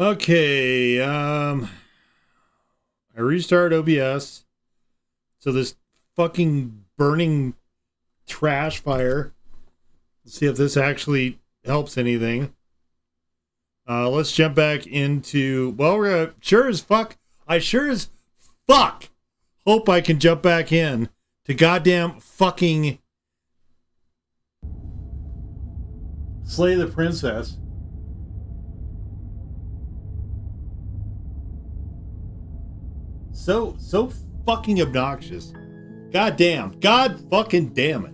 Okay, I restart OBS. So this fucking burning trash fire. Let's see if this actually helps anything. Let's jump back into, well, we're gonna, sure as fuck hope I can jump back in to goddamn fucking slay the princess. So fucking obnoxious. God fucking damn it.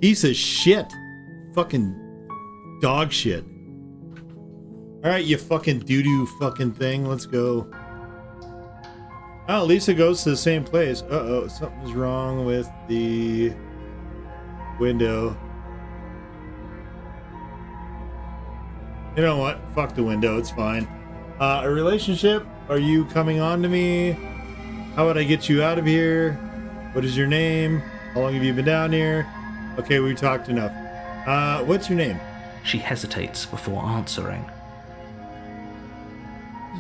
Piece of shit. Fucking dog shit. Alright, you fucking doo-doo fucking thing. Let's go. Oh, at least it goes to the same place. Uh-oh, something's wrong with the window. You know what? Fuck the window, it's fine. A relationship? Are you coming on to me? How would I get you out of here? What is your name? How long have you been down here? Okay, we talked enough. What's your name? She hesitates before answering.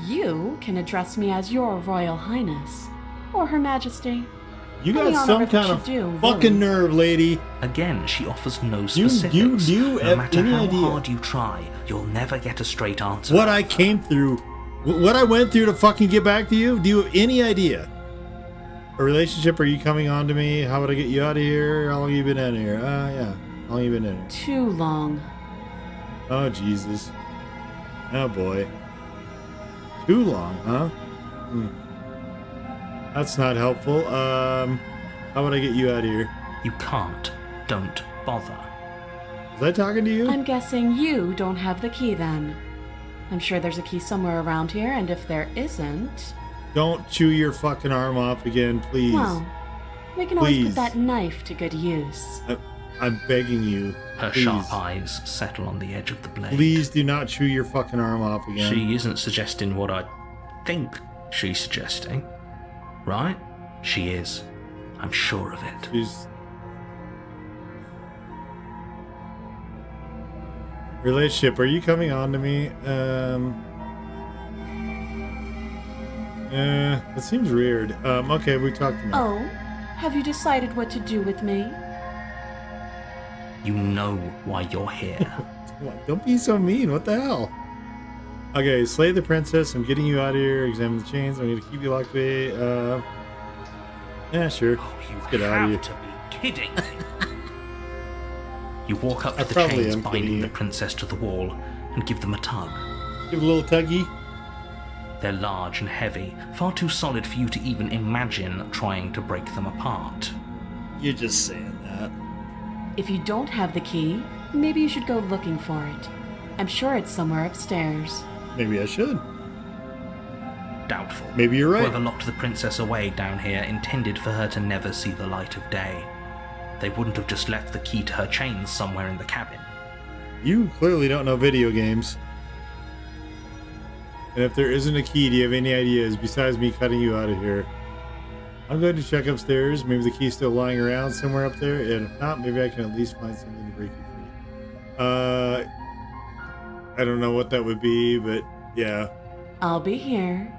You can address me as your Royal Highness, or Her Majesty. You got some kind of fucking nerve, lady. Again, she offers no specifics. No matter how hard you try, you'll never get a straight answer. What I came through, what I went through to fucking get back to you? Do you have any idea? A relationship? Are you coming on to me? How would I get you out of here? How long have you been in here? Yeah. How long have you been in here? Too long. Oh, Jesus. Oh, boy. Too long, huh? That's not helpful. How would I get you out of here? You can't. Don't bother. Was I talking to you? I'm guessing you don't have the key then. I'm sure there's a key somewhere around here, and if there isn't... Don't chew your fucking arm off again, please. Well, we can always put that knife to good use. I'm begging you. Her sharp eyes settle on the edge of the blade. Please do not chew your fucking arm off again. She isn't suggesting what I think she's suggesting. Right? She is. I'm sure of it. She's... Relationship, are you coming on to me? It seems weird. Okay, we talked enough. Oh, have you decided what to do with me? You know why you're here. Don't be so mean. What the hell? Okay, slay the princess. I'm getting you out of here. Examine the chains. I'm going to keep you locked away. Yeah, sure. Oh, Let's you get out of here. have to be kidding. You walk up to the probably chains am binding kidding the you. princess to the wall and give them a tug. Give a little tuggy. They're large and heavy, far too solid for you to even imagine trying to break them apart. You're just saying that. If you don't have the key, maybe you should go looking for it. I'm sure it's somewhere upstairs. Maybe I should. Doubtful. Maybe you're right. Whoever locked the princess away down here intended for her to never see the light of day. They wouldn't have just left the key to her chains somewhere in the cabin. You clearly don't know video games. And if there isn't a key, do you have any ideas besides me cutting you out of here? I'm going to check upstairs. Maybe the key's still lying around somewhere up there. And if not, maybe I can at least find something to break you free. I don't know what that would be, but yeah. I'll be here.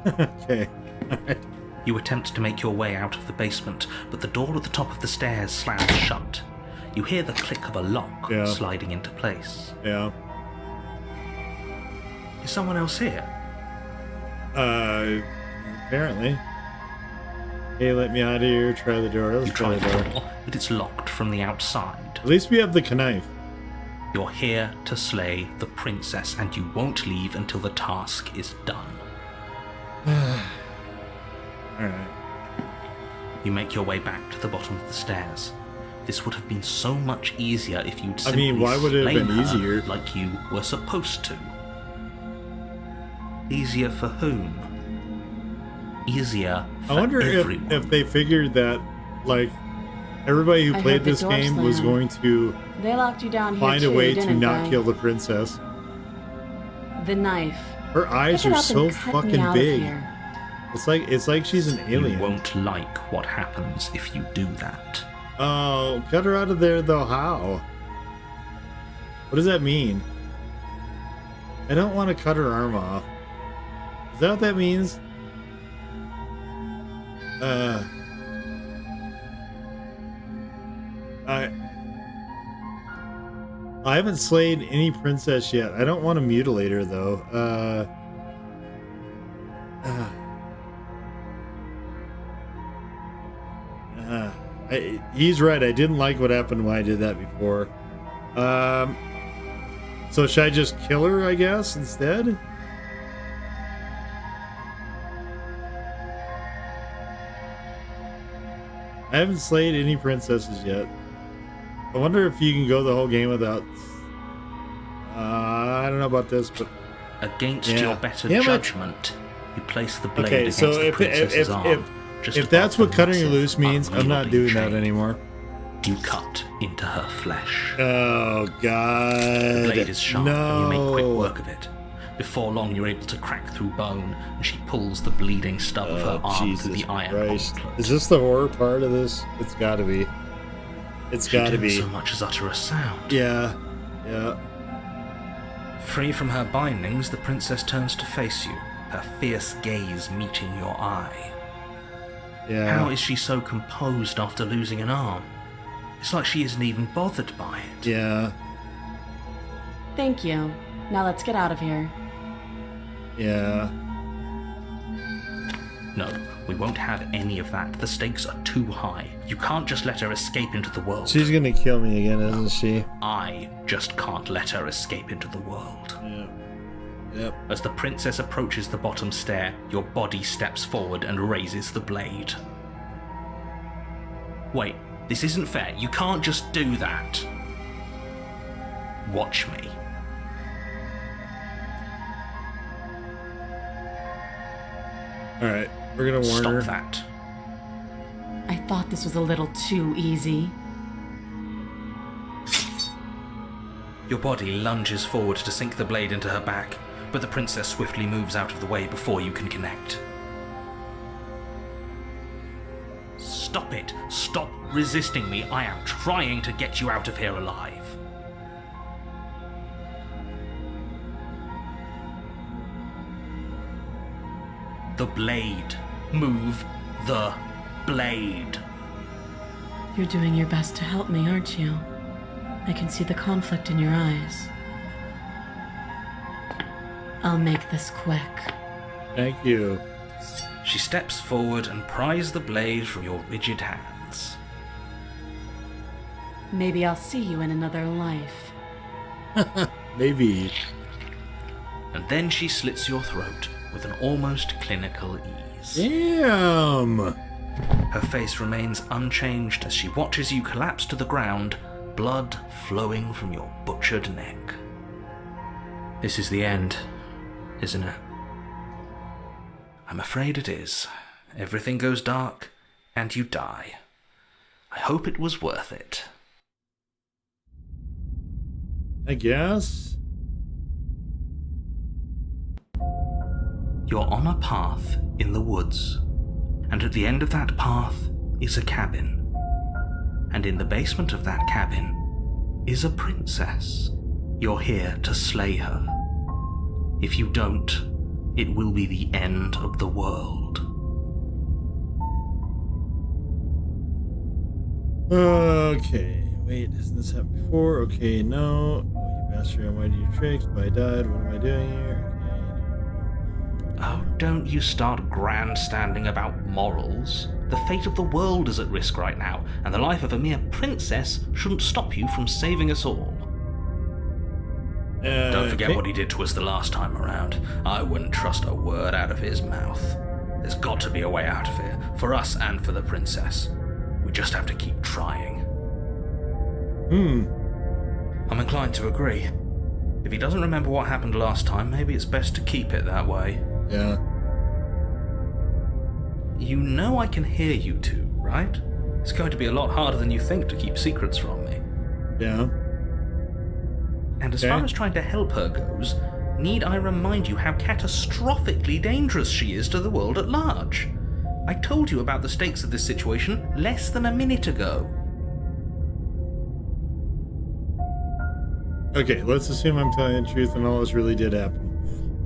Okay. All right. You attempt to make your way out of the basement, but the door at the top of the stairs slams shut. You hear the click of a lock sliding into place. Yeah. Is someone else here? Apparently. Hey, let me out of here. Try the door. Let's You try the door. the door, but it's locked from the outside. At least we have the knife. You're here to slay the princess, and you won't leave until the task is done. Alright. You make your way back to the bottom of the stairs. This would have been so much easier if you'd simply why would it have slain been her easier? like you were supposed to. Easier for whom? Easier for I wonder everyone. if they figured that, like, everybody who I played heard the this door game was slam. going to They locked you down here find a too, way to didn't not they? kill the princess. The knife. Her eyes Pick it are up so and cut me fucking out of big. here. It's like she's an alien. You won't like what happens if you do that. Oh, cut her out of there though. How? What does that mean? I don't want to cut her arm off. Is that what that means? I haven't slayed any princess yet. I don't want to mutilate her though. He's right. I didn't like what happened when I did that before. So should I just kill her, I guess, instead? I haven't slayed any princesses yet. I wonder if you can go the whole game without... I don't know about this, but... Against your better judgment, you place the blade against so the princess's arm. If that's what cutting her loose means, I'm not doing that anymore. You cut into her flesh. Oh, God. The blade is sharp, and you make quick work of it. Before long, you're able to crack through bone, and she pulls the bleeding stub of her arm through the iron gauntlet. Is this the horror part of this? It's gotta be. It's gotta be. She didn't so much as utter a sound. Yeah. Free from her bindings, the princess turns to face you, her fierce gaze meeting your eye. Yeah. How is she so composed after losing an arm? It's like she isn't even bothered by it. Yeah. Thank you. Now let's get out of here. Yeah. No, we won't have any of that. The stakes are too high. You can't just let her escape into the world. She's gonna kill me again, isn't she? I just can't let her escape into the world. Yeah. Yep. As the princess approaches the bottom stair, your body steps forward and raises the blade. Wait, this isn't fair. You can't just do that. Watch me. Alright, we're gonna warn her. Stop that. I thought this was a little too easy. Your body lunges forward to sink the blade into her back, but the princess swiftly moves out of the way before you can connect. Stop it! Stop resisting me! I am trying to get you out of here alive! The blade. Move the blade. You're doing your best to help me, aren't you? I can see the conflict in your eyes. I'll make this quick. Thank you. She steps forward and pries the blade from your rigid hands. Maybe I'll see you in another life. Maybe. And then she slits your throat with an almost clinical ease. Damn! Her face remains unchanged as she watches you collapse to the ground, blood flowing from your butchered neck. This is the end, isn't it? I'm afraid it is. Everything goes dark, and you die. I hope it was worth it. I guess. You're on a path in the woods, and at the end of that path is a cabin. And in the basement of that cabin is a princess. You're here to slay her. If you don't, it will be the end of the world. Okay. Wait, hasn't this happened before? Okay, no. Oh, you bastard, why do you tricks? But I died. What am I doing here? Oh, don't you start grandstanding about morals. The fate of the world is at risk right now, and the life of a mere princess shouldn't stop you from saving us all. Don't forget what he did to us the last time around. I wouldn't trust a word out of his mouth. There's got to be a way out of here, for us and for the princess. We just have to keep trying. I'm inclined to agree. If he doesn't remember what happened last time, maybe it's best to keep it that way. Yeah. You know I can hear you two, right? It's going to be a lot harder than you think to keep secrets from me. Yeah. And as far as trying to help her goes, need I remind you how catastrophically dangerous she is to the world at large? I told you about the stakes of this situation less than a minute ago. Okay, let's assume I'm telling the truth and all this really did happen.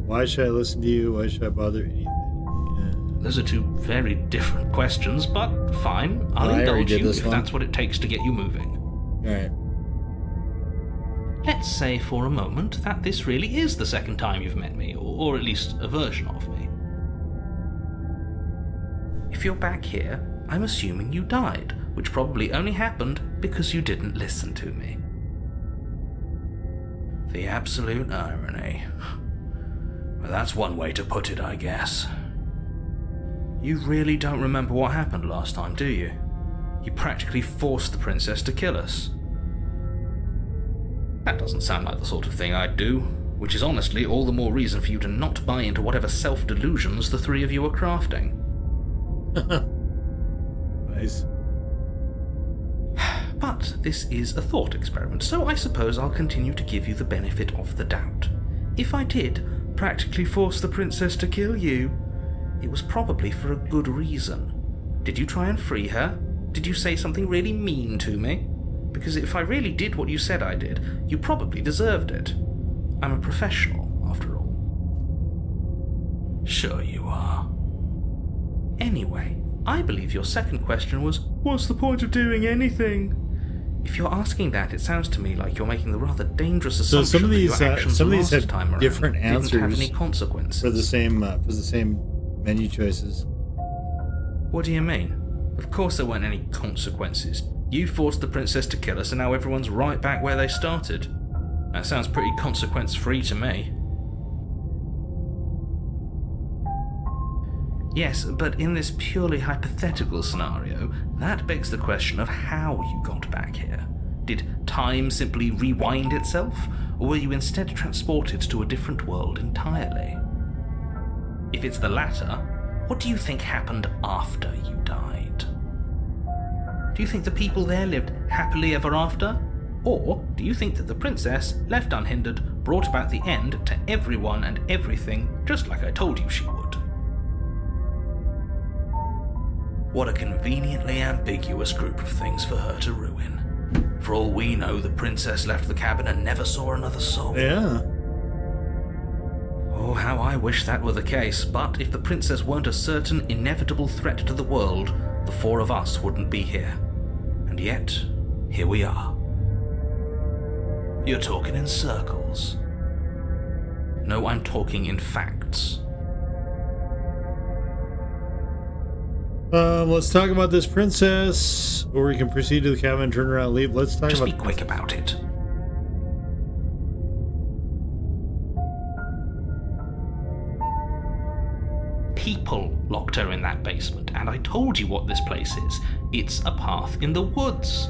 Why should I listen to you? Why should I bother anything? Those are two very different questions, but fine. I'll I already indulge did you this if one. that's what it takes to get you moving. Alright. Let's say for a moment that this really is the second time you've met me, or at least a version of me. If you're back here, I'm assuming you died, which probably only happened because you didn't listen to me. The absolute irony. Well, that's one way to put it, I guess. You really don't remember what happened last time, do you? You practically forced the princess to kill us. That doesn't sound like the sort of thing I'd do, which is honestly all the more reason for you to not buy into whatever self-delusions the three of you are crafting. Nice. But this is a thought experiment, so I suppose I'll continue to give you the benefit of the doubt. If I did practically force the princess to kill you, it was probably for a good reason. Did you try and free her? Did you say something really mean to me? Because if I really did what you said I did, you probably deserved it. I'm a professional, after all. Sure you are. Anyway, I believe your second question was, what's the point of doing anything? If you're asking that, it sounds to me like you're making the rather dangerous assumption some of these, that your actions some of these last had time around different didn't have answers any consequences. for the same menu choices. What do you mean? Of course there weren't any consequences. You forced the princess to kill us and now everyone's right back where they started. That sounds pretty consequence-free to me. Yes, but in this purely hypothetical scenario, that begs the question of how you got back here. Did time simply rewind itself, or were you instead transported to a different world entirely? If it's the latter, what do you think happened after you died? Do you think the people there lived happily ever after? Or do you think that the princess, left unhindered, brought about the end to everyone and everything, just like I told you she would? What a conveniently ambiguous group of things for her to ruin. For all we know, the princess left the cabin and never saw another soul. Yeah. Oh, how I wish that were the case, but if the princess weren't a certain, inevitable threat to the world, the four of us wouldn't be here. And yet, here we are. You're talking in circles. No, I'm talking in facts. Let's talk about this princess, or we can proceed to the cabin, turn around, and leave. Let's talk Just about. be quick about it. People locked her in that basement, and I told you what this place is. It's a path in the woods.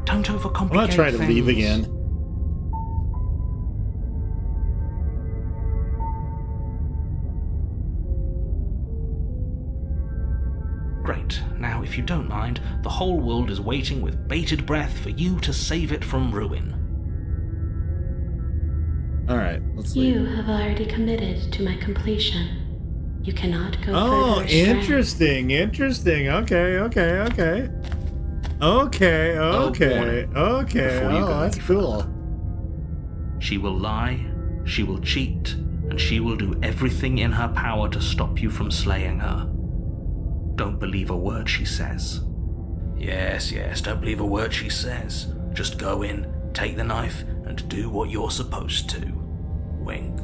Don't overcomplicate I'm not trying to things. leave again. Great. Now, if you don't mind, the whole world is waiting with bated breath for you to save it from ruin. All right, let's leave. You have already committed to my completion. You cannot go Oh, further astray. interesting. Okay. Okay. Before you go That's any cool. She will lie, she will cheat, and she will do everything in her power to stop you from slaying her. Don't believe a word she says. Yes, don't believe a word she says. Just go in, take the knife, and do what you're supposed to. Wink.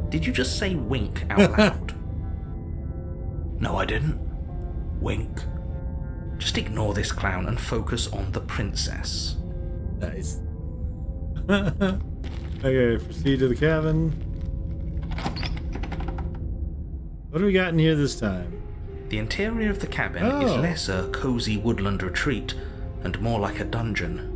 Did you just say wink out loud? No, I didn't. Wink. Just ignore this clown and focus on the princess. Nice. Okay, proceed to the cabin. What do we got in here this time? The interior of the cabin is less a cozy woodland retreat and more like a dungeon.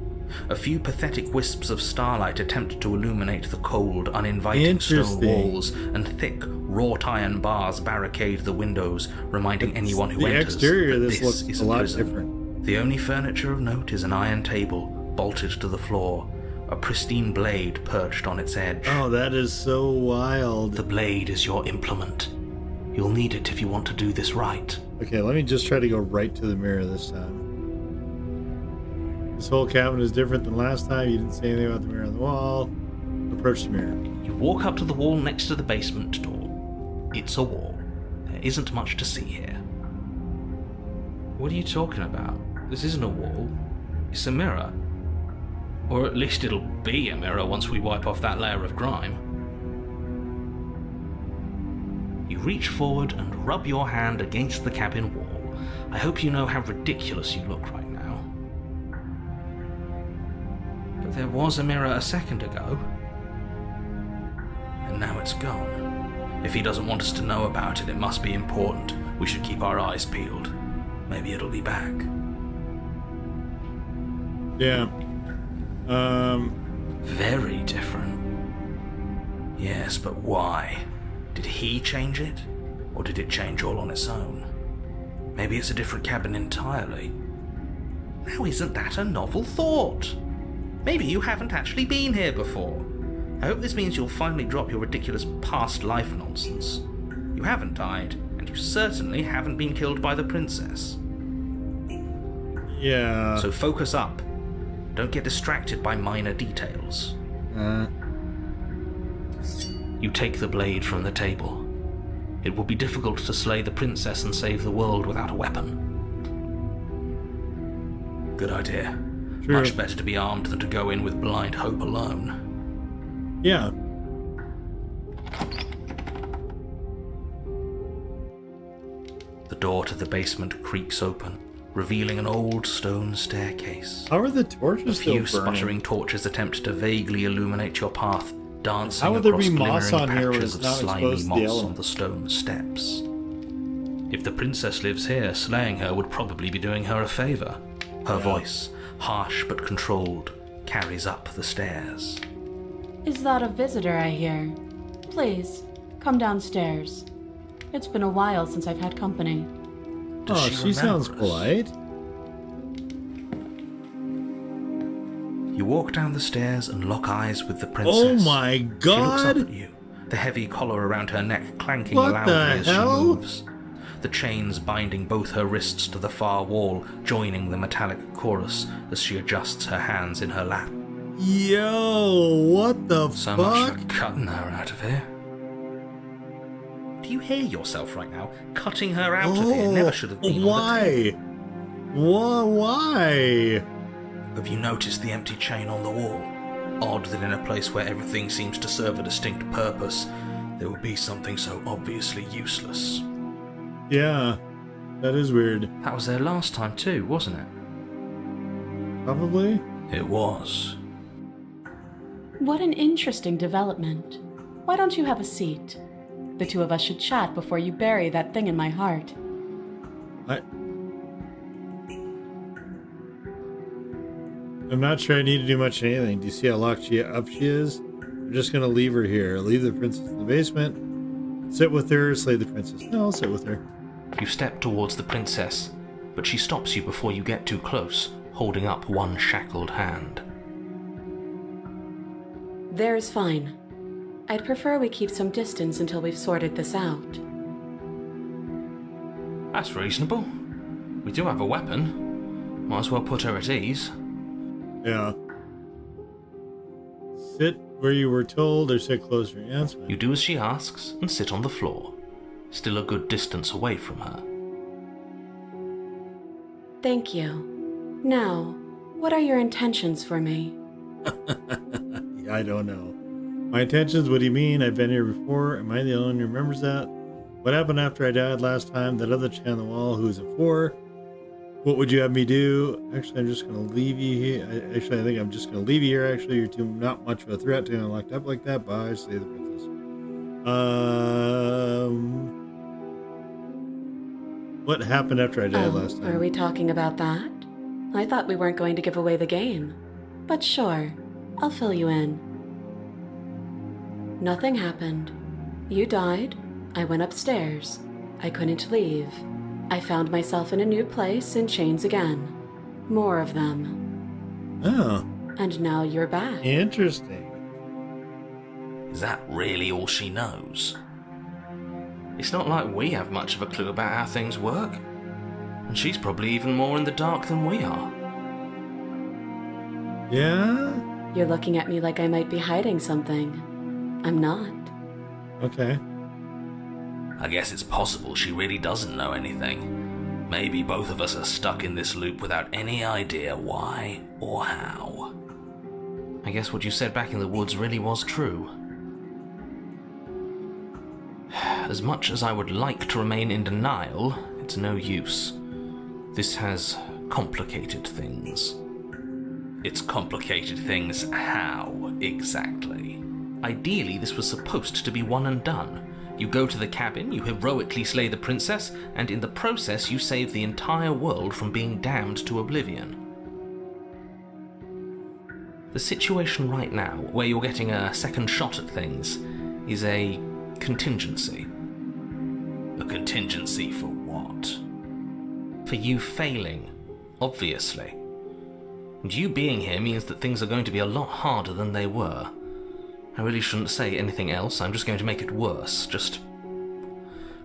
A few pathetic wisps of starlight attempt to illuminate the cold, uninviting stone walls, and thick, wrought iron bars barricade the windows, reminding anyone who enters The exterior that of this looks is a lot prison. different. The only furniture of note is an iron table, bolted to the floor, a pristine blade perched on its edge. Oh, that is so wild. The blade is your implement. You'll need it if you want to do this right. Okay, let me just try to go right to the mirror this time. This whole cabin is different than last time. You didn't say anything about the mirror on the wall. Approach the mirror. You walk up to the wall next to the basement door. It's a wall. There isn't much to see here. What are you talking about? This isn't a wall. It's a mirror. Or at least it'll be a mirror once we wipe off that layer of grime. You reach forward and rub your hand against the cabin wall. I hope you know how ridiculous you look right now. But there was a mirror a second ago. And now it's gone. If he doesn't want us to know about it, it must be important. We should keep our eyes peeled. Maybe it'll be back. Yeah. Very different. Yes, but why? Did he change it? Or did it change all on its own? Maybe it's a different cabin entirely. Now isn't that a novel thought? Maybe you haven't actually been here before. I hope this means you'll finally drop your ridiculous past life nonsense. You haven't died, and you certainly haven't been killed by the princess. Yeah. So focus up. Don't get distracted by minor details. You take the blade from the table. It will be difficult to slay the princess and save the world without a weapon. Good idea. True. Much better to be armed than to go in with blind hope alone. Yeah. The door to the basement creaks open, revealing an old stone staircase. How are the A torches few still burning? sputtering torches attempt to vaguely illuminate your path, dancing How would there across be moss glimmering on here when patches it's of not slimy exposed to the moss on elements? the stone steps. If the princess lives here, slaying her would probably be doing her a favour. Her voice, harsh but controlled, carries up the stairs. Is that a visitor I hear? Please, come downstairs. It's been a while since I've had company. Does Oh, she sounds remember us? polite. You walk down the stairs and lock eyes with the princess. Oh my She looks up god! at you, the heavy collar around her neck clanking What loudly the as hell? she moves. The chains binding both her wrists to the far wall, joining the metallic chorus as she adjusts her hands in her lap. Yo, what the So much fuck? for cutting her out of here. Do you hear yourself right now? Cutting her out of here never should have been on the table. Why? Why? Have you noticed the empty chain on the wall? Odd that in a place where everything seems to serve a distinct purpose, there would be something so obviously useless. Yeah, that is weird. That was there last time too, wasn't it? Probably. It was. What an interesting development. Why don't you have a seat? The two of us should chat before you bury that thing in my heart. I'm not sure I need to do much of anything. Do you see how locked up she is? I'm just gonna leave her here. Leave the princess in the basement. Sit with her, slay the princess. No, I'll sit with her. You step towards the princess, but she stops you before you get too close, holding up one shackled hand. There's fine. I'd prefer we keep some distance until we've sorted this out. That's reasonable. We do have a weapon. Might as well put her at ease. Yeah. Sit where you were told or sit closer. Yeah, that's fine. You do as she asks and sit on the floor, still a good distance away from her. Thank you. Now, what are your intentions for me? I don't know. My intentions, what do you mean? I've been here before. Am I the only one who remembers that? What happened after I died last time? That other chick on the wall, who is it for? What would you have me do? Actually, I'm just going to leave you here. I think I'm just going to leave you here. Actually, you're too not much of a threat to get locked up like that. Bye, say the princess. What happened after I died last time? Are we talking about that? I thought we weren't going to give away the game. But sure, I'll fill you in. Nothing happened. You died. I went upstairs. I couldn't leave. I found myself in a new place in chains again. More of them. Oh, And now you're back. interesting. Is that really all she knows? It's not like we have much of a clue about how things work. And she's probably even more in the dark than we are. Yeah? You're looking at me like I might be hiding something. I'm not. Okay. I guess it's possible she really doesn't know anything. Maybe both of us are stuck in this loop without any idea why or how. I guess what you said back in the woods really was true. As much as I would like to remain in denial, it's no use. This has complicated things. It's complicated things how, exactly? Ideally, this was supposed to be one and done. You go to the cabin, you heroically slay the princess, and in the process you save the entire world from being damned to oblivion. The situation right now, where you're getting a second shot at things, is a contingency. A contingency for what? For you failing, obviously. And you being here means that things are going to be a lot harder than they were. I really shouldn't say anything else, I'm just going to make it worse. Just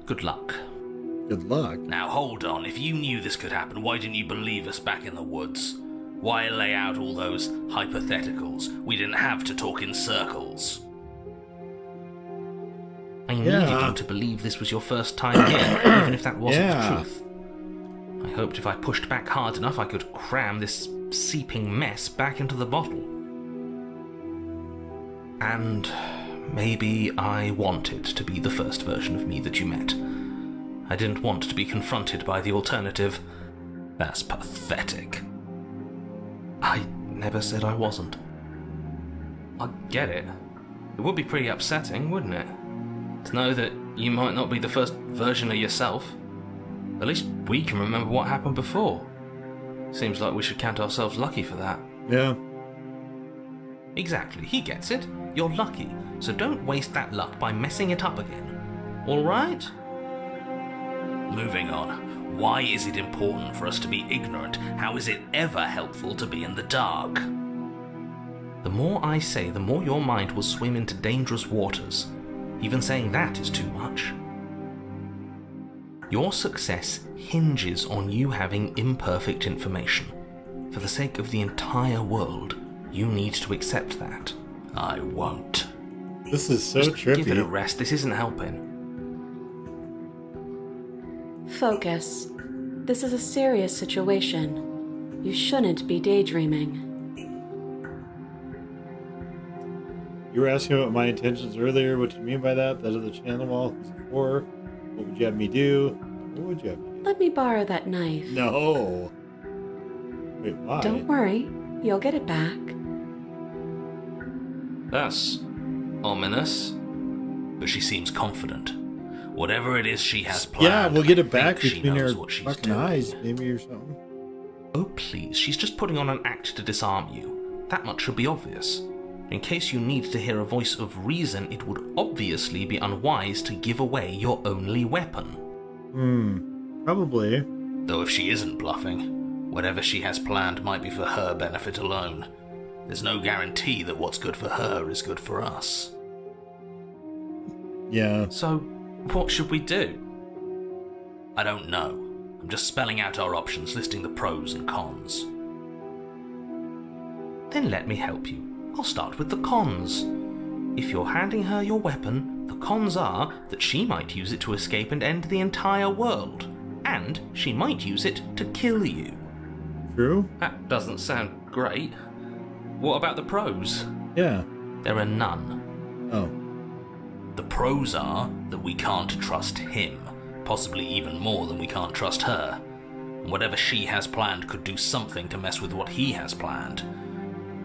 good luck. Good luck. Now hold on, if you knew this could happen, why didn't you believe us back in the woods? Why lay out all those hypotheticals? We didn't have to talk in circles. I needed you to believe this was your first time here, even if that wasn't the truth. I hoped if I pushed back hard enough I could cram this seeping mess back into the bottle. And maybe I wanted to be the first version of me that you met. I didn't want to be confronted by the alternative. That's pathetic. I never said I wasn't. I get it. It would be pretty upsetting, wouldn't it? To know that you might not be the first version of yourself. At least we can remember what happened before. Seems like we should count ourselves lucky for that. Yeah. Exactly, he gets it. You're lucky, so don't waste that luck by messing it up again. Alright? Moving on. Why is it important for us to be ignorant? How is it ever helpful to be in the dark? The more I say, the more your mind will swim into dangerous waters. Even saying that is too much. Your success hinges on you having imperfect information. For the sake of the entire world, you need to accept that. I won't. This is so Just trippy. give it a rest, this isn't helping. Focus. This is a serious situation. You shouldn't be daydreaming. You were asking about my intentions earlier. What do you mean by that? That other channel wall? Who's it for? What would you have me do? What would you have me do? Let me borrow that knife. No. Wait, why? Don't worry. You'll get it back. That's ominous. But she seems confident. Whatever it is she has planned, Yeah, we'll get it I back think she between knows her what she's fucking doing. eyes, maybe, or something. Oh please, she's just putting on an act to disarm you. That much should be obvious. In case you need to hear a voice of reason, it would obviously be unwise to give away your only weapon. Probably. Though if she isn't bluffing, whatever she has planned might be for her benefit alone. There's no guarantee that what's good for her is good for us. Yeah. So, what should we do? I don't know. I'm just spelling out our options, listing the pros and cons. Then let me help you. I'll start with the cons. If you're handing her your weapon, the cons are that she might use it to escape and end the entire world. And she might use it to kill you. True? That doesn't sound great. What about the pros? Yeah. There are none. Oh. The pros are that we can't trust him, possibly even more than we can't trust her. And whatever she has planned could do something to mess with what he has planned.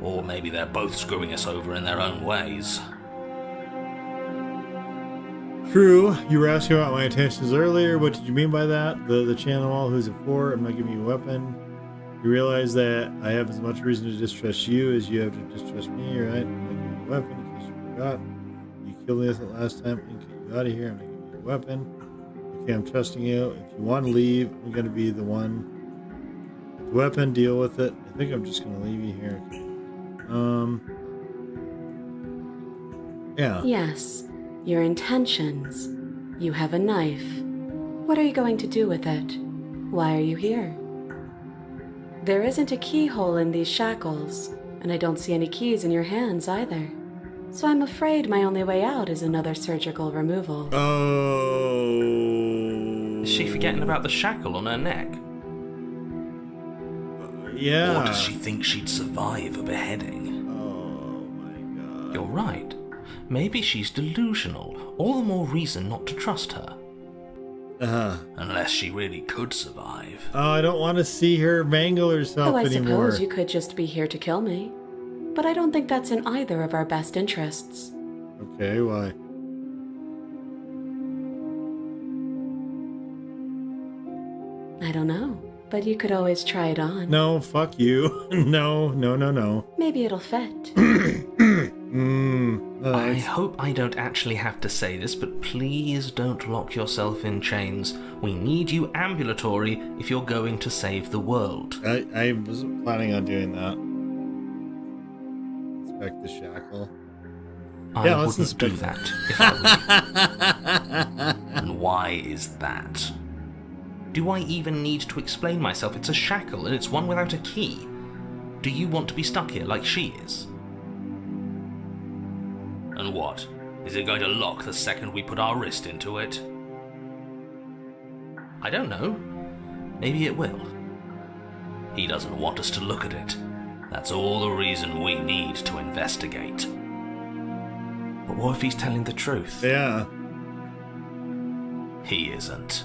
Or maybe they're both screwing us over in their own ways. True. You were asking about my intentions earlier. What did you mean by that? The channel wall, who's it for? I'm not giving you a weapon. You realize that I have as much reason to distrust you as you have to distrust me, right? I'm not giving you a weapon in case you forgot. You killed me last time. I'm going to get you out of here. I'm not giving you a weapon. Okay, I'm trusting you. If you want to leave, I'm going to be the one. The weapon, deal with it. I think I'm just going to leave you here. Okay. Yeah. Yes. Your intentions. You have a knife. What are you going to do with it? Why are you here? There isn't a keyhole in these shackles, and I don't see any keys in your hands either. So I'm afraid my only way out is another surgical removal. Oh. Is she forgetting about the shackle on her neck? Yeah. Or does she think she'd survive a beheading? Oh my god. You're right. Maybe she's delusional. All the more reason not to trust her. Unless she really could survive. Oh, I don't want to see her mangle herself Though I anymore. suppose you could just be here to kill me. But I don't think that's in either of our best interests. Okay, why? I don't know, but you could always try it on. No, fuck you. No. Maybe it'll fit. I hope I don't actually have to say this, but please don't lock yourself in chains. We need you ambulatory if you're going to save the world. I wasn't planning on doing that. Inspect the shackle. I let's wouldn't do inspect that if I were you. And why is that? Do I even need to explain myself? It's a shackle and it's one without a key. Do you want to be stuck here like she is? And what? Is it going to lock the second we put our wrist into it? I don't know. Maybe it will. He doesn't want us to look at it. That's all the reason we need to investigate. But what if he's telling the truth? Yeah. He isn't.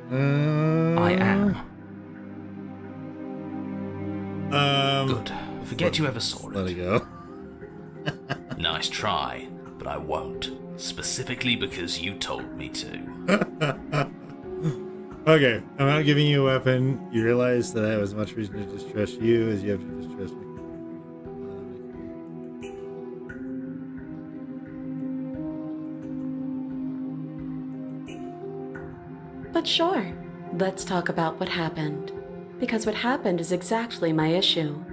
I am. Good. Forget you ever saw Let it it. go. Nice try, but I won't. Specifically because you told me to. Okay, I'm not giving you a weapon. You realize that I have as much reason to distrust you as you have to distrust me. But sure, let's talk about what happened. Because what happened is exactly my issue.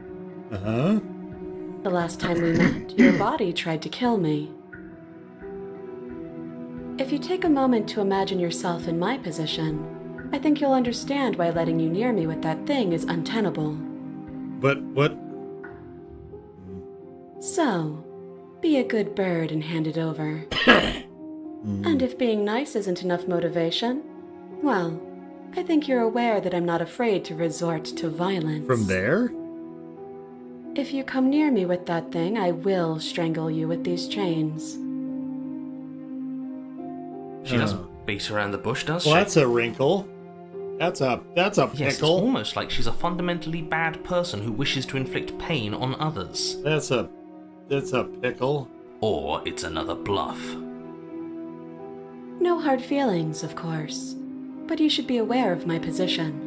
Uh-huh. The last time we met, your body tried to kill me. If you take a moment to imagine yourself in my position, I think you'll understand why letting you near me with that thing is untenable. But what? So, be a good bird and hand it over. And if being nice isn't enough motivation, well, I think you're aware that I'm not afraid to resort to violence. From there? If you come near me with that thing, I will strangle you with these chains. She doesn't beat around the bush, does she? Well, that's a wrinkle. That's a pickle. Yes, it's almost like she's a fundamentally bad person who wishes to inflict pain on others. That's a pickle. Or it's another bluff. No hard feelings, of course, but you should be aware of my position.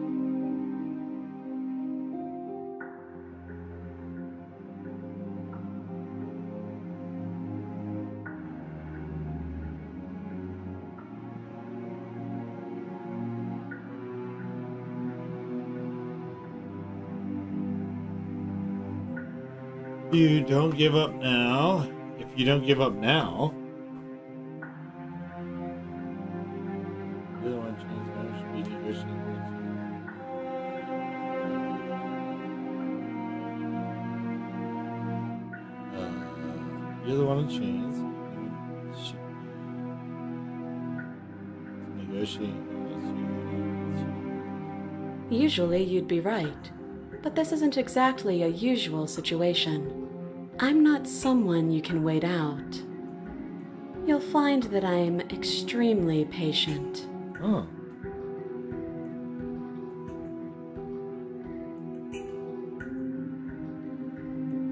You don't give up now. If you don't give up now, you're the one changing how should be negotiating. You're the one in chains. Should be negotiating. Usually you'd be right, but this isn't exactly a usual situation. I'm not someone you can wait out. You'll find that I'm extremely patient. Oh.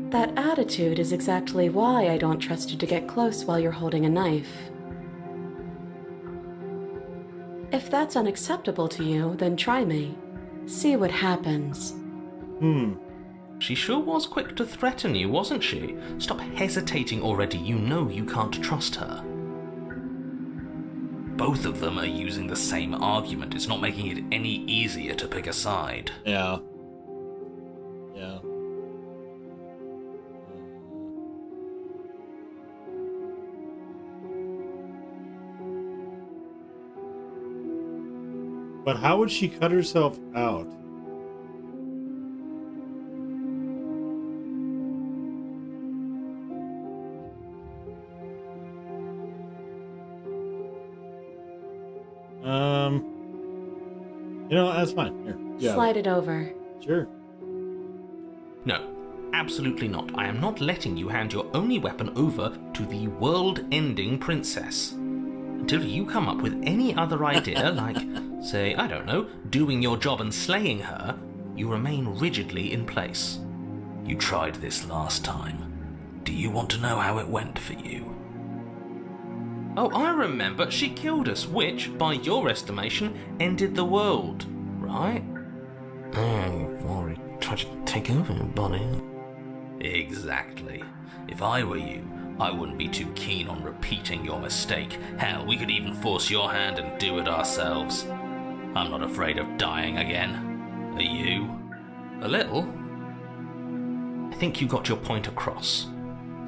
That attitude is exactly why I don't trust you to get close while you're holding a knife. If that's unacceptable to you, then try me. See what happens. She sure was quick to threaten you, wasn't she? Stop hesitating already. You know you can't trust her. Both of them are using the same argument. It's not making it any easier to pick a side. Yeah. Yeah. But how would she cut herself out? That's fine. Here. Yeah. Slide it over. Sure. No, absolutely not. I am not letting you hand your only weapon over to the world-ending princess. Until you come up with any other idea, like, say, I don't know, doing your job and slaying her, you remain rigidly in place. You tried this last time. Do you want to know how it went for you? Oh, I remember. She killed us, which, by your estimation, ended the world, right? Oh, you've already tried to take over, buddy. Exactly. If I were you, I wouldn't be too keen on repeating your mistake. Hell, we could even force your hand and do it ourselves. I'm not afraid of dying again. Are you? A little. I think you got your point across.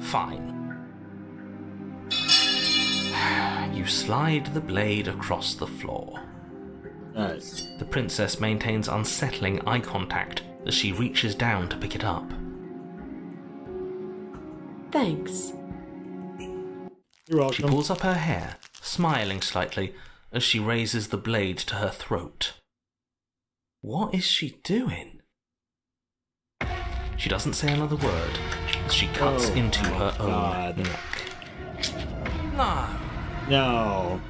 Fine. You slide the blade across the floor. Nice. The princess maintains unsettling eye contact as she reaches down to pick it up. Thanks. You're welcome. She pulls up her hair, smiling slightly as she raises the blade to her throat. What is she doing? She doesn't say another word as she cuts into her own neck. No. No.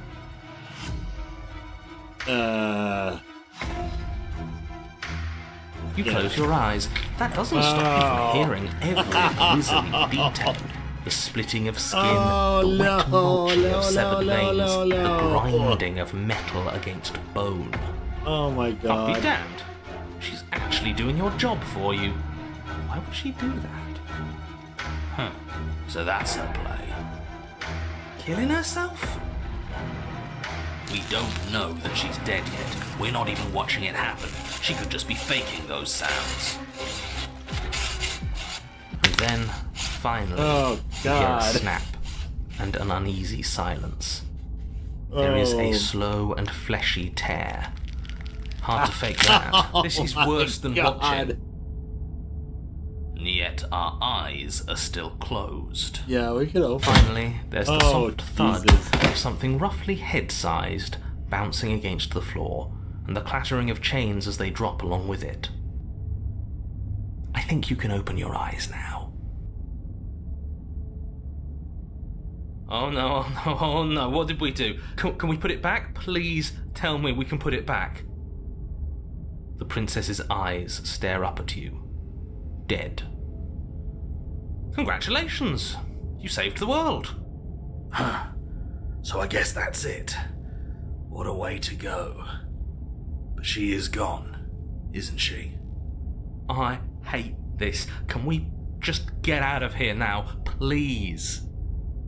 You close your eyes. That doesn't stop you from hearing every grisly detail. The splitting of skin, the wet mulching of severed veins, the grinding of metal against bone. Oh my god. I'll be damned. She's actually doing your job for you. Why would she do that? Huh. So that's her play. Killing herself? We don't know that she's dead yet. We're not even watching it happen. She could just be faking those sounds. And then, finally, you hear a snap and an uneasy silence. There is a slow and fleshy tear. Hard to fake that. This is worse than watching. And yet our eyes are still closed. Yeah, we could open. Finally, there's the soft thud Jesus. of something roughly head-sized bouncing against the floor, and the clattering of chains as they drop along with it. I think you can open your eyes now. Oh no, oh no, oh no, what did we do? Can we put it back? Please tell me we can put it back. The princess's eyes stare up at you. Dead. Congratulations! You saved the world. Huh. So I guess that's it. What a way to go. But she is gone, isn't she? I hate this. Can we just get out of here now, please?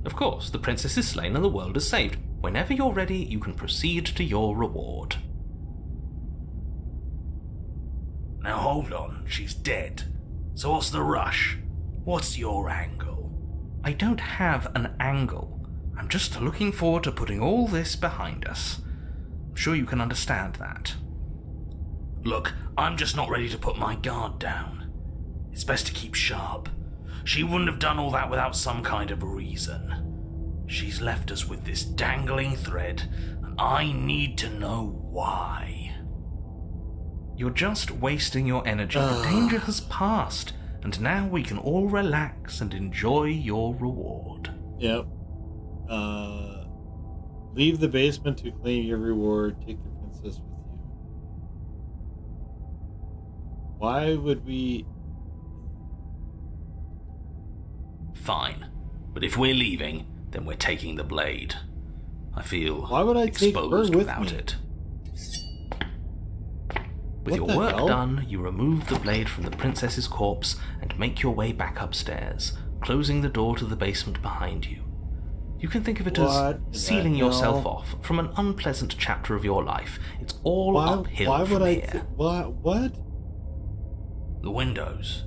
Of course, the princess is slain and the world is saved. Whenever you're ready, you can proceed to your reward. Now hold on, she's dead. So what's the rush? What's your angle? I don't have an angle. I'm just looking forward to putting all this behind us. I'm sure you can understand that. Look, I'm just not ready to put my guard down. It's best to keep sharp. She wouldn't have done all that without some kind of reason. She's left us with this dangling thread, and I need to know why. You're just wasting your energy. The danger has passed, and now we can all relax and enjoy your reward. Yep. Leave the basement to claim your reward. Take the princess with you. Why would we... Fine. But if we're leaving, then we're taking the blade. I feel Why would I take her exposed with without me? it. With What your the work hell? done, you remove the blade from the princess's corpse and make your way back upstairs, closing the door to the basement behind you. You can think of it What as the sealing yourself hell? off from an unpleasant chapter of your life. It's all uphill why from would I... here. What? The windows.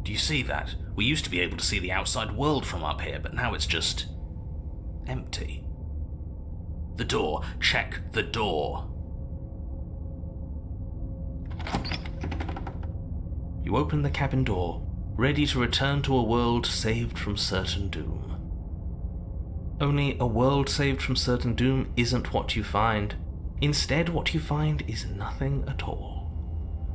Do you see that? We used to be able to see the outside world from up here, but now it's just... empty. The door. Check the door. You open the cabin door, ready to return to a world saved from certain doom. Only a world saved from certain doom isn't what you find. Instead, what you find is nothing at all.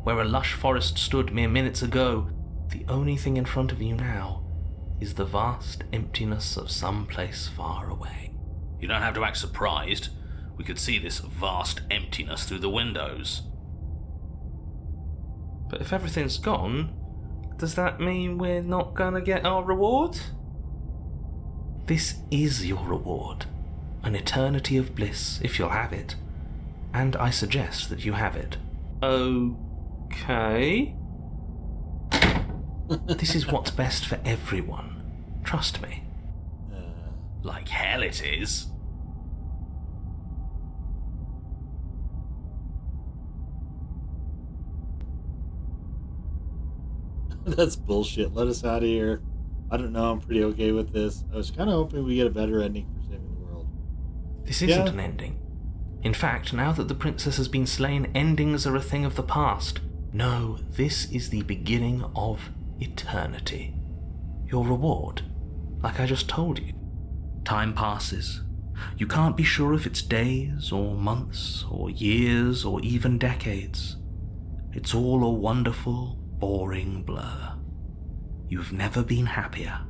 Where a lush forest stood mere minutes ago, the only thing in front of you now is the vast emptiness of some place far away. You don't have to act surprised. We could see this vast emptiness through the windows. But if everything's gone, does that mean we're not gonna get our reward? This is your reward. An eternity of bliss, if you'll have it. And I suggest that you have it. Okay. This is what's best for everyone. Trust me. Like hell it is. That's bullshit. Let us out of here. I don't know. I'm pretty okay with this. I was kind of hoping we get a better ending for saving the world. This isn't an ending. In fact, now that the princess has been slain, endings are a thing of the past. No, this is the beginning of eternity. Your reward, like I just told you. Time passes. You can't be sure if it's days, or months, or years, or even decades. It's all a wonderful, boring blur. You've never been happier.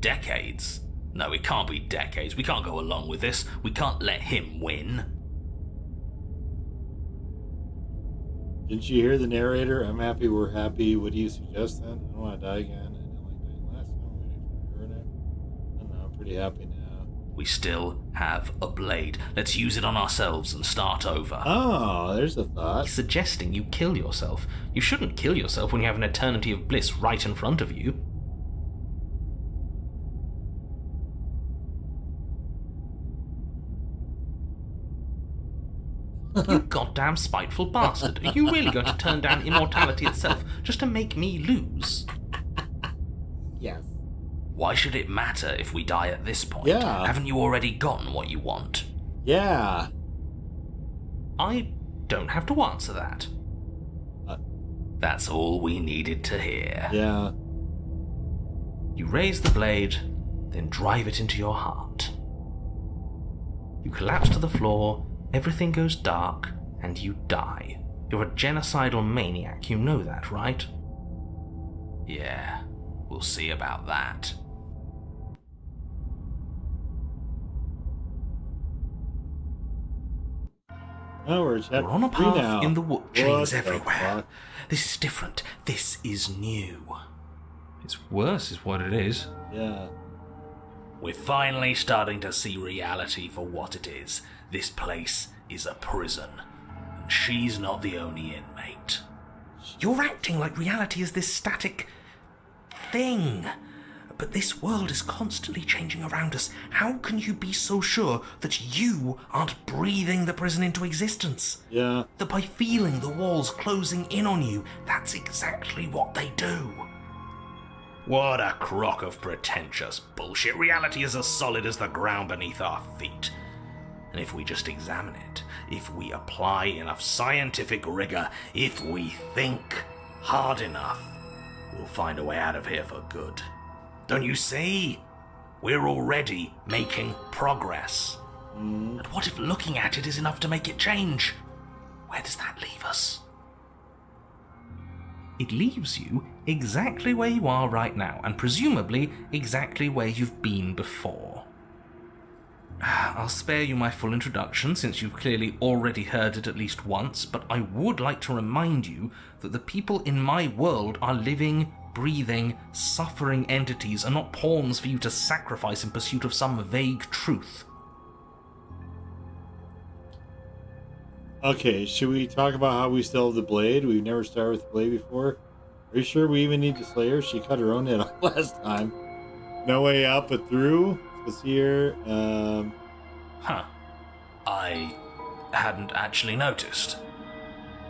Decades? No, it can't be decades. We can't go along with this. We can't let him win. Didn't you hear the narrator? I'm happy, we're happy. What do you suggest then? I don't want to die again. I didn't like dying last time. I don't know, I'm pretty happy now. We still have a blade. Let's use it on ourselves and start over. Oh, there's a thought. He's suggesting you kill yourself. You shouldn't kill yourself when you have an eternity of bliss right in front of you. You goddamn spiteful bastard. Are you really going to turn down immortality itself just to make me lose? Yes. Why should it matter if we die at this point? Yeah. Haven't you already gotten what you want? Yeah. I don't have to answer that. That's all we needed to hear. Yeah. You raise the blade, then drive it into your heart. You collapse to the floor, everything goes dark, and you die. You're a genocidal maniac, you know that, right? Yeah, we'll see about that. Oh, we're at We're on a chapter 3 now. path in the wood, What chains the everywhere. fuck? This is different. This is new. It's worse is what it is. Yeah. We're finally starting to see reality for what it is. This place is a prison, and she's not the only inmate. You're acting like reality is this static thing. But this world is constantly changing around us. How can you be so sure that you aren't breathing the prison into existence? Yeah. That by feeling the walls closing in on you, that's exactly what they do. What a crock of pretentious bullshit. Reality is as solid as the ground beneath our feet. And if we just examine it, if we apply enough scientific rigor, if we think hard enough, we'll find a way out of here for good. Don't you see? We're already making progress. And what if looking at it is enough to make it change? Where does that leave us? It leaves you exactly where you are right now, and presumably exactly where you've been before. I'll spare you my full introduction, since you've clearly already heard it at least once, but I would like to remind you that the people in my world are living, breathing, suffering entities, and not pawns for you to sacrifice in pursuit of some vague truth. Okay, should we talk about how we still have the blade? We've never started with the blade before. Are you sure we even need to slay her? She cut her own head off last time. No way out but through. Let's see here. I hadn't actually noticed.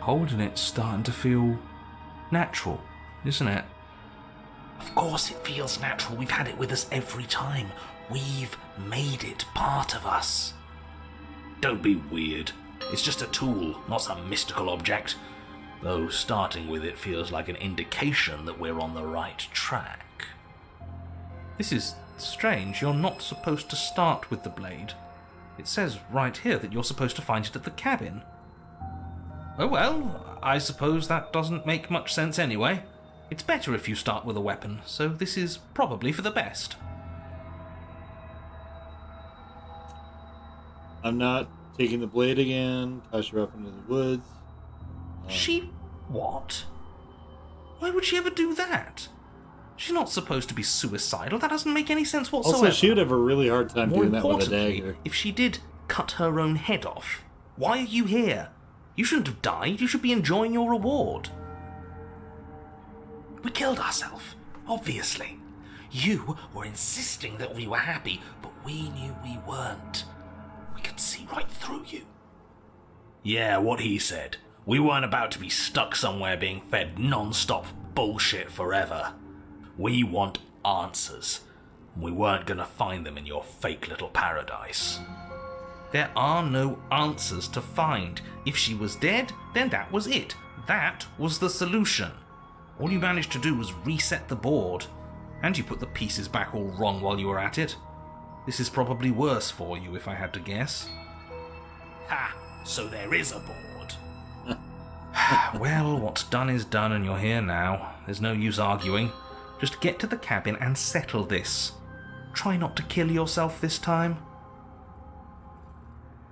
Holding it's starting to feel natural, isn't it? Of course it feels natural. We've had it with us every time. We've made it part of us. Don't be weird. It's just a tool, not some mystical object. Though starting with it feels like an indication that we're on the right track. This is strange. You're not supposed to start with the blade. It says right here that you're supposed to find it at the cabin. Oh well, I suppose that doesn't make much sense anyway. It's better if you start with a weapon, so this is probably for the best. I'm not taking the blade again. Toss her up into the woods. She... what? Why would she ever do that? She's not supposed to be suicidal. That doesn't make any sense whatsoever. Also, she would have a really hard time More doing that with a importantly, dagger. if she did cut her own head off, why are you here? You shouldn't have died. You should be enjoying your reward. We killed ourselves, obviously. You were insisting that we were happy, but we knew we weren't. We could see right through you. Yeah, what he said. We weren't about to be stuck somewhere being fed non-stop bullshit forever. We want answers. We weren't gonna find them in your fake little paradise. There are no answers to find. If she was dead, then that was it. That was the solution. All you managed to do was reset the board. And you put the pieces back all wrong while you were at it. This is probably worse for you, if I had to guess. Ha! So there is a board. Well, what's done is done and you're here now. There's no use arguing. Just get to the cabin and settle this. Try not to kill yourself this time.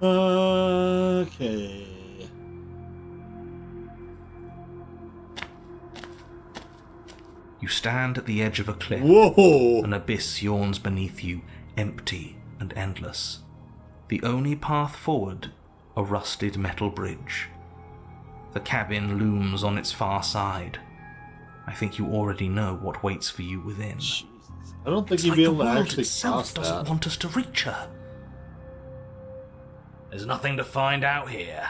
Okay. You stand at the edge of a cliff. Whoa! An abyss yawns beneath you, empty and endless. The only path forward, a rusted metal bridge. The cabin looms on its far side. I think you already know what waits for you within. Jesus. I don't think It's you'd like be the able to world actually itself cross doesn't that. want us to reach her. There's nothing to find out here.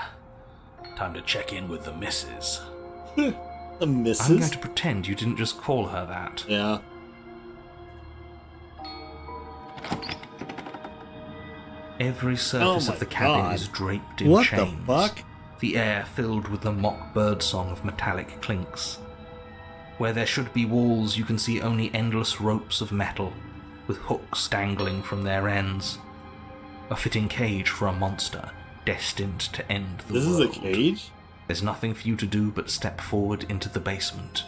Time to check in with the missus. The missus? I'm going to pretend you didn't just call her that. Yeah. Every surface Oh of the my cabin God. is draped in What chains. the fuck? The air filled with the mock birdsong of metallic clinks. Where there should be walls, you can see only endless ropes of metal, with hooks dangling from their ends. A fitting cage for a monster, destined to end the This world. is a cage? There's nothing for you to do but step forward into the basement.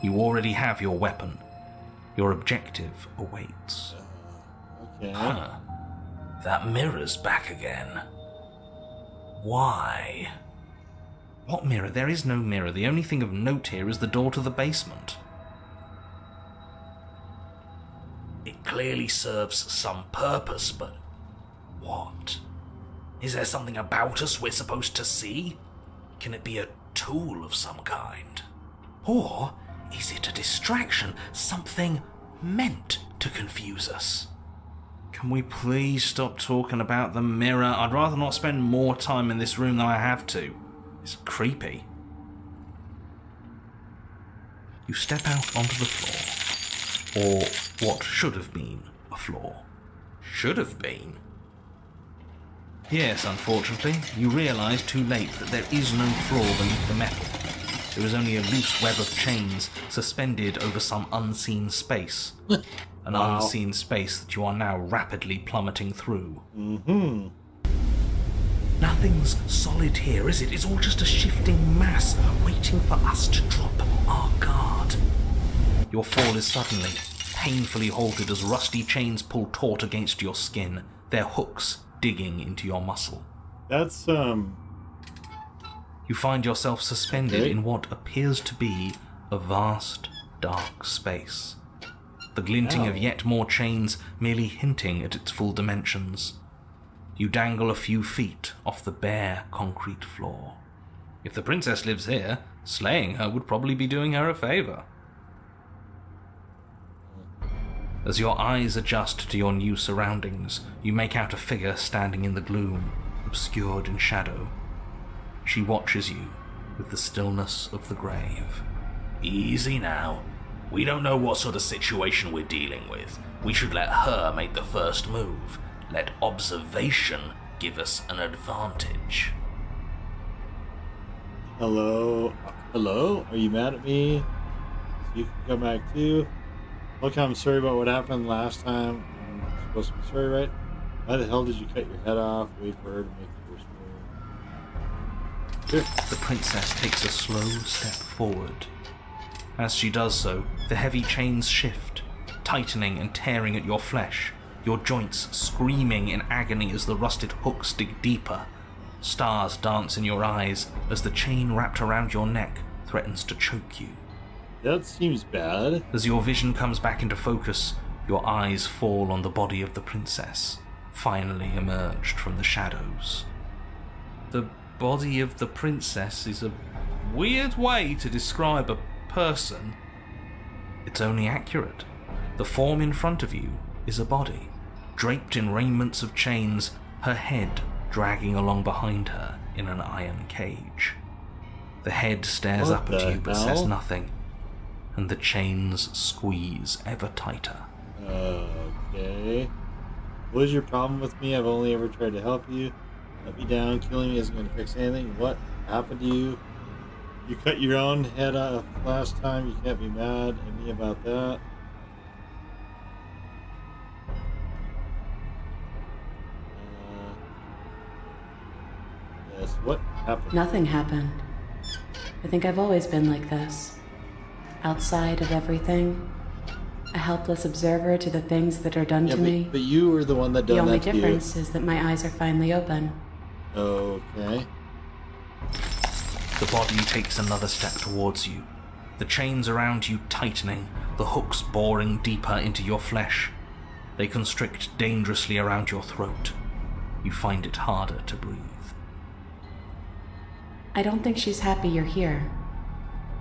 You already have your weapon. Your objective awaits. Okay. Huh. That mirror's back again. Why? What mirror? There is no mirror. The only thing of note here is the door to the basement. It clearly serves some purpose, but what? Is there something about us we're supposed to see? Can it be a tool of some kind? Or is it a distraction, something meant to confuse us? Can we please stop talking about the mirror? I'd rather not spend more time in this room than I have to. It's creepy. You step out onto the floor. Or what should have been a floor. Should have been. Yes, unfortunately, you realise too late that there is no floor beneath the metal. There is only a loose web of chains suspended over some unseen space. An Wow. unseen space that you are now rapidly plummeting through. Mm-hmm. Nothing's solid here, is it? It's all just a shifting mass waiting for us to drop our guard. Your fall is suddenly, painfully halted as rusty chains pull taut against your skin, their hooks digging into your muscle. That's, You find yourself suspended Okay. in what appears to be a vast, dark space. The glinting of Ow. yet more chains merely hinting at its full dimensions. You dangle a few feet off the bare concrete floor. If the princess lives here, slaying her would probably be doing her a favour. As your eyes adjust to your new surroundings, you make out a figure standing in the gloom, obscured in shadow. She watches you with the stillness of the grave. Easy now. We don't know what sort of situation we're dealing with. We should let her make the first move. Let observation give us an advantage. hello? Hello? Are you mad at me? So you can come back too? Look, I'm sorry about what happened last time. I'm supposed to be sorry, right? Why the hell did you cut your head off? Wait for her to make the first move. Here. The princess takes a slow step forward. As she does so, the heavy chains shift, tightening and tearing at your flesh, your joints screaming in agony as the rusted hooks dig deeper. Stars dance in your eyes as the chain wrapped around your neck threatens to choke you. That seems bad. As your vision comes back into focus, your eyes fall on the body of the princess, finally emerged from the shadows. The body of the princess is a weird way to describe a person. It's only accurate. The form in front of you is a body, draped in raiments of chains, her head dragging along behind her in an iron cage. The head stares What up at the you but hell? says nothing, and the chains squeeze ever tighter. Okay. What is your problem with me? I've only ever tried to help you. Let me down. Killing me isn't going to fix anything. What happened to you? You cut your own head off last time. You can't be mad at me about that. Yes, what happened? Nothing happened. I think I've always been like this. Outside of everything. A helpless observer to the things that are done to me. But you were the one that done The only that to you. difference is that my eyes are finally open. Okay. The body takes another step towards you, the chains around you tightening, the hooks boring deeper into your flesh. They constrict dangerously around your throat. You find it harder to breathe. I don't think she's happy you're here.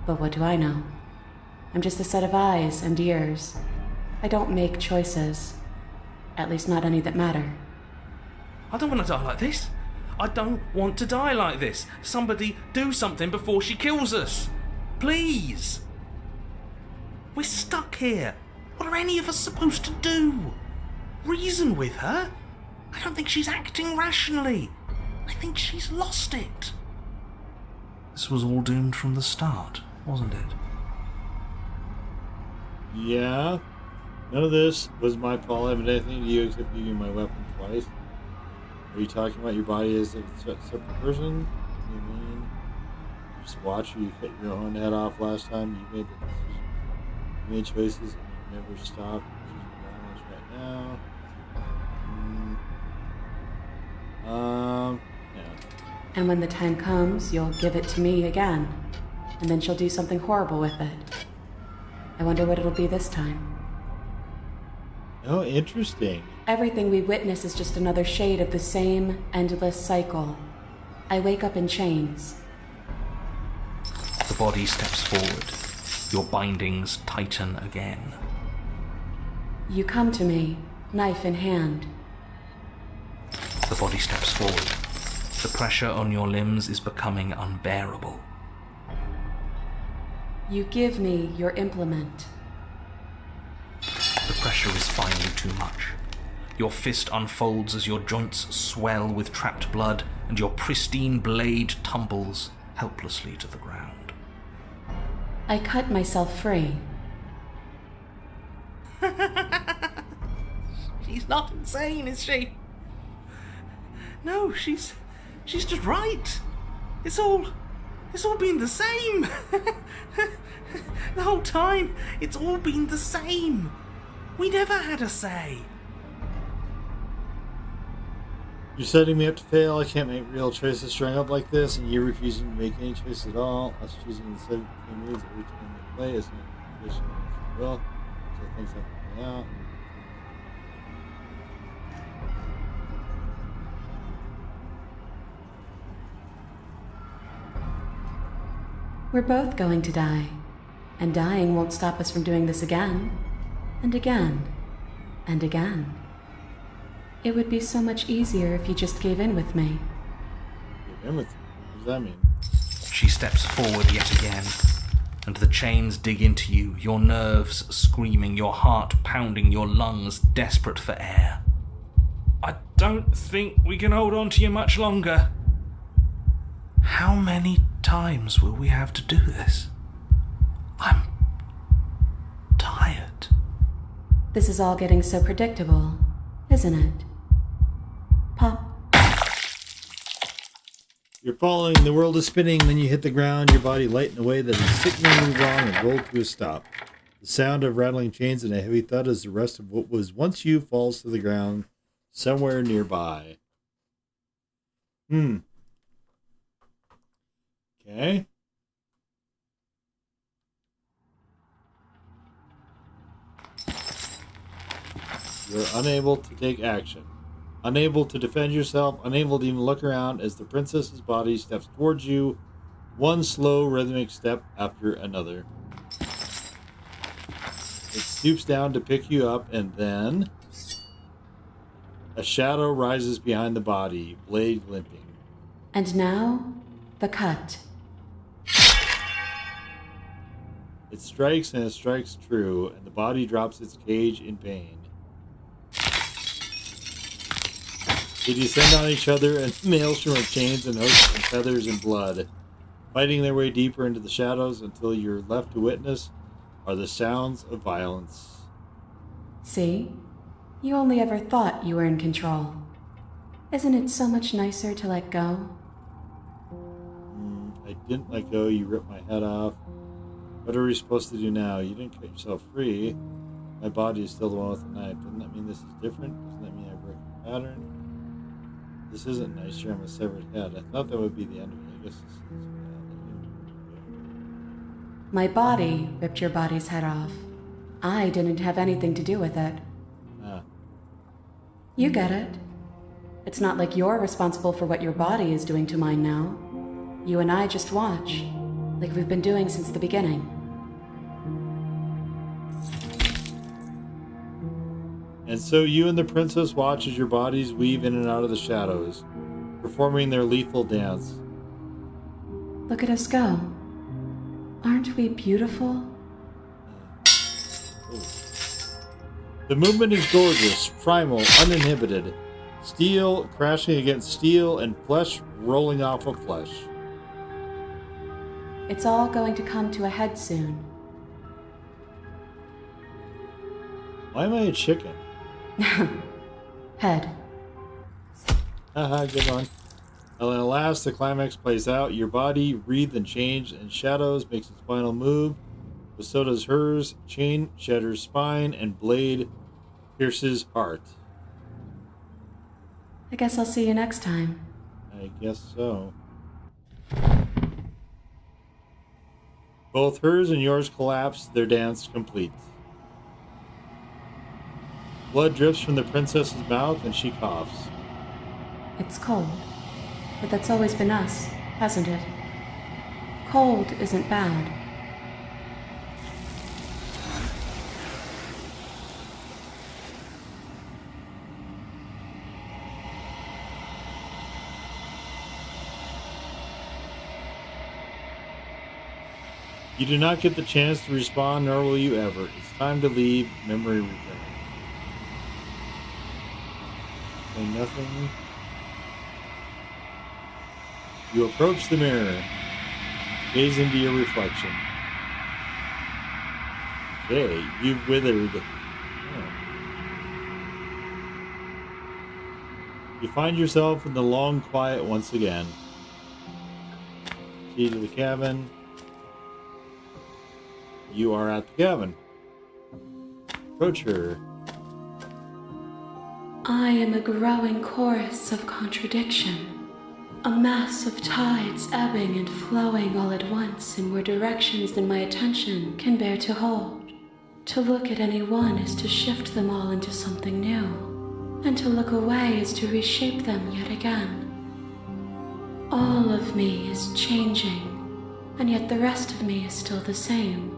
But what do I know? I'm just a set of eyes and ears. I don't make choices. At least not any that matter. I don't want to die like this. I don't want to die like this. Somebody do something before she kills us. Please. We're stuck here. What are any of us supposed to do? Reason with her? I don't think she's acting rationally. I think she's lost it. This was all doomed from the start, wasn't it? Yeah. None of this was my fault. I haven't done anything to you except give you my weapon twice. Are you talking about your body as a separate person? You mean? Just watch you cut your own head off last time. You made the decision. You made choices and you never stopped. Choosing violence right now. Yeah. And when the time comes, you'll give it to me again. And then she'll do something horrible with it. I wonder what it'll be this time. Oh, interesting. Everything we witness is just another shade of the same endless cycle. I wake up in chains. The body steps forward. Your bindings tighten again. You come to me, knife in hand. The body steps forward. The pressure on your limbs is becoming unbearable. You give me your implement. The pressure is finally too much. Your fist unfolds as your joints swell with trapped blood, and your pristine blade tumbles helplessly to the ground. I cut myself free. She's not insane, is she? No, she's just right. It's all been the same. The whole time, it's all been the same. We never had a say. You're setting me up to fail. I can't make real choices strung up like this, and you're refusing to make any choice at all. Us choosing the 17 moves every time we play is an condition of will. So things have to play out. We're both going to die. And dying won't stop us from doing this again. And again. And again. It would be so much easier if you just gave in with me. Give in with you? What does that mean? She steps forward yet again, and the chains dig into you, your nerves screaming, your heart pounding, your lungs desperate for air. I don't think we can hold on to you much longer. How many times will we have to do this? I'm tired. This is all getting so predictable, isn't it? You're falling, the world is spinning, then you hit the ground, your body light in a way that is sickeningly wrong and rolled to a stop. The sound of rattling chains and a heavy thud as the rest of what was once you falls to the ground somewhere nearby. Okay. You're unable to take action. Unable to defend yourself, unable to even look around as the princess's body steps towards you, one slow rhythmic step after another. It stoops down to pick you up, and then a shadow rises behind the body, blade glinting. And now, the cut. It strikes, and it strikes true, and the body drops its cage in pain. They descend on each other, and maelstrom of chains and hooks and feathers and blood, fighting their way deeper into the shadows until you're left to witness are the sounds of violence. See? You only ever thought you were in control. Isn't it so much nicer to let go? I didn't let go, you ripped my head off. What are we supposed to do now? You didn't cut yourself free. My body is still the one with the knife. Doesn't that mean this is different? Doesn't that mean I broke the pattern? This isn't nicer, I'm a severed head. I thought that would be the end of it. I guess this is My body ripped your body's head off. I didn't have anything to do with it. You get it. It's not like you're responsible for what your body is doing to mine now. You and I just watch, like we've been doing since the beginning. And so you and the princess watch as your bodies weave in and out of the shadows, performing their lethal dance. Look at us go. Aren't we beautiful? The movement is gorgeous, primal, uninhibited. Steel crashing against steel and flesh rolling off of flesh. It's all going to come to a head soon. Why am I a chicken? Head. Haha, good one. And at last, the climax plays out. Your body, wreathed in change and shadows, makes its final move, but so does hers. Chain shatters spine, and blade pierces heart. I guess I'll see you next time. I guess so. Both hers and yours collapse, their dance complete. Blood drips from the princess's mouth, and she coughs. It's cold. But that's always been us, hasn't it? Cold isn't bad. You do not get the chance to respond, nor will you ever. It's time to leave. Memory return. Say nothing. You approach the mirror. Gaze into your reflection. Okay, you've withered. Oh. You find yourself in the long quiet once again. Key to the cabin. You are at the cabin. Approach her. I am a growing chorus of contradiction. A mass of tides ebbing and flowing all at once in more directions than my attention can bear to hold. To look at any one is to shift them all into something new, and to look away is to reshape them yet again. All of me is changing, and yet the rest of me is still the same.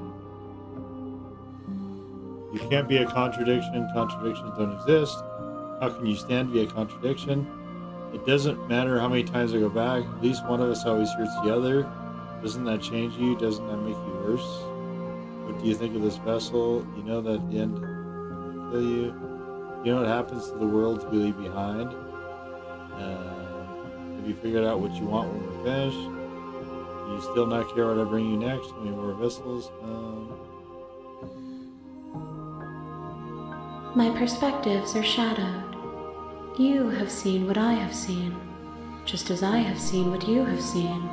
You can't be a contradiction. Contradictions don't exist. How can you stand to be a contradiction? It doesn't matter how many times I go back. At least one of us always hurts the other. Doesn't that change you? Doesn't that make you worse? What do you think of this vessel? You know that at the end will kill you. You know what happens to the worlds we leave behind? Have you figured out what you want when we're finished? Do you still not care what I bring you next? I mean, more vessels? My perspectives are shadowed. You have seen what I have seen. just as I have seen what you have seen.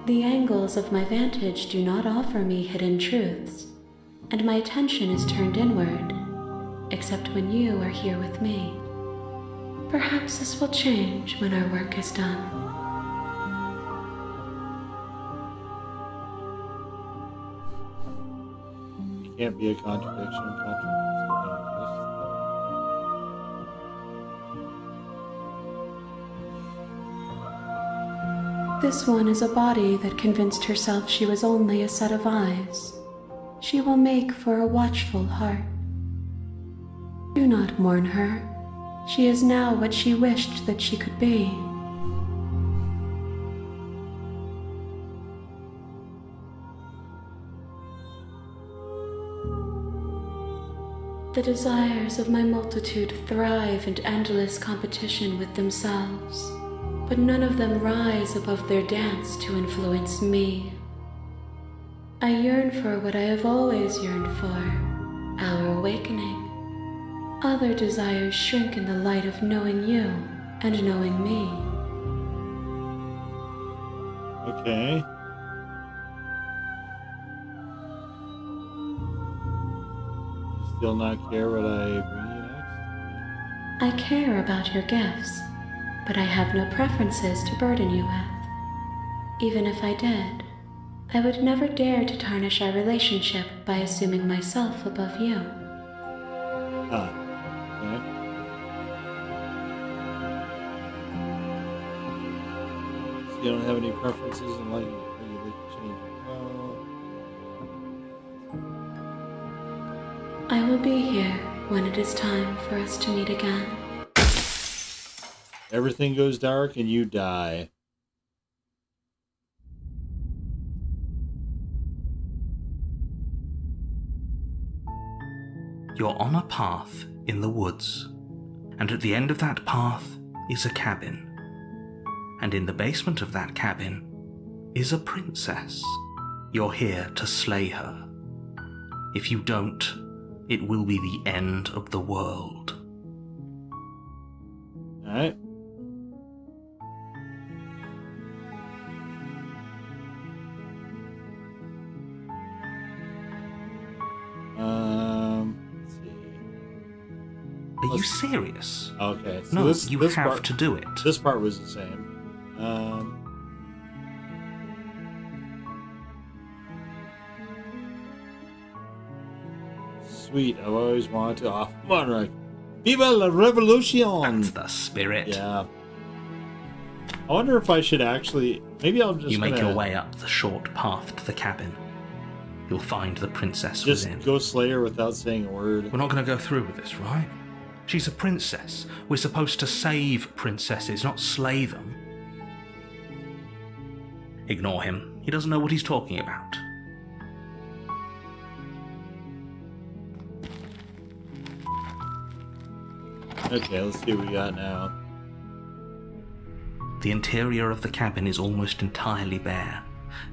The angles of my vantage do not offer me hidden truths, and my attention is turned inward, except when you are here with me. Perhaps this will change when our work is done. It can't be a contradiction. This one is a body that convinced herself she was only a set of eyes. She will make for a watchful heart. Do not mourn her. She is now what she wished that she could be. The desires of my multitude thrive in endless competition with themselves, but none of them rise above their dance to influence me. I yearn for what I have always yearned for, our awakening. Other desires shrink in the light of knowing you and knowing me. Okay. You still not care what I bring you next? I care about your gifts, but I have no preferences to burden you with. Even if I did, I would never dare to tarnish our relationship by assuming myself above you. Ah. Okay. So you don't have any preferences in like you like to change it? I will be here when it is time for us to meet again. Everything goes dark and you die. You're on a path in the woods, and at the end of that path is a cabin. And in the basement of that cabin is a princess. You're here to slay her. If you don't, it will be the end of the world. Alright. Let's see. Are you serious? Okay. So No, this you have have to do it. This part was the same. Sweet. I've always wanted to off monarch. Viva la revolution! That's the spirit. Yeah. I wonder if I should actually. Maybe I'll just. You make your way up the short path to the cabin. You'll find the princess Just within. go slay her without saying a word. We're not going to go through with this, right? She's a princess. We're supposed to save princesses, not slay them. Ignore him. He doesn't know what he's talking about. Okay, let's see what we got now. The interior of the cabin is almost entirely bare.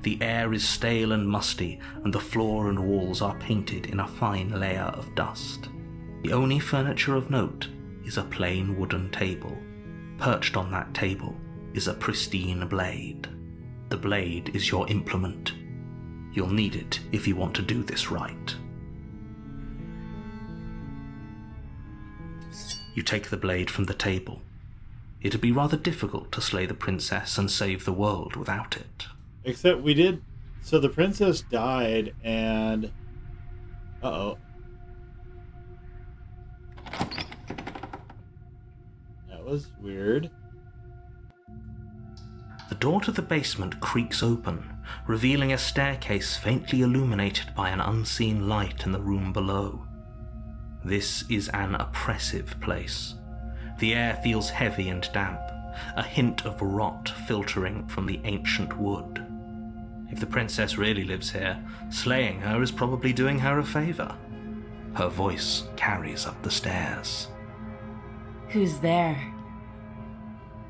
The air is stale and musty, and the floor and walls are painted in a fine layer of dust. The only furniture of note is a plain wooden table. Perched on that table is a pristine blade. The blade is your implement. You'll need it if you want to do this right. You take the blade from the table. It'd be rather difficult to slay the princess and save the world without it. Except we did. So the princess died, and uh-oh. That was weird. The door to the basement creaks open, revealing a staircase faintly illuminated by an unseen light in the room below. This is an oppressive place. The air feels heavy and damp, a hint of rot filtering from the ancient wood. If the princess really lives here, slaying her is probably doing her a favor. Her voice carries up the stairs. Who's there?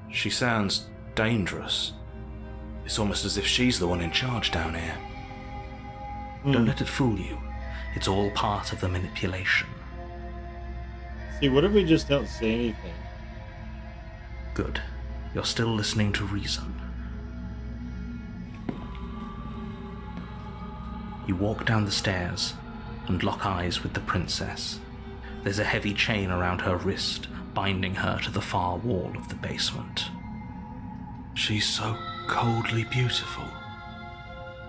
She sounds dangerous. It's almost as if she's the one in charge down here. Don't let it fool you. It's all part of the manipulation. See, what if we just don't say anything? Good. you're still listening to reason. You walk down the stairs and lock eyes with the princess. There's a heavy chain around her wrist, binding her to the far wall of the basement. She's so coldly beautiful.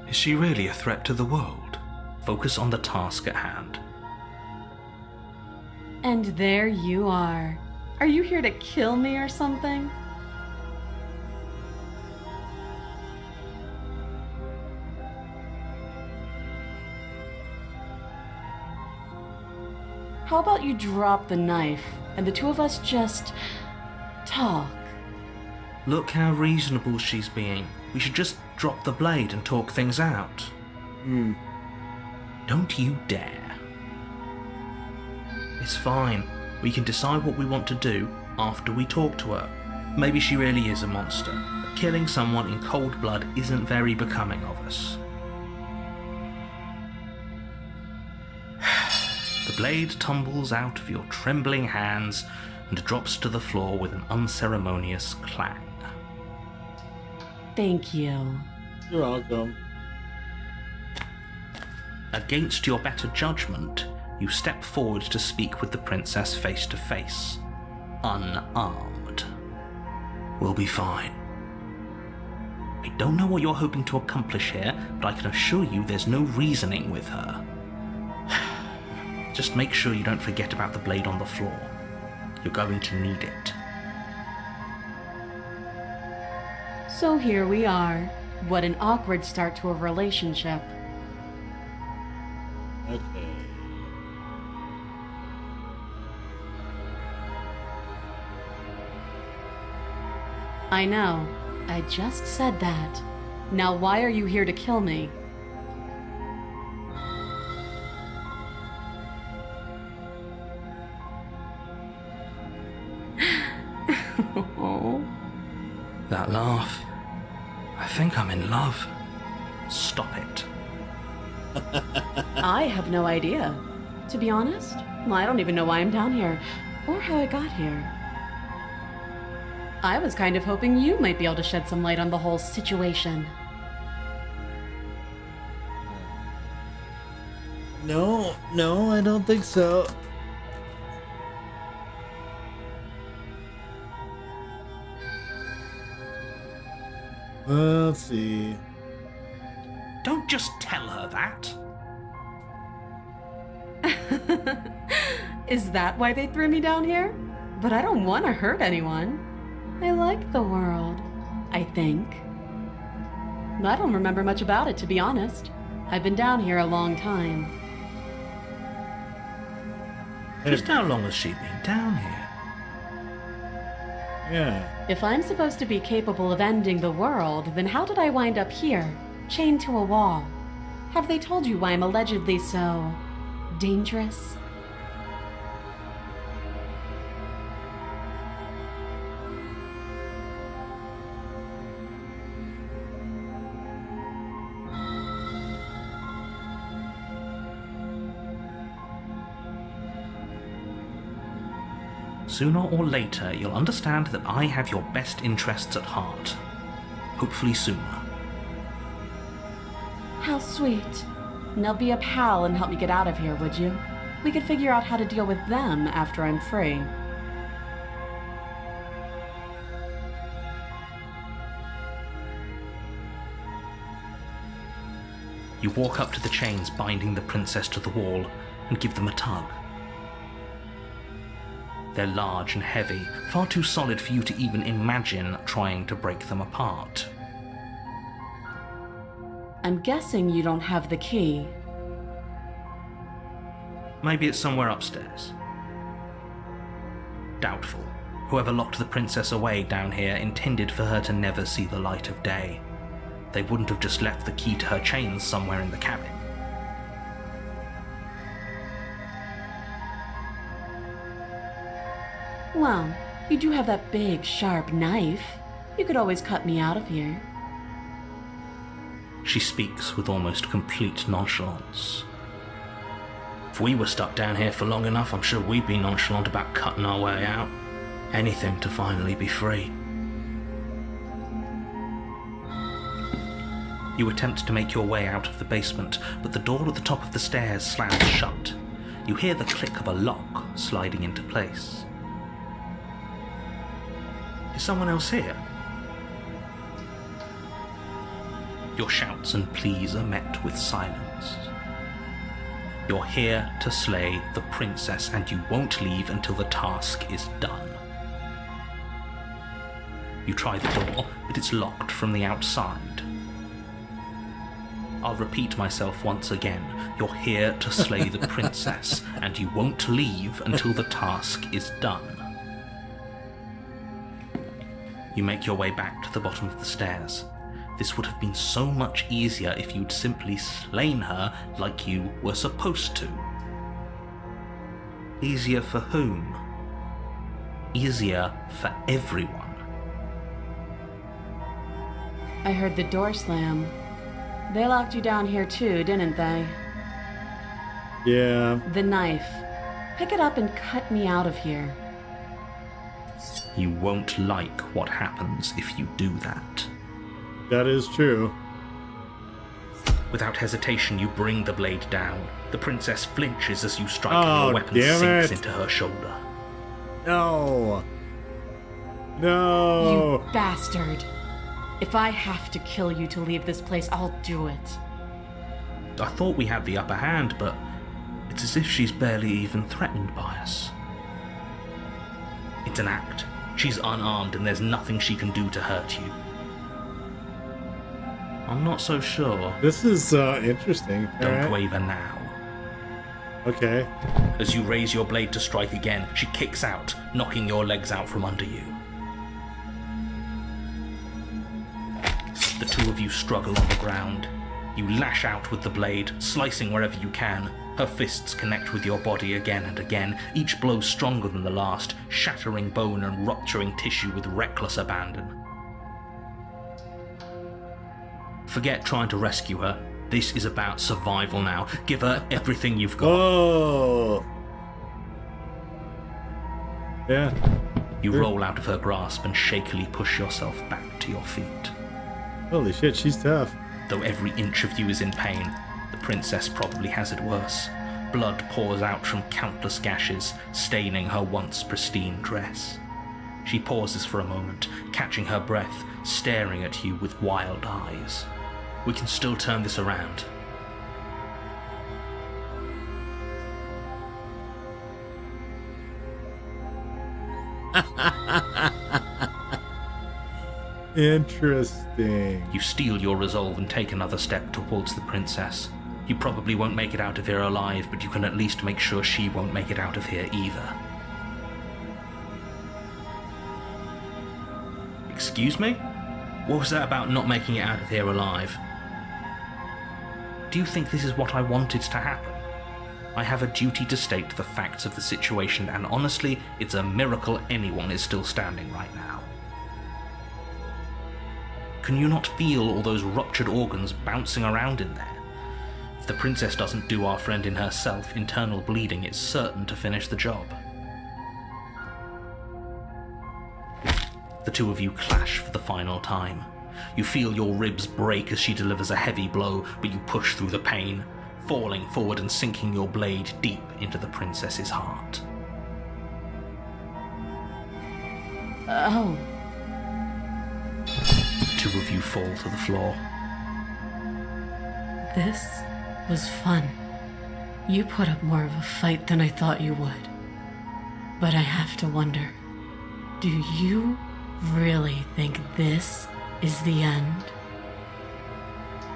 Is she really a threat to the world? Focus on the task at hand. And there you are. Are you here to kill me or something? How about you drop the knife and the two of us just talk? Look how reasonable she's being. We should just drop the blade and talk things out. Don't you dare. It's fine. We can decide what we want to do after we talk to her. Maybe she really is a monster, but killing someone in cold blood isn't very becoming of us. The blade tumbles out of your trembling hands and drops to the floor with an unceremonious clang. Thank you. You're welcome. Against your better judgment, you step forward to speak with the princess face to face, unarmed. We'll be fine. I don't know what you're hoping to accomplish here, but I can assure you there's no reasoning with her. Just make sure you don't forget about the blade on the floor. You're going to need it. So here we are. What an awkward start to a relationship. Okay. I know. I just said that. Now why are you here to kill me? That laugh. I think I'm in love. Stop it. I have no idea. To be honest, I don't even know why I'm down here, or how I got here. I was kind of hoping you might be able to shed some light on the whole situation. No, I don't think so. Let's see. Don't just tell her that. Is that why they threw me down here? But I don't want to hurt anyone. I like the world, I think. I don't remember much about it, to be honest. I've been down here a long time. Just how long has she been down here? Yeah. If I'm supposed to be capable of ending the world, then how did I wind up here, chained to a wall? Have they told you why I'm allegedly so dangerous? Sooner or later, you'll understand that I have your best interests at heart. Hopefully sooner. How sweet. Now be a pal and help me get out of here, would you? We could figure out how to deal with them after I'm free. You walk up to the chains binding the princess to the wall and give them a tug. They're large and heavy, far too solid for you to even imagine trying to break them apart. I'm guessing you don't have the key. Maybe it's somewhere upstairs. Doubtful. Whoever locked the princess away down here intended for her to never see the light of day. They wouldn't have just left the key to her chains somewhere in the cabin. Well, you do have that big, sharp knife. You could always cut me out of here. She speaks with almost complete nonchalance. If we were stuck down here for long enough, I'm sure we'd be nonchalant about cutting our way out. Anything to finally be free. You attempt to make your way out of the basement, but the door at the top of the stairs slams shut. You hear the click of a lock sliding into place. Is someone else here? Your shouts and pleas are met with silence. You're here to slay the princess, and you won't leave until the task is done. You try the door, but it's locked from the outside. I'll repeat myself once again. You're here to slay the princess, and you won't leave until the task is done. You make your way back to the bottom of the stairs. This would have been so much easier if you'd simply slain her like you were supposed to. Easier for whom? Easier for everyone. I heard the door slam. They locked you down here too, didn't they? Yeah. The knife. Pick it up and cut me out of here. You won't like what happens if you do that. That is true. Without hesitation, you bring the blade down. The princess flinches as you strike, Oh, and your weapon damn sinks it. into her shoulder. No. No. You bastard. If I have to kill you to leave this place, I'll do it. I thought we had the upper hand, but it's as if she's barely even threatened by us. It's an act. She's unarmed and there's nothing she can do to hurt you. I'm not so sure. This is interesting. Don't Alright. waver now. Okay. As you raise your blade to strike again, she kicks out, knocking your legs out from under you. The two of you struggle on the ground. You lash out with the blade, slicing wherever you can. Her fists connect with your body again and again, each blow stronger than the last, shattering bone and rupturing tissue with reckless abandon. Forget trying to rescue her. This is about survival now. Give her everything you've got. Oh. Yeah. You roll out of her grasp and shakily push yourself back to your feet. Holy shit, she's tough. Though every inch of you is in pain, the princess probably has it worse. Blood pours out from countless gashes, staining her once pristine dress. She pauses for a moment, catching her breath, staring at you with wild eyes. We can still turn this around. Interesting. You steel your resolve and take another step towards the princess. You probably won't make it out of here alive, but you can at least make sure she won't make it out of here either. Excuse me? What was that about not making it out of here alive? Do you think this is what I wanted to happen? I have a duty to state the facts of the situation, and honestly, it's a miracle anyone is still standing right now. Can you not feel all those ruptured organs bouncing around in there? If the princess doesn't do our friend in herself, internal bleeding is certain to finish the job. The two of you clash for the final time. You feel your ribs break as she delivers a heavy blow, but you push through the pain, falling forward and sinking your blade deep into the princess's heart. Oh. Two of you fall to the floor. This was fun. You put up more of a fight than I thought you would. But I have to wonder, do you really think this is the end?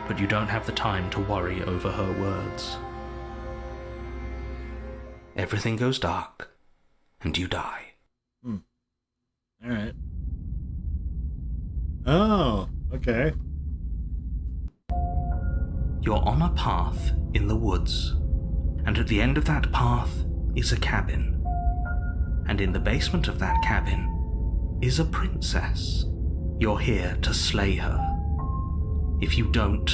But you don't have the time to worry over her words. Everything goes dark, and you die. Alright. Oh, okay. You're on a path in the woods, and at the end of that path is a cabin. And in the basement of that cabin is a princess. You're here to slay her. If you don't,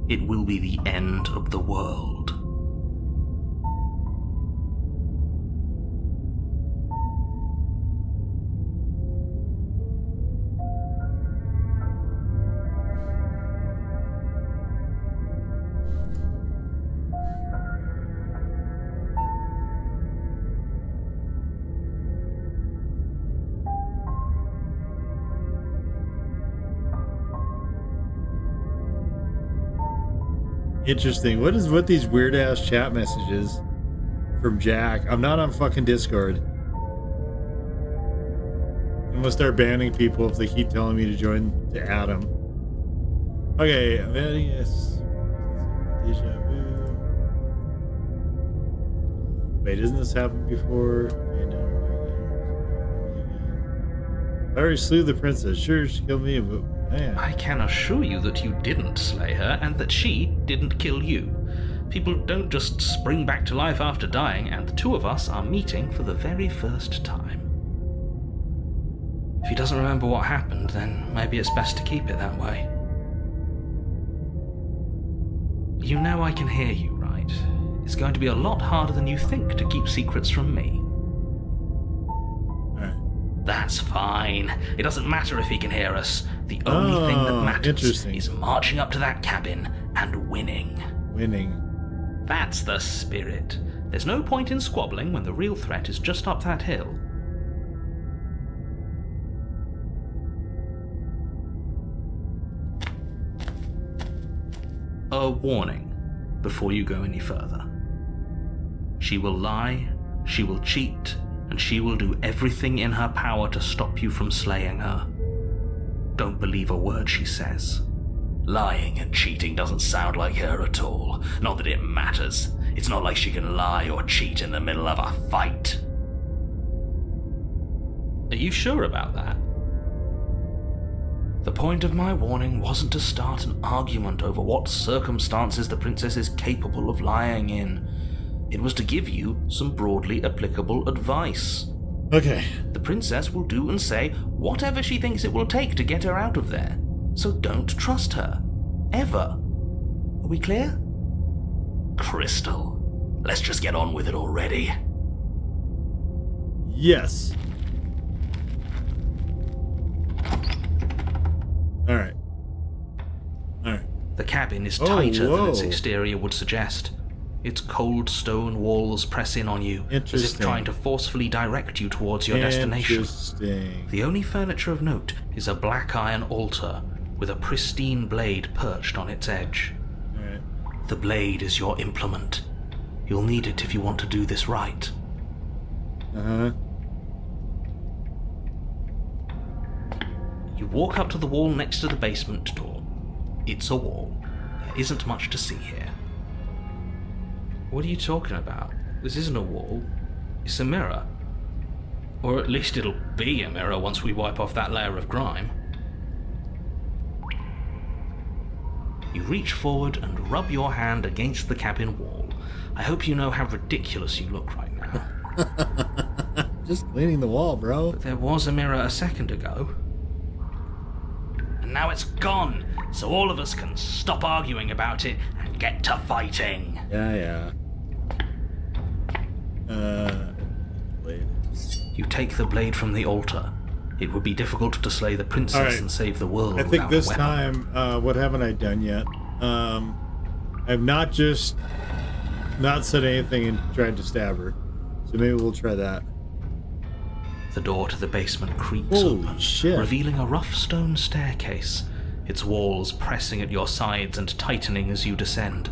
it will be the end of the world. Interesting. What is with these weird ass chat messages from Jack? I'm not on fucking Discord. I'm gonna start banning people if they keep telling me to join to Adam. Okay, yes. Deja vu. Wait, isn't this happened before? Okay, no. I already slew the princess. Sure, she killed me, but man. I can assure you that you didn't slay her and that she didn't kill you. People don't just spring back to life after dying, and the two of us are meeting for the very first time. If he doesn't remember what happened, then maybe it's best to keep it that way. You know I can hear you, right? It's going to be a lot harder than you think to keep secrets from me. That's fine. It doesn't matter if he can hear us. The only thing that matters is marching up to that cabin and winning. Winning. That's the spirit. There's no point in squabbling when the real threat is just up that hill. A warning before you go any further. She will lie, she will cheat, and she will do everything in her power to stop you from slaying her. Don't believe a word she says. Lying and cheating doesn't sound like her at all. Not that it matters. It's not like she can lie or cheat in the middle of a fight. Are you sure about that? The point of my warning wasn't to start an argument over what circumstances the princess is capable of lying in. It was to give you some broadly applicable advice. Okay. The princess will do and say whatever she thinks it will take to get her out of there. So don't trust her. Ever. Are we clear? Crystal, let's just get on with it already. Yes. Alright. The cabin is tighter than its exterior would suggest. Its cold stone walls press in on you, as if trying to forcefully direct you towards your destination. The only furniture of note is a black iron altar with a pristine blade perched on its edge. Alright. The blade is your implement. You'll need it if you want to do this right. Uh-huh. You walk up to the wall next to the basement door. It's a wall. There isn't much to see here. What are you talking about? This isn't a wall. It's a mirror. Or at least it'll be a mirror once we wipe off that layer of grime. You reach forward and rub your hand against the cabin wall. I hope you know how ridiculous you look right now. Just cleaning the wall, bro. But there was a mirror a second ago. And now it's gone, so all of us can stop arguing about it and get to fighting. Yeah. Blade. You take the blade from the altar. It would be difficult to slay the princess and save the world. I think this a weapon. time, what haven't I done yet? I've not just not said anything and tried to stab her. So maybe we'll try that. The door to the basement creaks open, revealing a rough stone staircase, its walls pressing at your sides and tightening as you descend.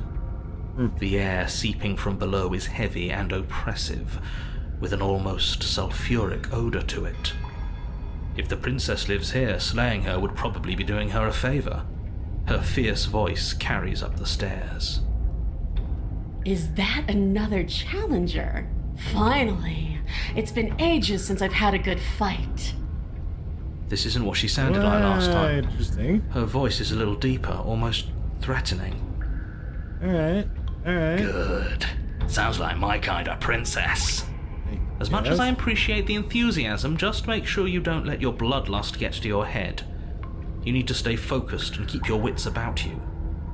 The air seeping from below is heavy and oppressive, with an almost sulfuric odor to it. If the princess lives here, slaying her would probably be doing her a favor. Her fierce voice carries up the stairs. Is that another challenger? Finally! It's been ages since I've had a good fight. This isn't what she sounded like last time. Interesting. Her voice is a little deeper, almost threatening. Alright. Good. Sounds like my kind of princess. As much as I appreciate the enthusiasm, just make sure you don't let your bloodlust get to your head. You need to stay focused and keep your wits about you.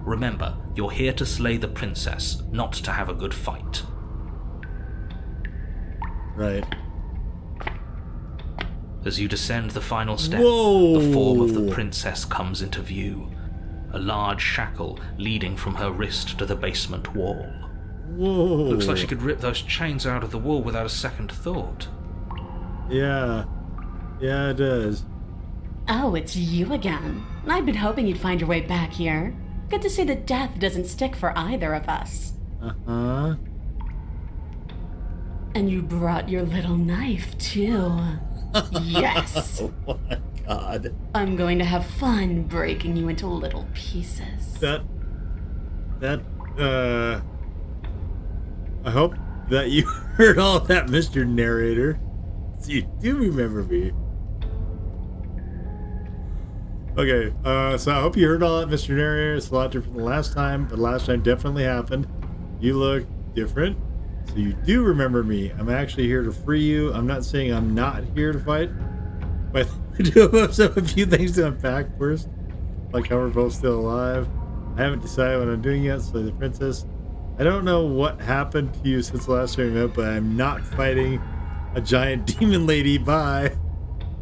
Remember, you're here to slay the princess, not to have a good fight. Right. As you descend the final step, Whoa! The form of the princess comes into view. A large shackle leading from her wrist to the basement wall. Whoa. Looks like she could rip those chains out of the wall without a second thought. Yeah, it does. Oh, it's you again. I'd been hoping you'd find your way back here. Good to see that death doesn't stick for either of us. Uh-huh. And you brought your little knife, too. Yes. Oh my god. I'm going to have fun breaking you into little pieces. I hope that you heard all that, Mr. Narrator. So you do remember me. Okay, so I hope you heard all that, Mr. Narrator. It's a lot different than last time, but last time definitely happened. You look different, so you do remember me. I'm actually here to free you. I'm not saying I'm not here to fight, but I do have a few things to unpack first, like how we're both still alive. I haven't decided what I'm doing yet, so the princess. I don't know what happened to you since the last time we met, but I'm not fighting a giant demon lady. Bye.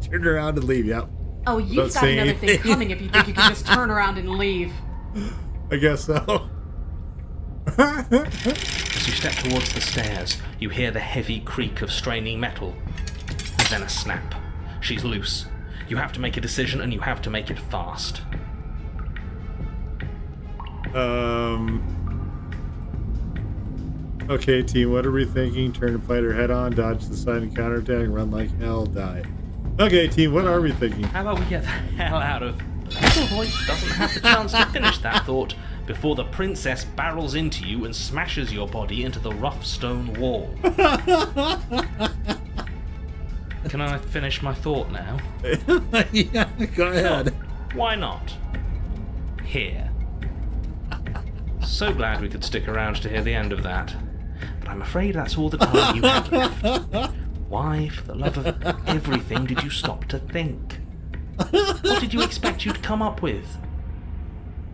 Turn around and leave. Yep. Oh, you've got another thing coming if you think you can just turn around and leave. I guess so. As you step towards the stairs, you hear the heavy creak of straining metal, and then a snap. She's loose. You have to make a decision, and you have to make it fast. Okay, team, what are we thinking? Turn and fight her head on, dodge the side and counterattack, run like hell, die. Okay, team, what are we thinking? How about we get the hell out of... The little voice doesn't have the chance to finish that thought before the princess barrels into you and smashes your body into the rough stone wall. Can I finish my thought now? Yeah, go ahead. Why not? Here. So glad we could stick around to hear the end of that. But I'm afraid that's all the time you have left. Why, for the love of everything, did you stop to think? What did you expect you'd come up with?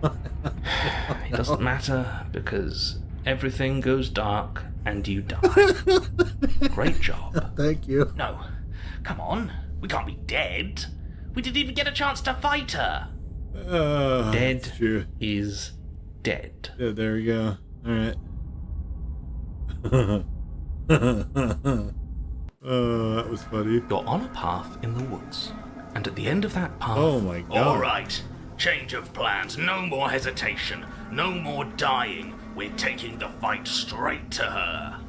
It doesn't matter, because everything goes dark and you die. Great job. Thank you. No, come on. We can't be dead. We didn't even get a chance to fight her. Dead is dead. Yeah, there we go. Alright. That was funny. You're on a path in the woods, and at the end of that path... Oh my god. All right. Change of plans. No more hesitation. No more dying. We're taking the fight straight to her.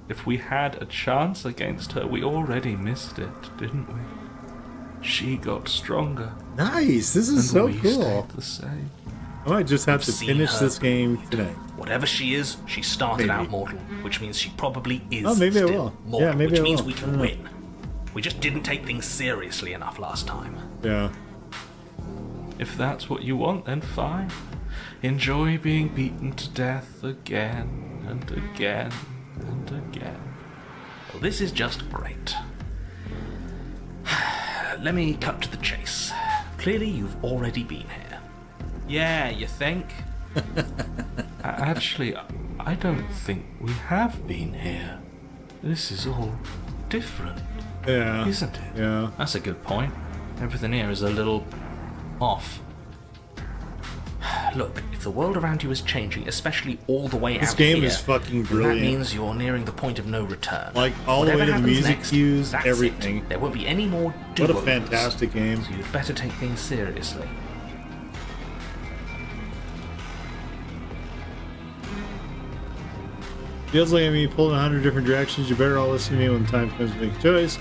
If we had a chance against her, we already missed it, didn't we? She got stronger. Nice. This is so we cool. stayed the same. I might just have to Seen finish her this game tonight. Whatever she is, she started Maybe. out mortal, which means she probably is Oh, maybe I still will. mortal, Yeah, maybe which I means will. we I can don't know. win. We just didn't take things seriously enough last time. Yeah. If that's what you want, then fine. Enjoy being beaten to death again and again and again. Well, this is just great. Let me cut to the chase. Clearly, you've already been here. Yeah, you think? Actually, I don't think we have been here. This is all different, Yeah. isn't it? Yeah. That's a good point. Everything here is a little off. Look, if the world around you is changing, especially all the way This out game here, is fucking then brilliant. that means you're nearing the point of no return. Like, all the Whatever way to the happens music next, cues, that's everything. it. There won't be any more What a do-overs. fantastic game. So you'd better take things seriously. Feels like I'm being pulled in 100 different directions. You better all listen to me when the time comes to make a choice.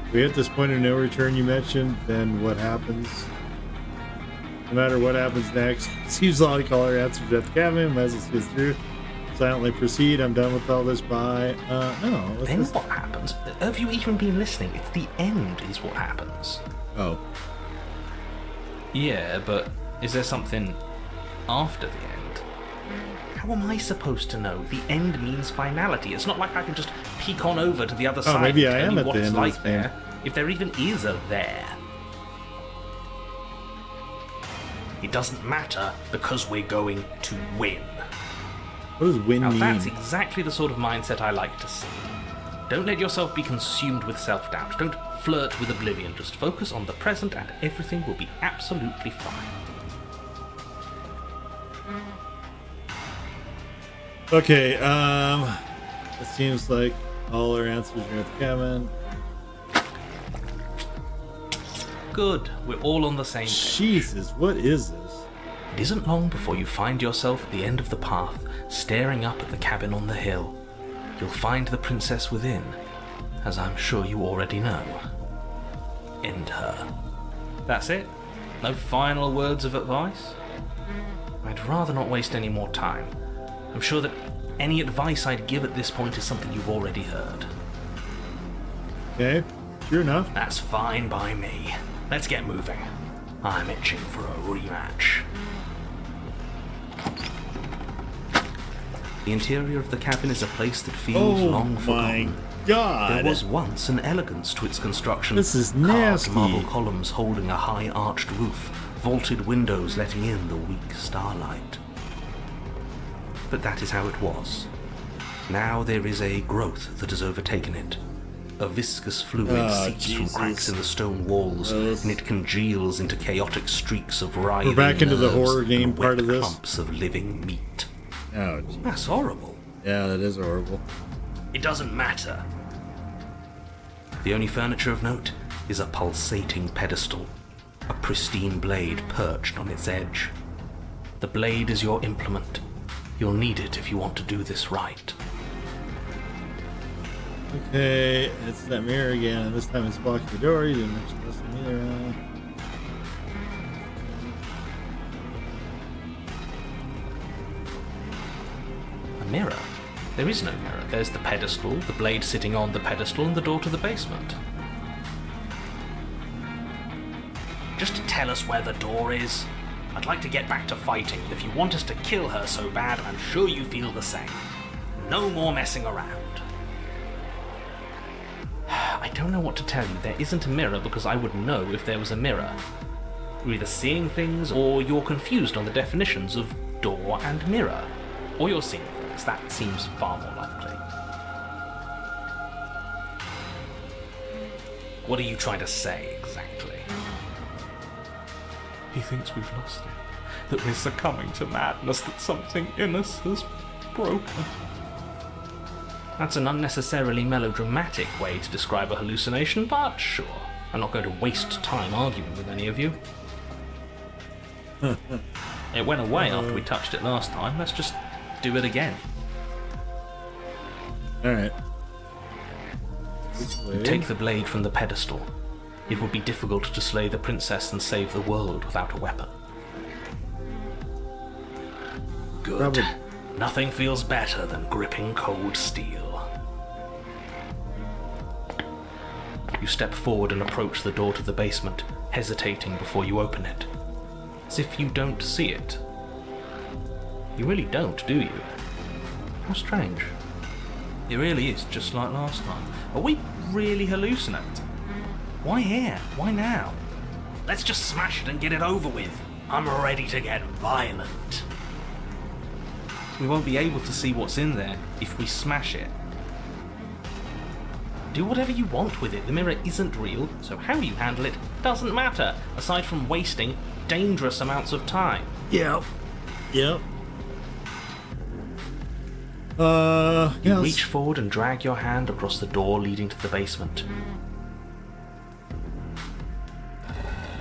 If we hit this point of no return you mentioned, then what happens? No matter what happens next, seems like all our answers at the cabin. Might as well see us through. Silently proceed. I'm done with all this. Bye. No. What's Then this? what happens? Have you even been listening? It's the end is what happens. Oh. Yeah, but is there something after the end? How am I supposed to know? The end means finality. It's not like I can just peek on over to the other side maybe and I tell am you at what the it's end of like this game. there. If there even is a there. It doesn't matter because we're going to win. What does win Now mean? that's exactly the sort of mindset I like to see. Don't let yourself be consumed with self-doubt. Don't flirt with oblivion. Just focus on the present and everything will be absolutely fine. Okay, it seems like all our answers are at the cabin. Good. We're all on the same page. Jesus, what is this? It isn't long before you find yourself at the end of the path, staring up at the cabin on the hill. You'll find the princess within, as I'm sure you already know. End her. That's it? No final words of advice? I'd rather not waste any more time. I'm sure that any advice I'd give at this point is something you've already heard. Okay, sure enough. That's fine by me. Let's get moving. I'm itching for a rematch. The interior of the cabin is a place that feels long my forgotten. God. There was once an elegance to its construction. This is Carved nasty. marble columns holding a high arched roof, vaulted windows letting in the weak starlight. But that is how it was. Now there is a growth that has overtaken it. A viscous fluid seeps from cracks in the stone walls, and it congeals into chaotic streaks of writhing We're back into the nerves horror game and part wet of this. clumps of living meat. Oh, geez. That's horrible. Yeah, that is horrible. It doesn't matter. The only furniture of note is a pulsating pedestal, a pristine blade perched on its edge. The blade is your implement. You'll need it if you want to do this right. Okay, it's that mirror again, and this time it's blocking the door. You didn't mention this to me either. A mirror? There is no mirror. There's the pedestal, the blade sitting on the pedestal, and the door to the basement. Just tell us where the door is. I'd like to get back to fighting, but if you want us to kill her so bad, I'm sure you feel the same. No more messing around. I don't know what to tell you. There isn't a mirror because I would know if there was a mirror. You're either seeing things or you're confused on the definitions of door and mirror. Or you're seeing things. That seems far more likely. What are you trying to say exactly? He thinks we've lost it, that we're succumbing to madness, that something in us has broken. That's an unnecessarily melodramatic way to describe a hallucination, but sure. I'm not going to waste time arguing with any of you. It went away after we touched it last time. Let's just do it again. Alright. You take the blade from the pedestal. It would be difficult to slay the princess and save the world without a weapon. Good. Probably. Nothing feels better than gripping cold steel. You step forward and approach the door to the basement, hesitating before you open it. As if you don't see it. You really don't, do you? How strange. It really is just like last time. Are we really hallucinating? Why here? Why now? Let's just smash it and get it over with. I'm ready to get violent. We won't be able to see what's in there if we smash it. Do whatever you want with it. The mirror isn't real, so how you handle it doesn't matter, aside from wasting dangerous amounts of time. Yep. Yep. You reach forward and drag your hand across the door leading to the basement.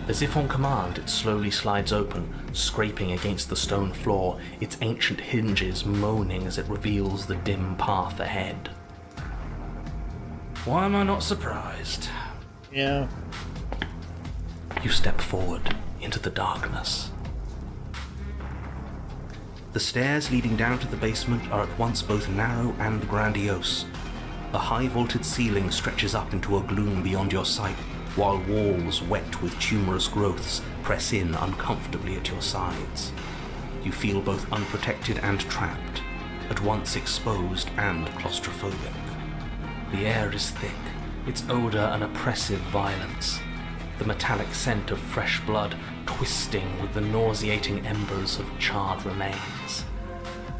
As if on command, it slowly slides open, scraping against the stone floor, its ancient hinges moaning as it reveals the dim path ahead. Why am I not surprised? Yeah. You step forward into the darkness. The stairs leading down to the basement are at once both narrow and grandiose. A high vaulted ceiling stretches up into a gloom beyond your sight, while walls wet with tumorous growths press in uncomfortably at your sides. You feel both unprotected and trapped, at once exposed and claustrophobic. The air is thick, its odor an oppressive violence, the metallic scent of fresh blood twisting with the nauseating embers of charred remains.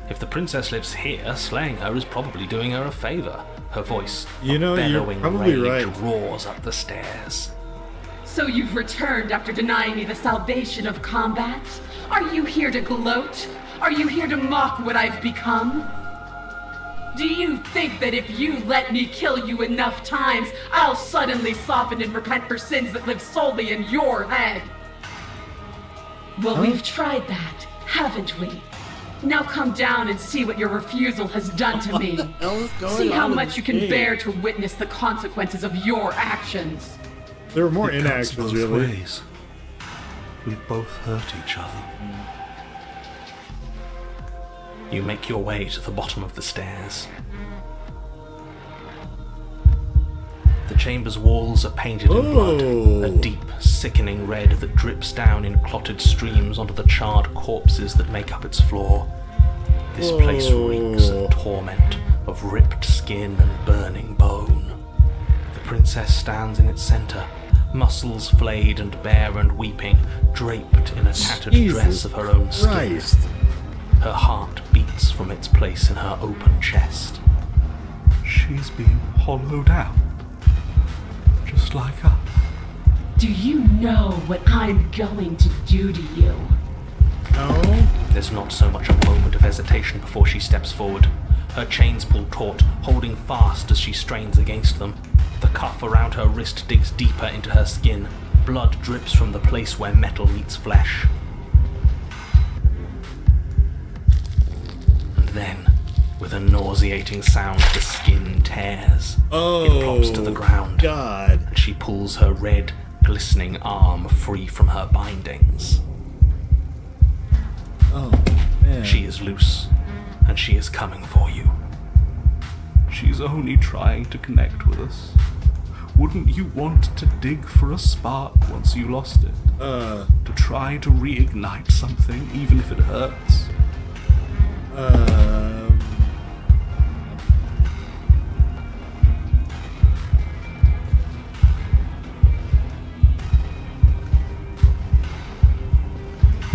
If the princess lives here, slaying her is probably doing her a favor. Her voice, You know, a you're bellowing probably rage, right. roars up the stairs. So you've returned after denying me the salvation of combat? Are you here to gloat? Are you here to mock what I've become? Do you think that if you let me kill you enough times, I'll suddenly soften and repent for sins that live solely in your head? Well, we've tried that, haven't we? Now come down and see what your refusal has done to me. See how much you can bear to witness the consequences of your actions. There were more It cuts inactions, both really. ways. We've both hurt each other. You make your way to the bottom of the stairs. The chamber's walls are painted in blood, a deep, sickening red that drips down in clotted streams onto the charred corpses that make up its floor. This place reeks of torment, of ripped skin and burning bone. The princess stands in its center, muscles flayed and bare and weeping, draped in a tattered dress of her own skin. Christ. Her heart beats from its place in her open chest. She's been hollowed out. Just like us. Do you know what I'm going to do to you? No. There's not so much a moment of hesitation before she steps forward. Her chains pull taut, holding fast as she strains against them. The cuff around her wrist digs deeper into her skin. Blood drips from the place where metal meets flesh. And then, with a nauseating sound, the skin tears. It plops to the ground. God. And she pulls her red, glistening arm free from her bindings. Oh, man. She is loose, and she is coming for you. She's only trying to connect with us. Wouldn't you want to dig for a spark once you lost it? To try to reignite something, even if it hurts?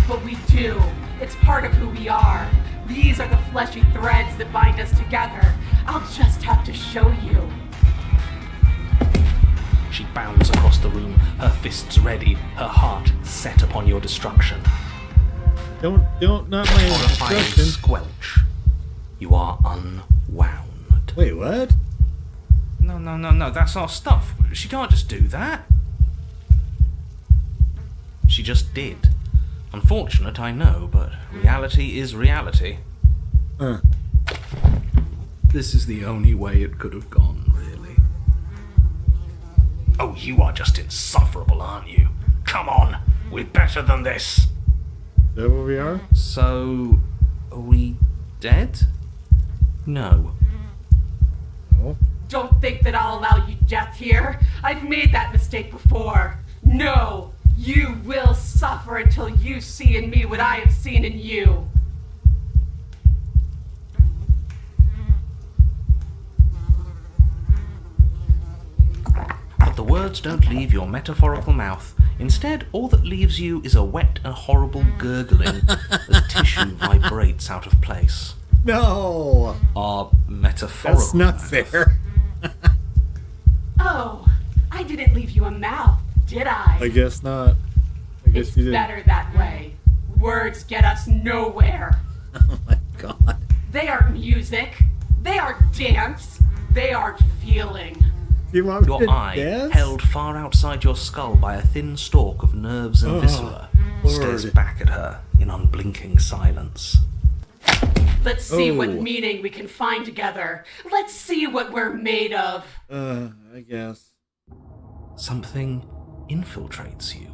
But we do. It's part of who we are. These are the fleshy threads that bind us together. I'll just have to show you. She bounds across the room, her fists ready, her heart set upon your destruction. Don't, not my Horrifying instruction. squelch. You are unwound. Wait, what? No, that's our stuff. She can't just do that. She just did. Unfortunate, I know, but reality is reality. This is the only way it could have gone, really. Oh, you are just insufferable, aren't you? Come on, we're better than this. Is that what we are? So, are we dead? No. No. Don't think that I'll allow you death here. I've made that mistake before. No, you will suffer until you see in me what I have seen in you. But the words don't leave your metaphorical mouth. Instead, all that leaves you is a wet and horrible gurgling as tissue vibrates out of place. No. Our metaphorical That's not mouth. fair. Oh, I didn't leave you a mouth, did I? I guess not. I guess It's you did. better that way. Words get us nowhere. Oh my god. They aren't music. They aren't dance. They aren't feeling. You want me Your to eye, dance? held far outside your skull by a thin stalk of nerves and viscera, stares Lord. back at her in unblinking silence. Let's see what Oh. meaning we can find together. Let's see what we're made of. I guess. Something infiltrates you.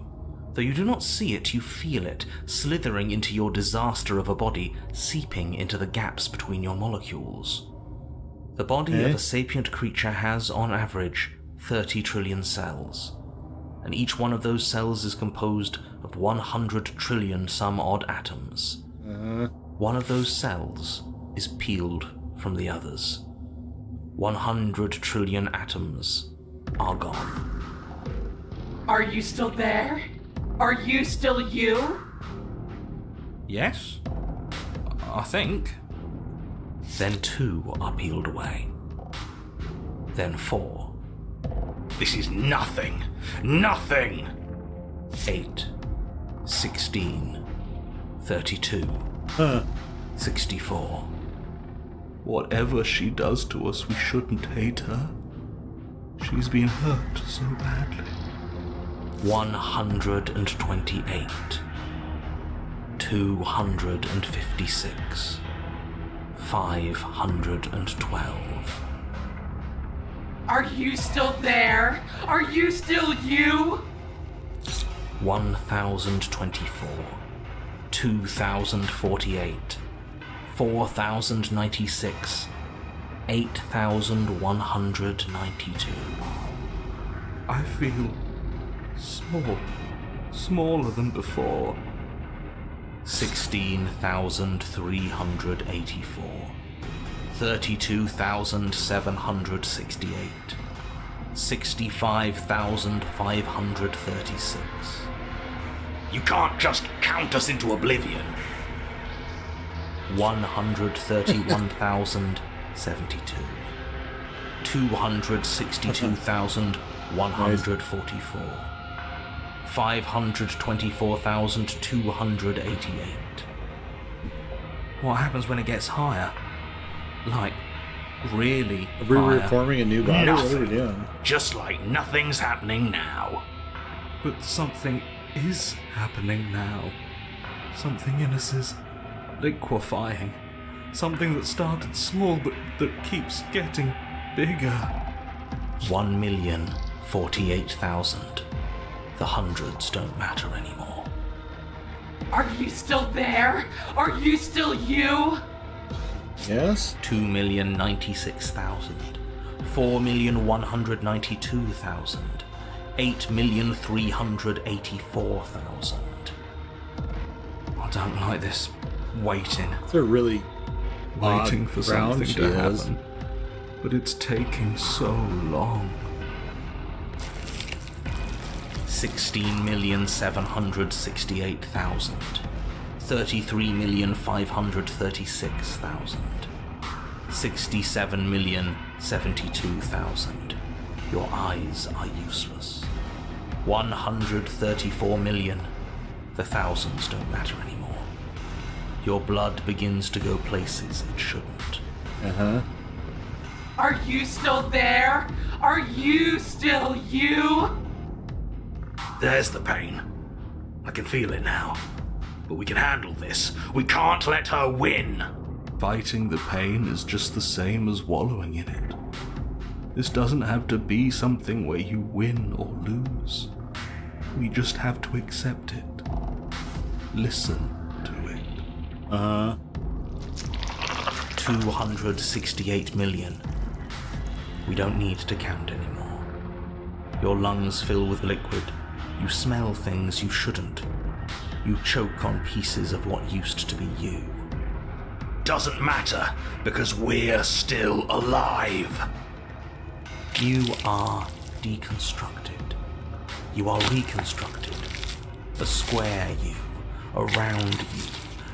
Though you do not see it, you feel it, slithering into your disaster of a body, seeping into the gaps between your molecules. The body of a sapient creature has, on average, 30 trillion cells. And each one of those cells is composed of 100 trillion some odd atoms. One of those cells is peeled from the others. 100 trillion atoms are gone. Are you still there? Are you still you? Yes? I think. Then 2 are peeled away. Then 4. This is nothing. Nothing. 8. 16. 32. 64. Whatever she does to us, we shouldn't hate her. She's been hurt so badly. 128. 256. 512. Are you still there? Are you still you? 1024. 2048. 4096. 8192. I feel small. Smaller than before. 16,384. 32,768. 65,536. You can't just count us into oblivion. 131,072. 262,144. 524,288. What happens when it gets higher? Like, really Are we higher? reforming a new body? What are we doing? Just like nothing's happening now. But something is happening now. Something in us is liquefying. Something that started small but that keeps getting bigger. 1,048,000. The hundreds don't matter anymore. Are you still there? Are you still you? Yes? 2,096,000. 4,192,000. 8,384,000. I don't like this waiting. It's a really Waiting odd for ground something she to is. happen. But it's taking so long. 16,768,000. 33,536,000. 67,072,000. Your eyes are useless. 134 million. The thousands don't matter anymore. Your blood begins to go places it shouldn't. Uh-huh. Are you still there? Are you still you? There's the pain. I can feel it now. But we can handle this. We can't let her win. Fighting the pain is just the same as wallowing in it. This doesn't have to be something where you win or lose. We just have to accept it. Listen to it. 268 million. We don't need to count anymore. Your lungs fill with liquid. You smell things you shouldn't. You choke on pieces of what used to be you. Doesn't matter, because we're still alive. You are deconstructed. You are reconstructed. A square you. A round you.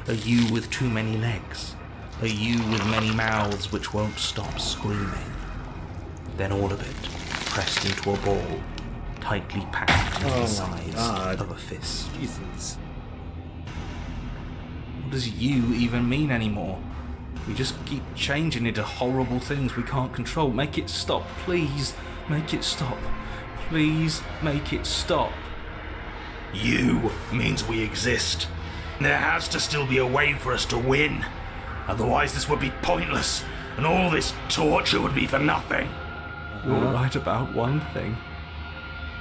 A you with too many legs. A you with many mouths which won't stop screaming. Then all of it pressed into a ball, tightly packed into the size of a fist. Jesus. What does you even mean anymore? We just keep changing into horrible things we can't control. Make it stop, please. Make it stop. Please make it stop. You means we exist. There has to still be a way for us to win. Otherwise this would be pointless, and all this torture would be for nothing. You're right about one thing.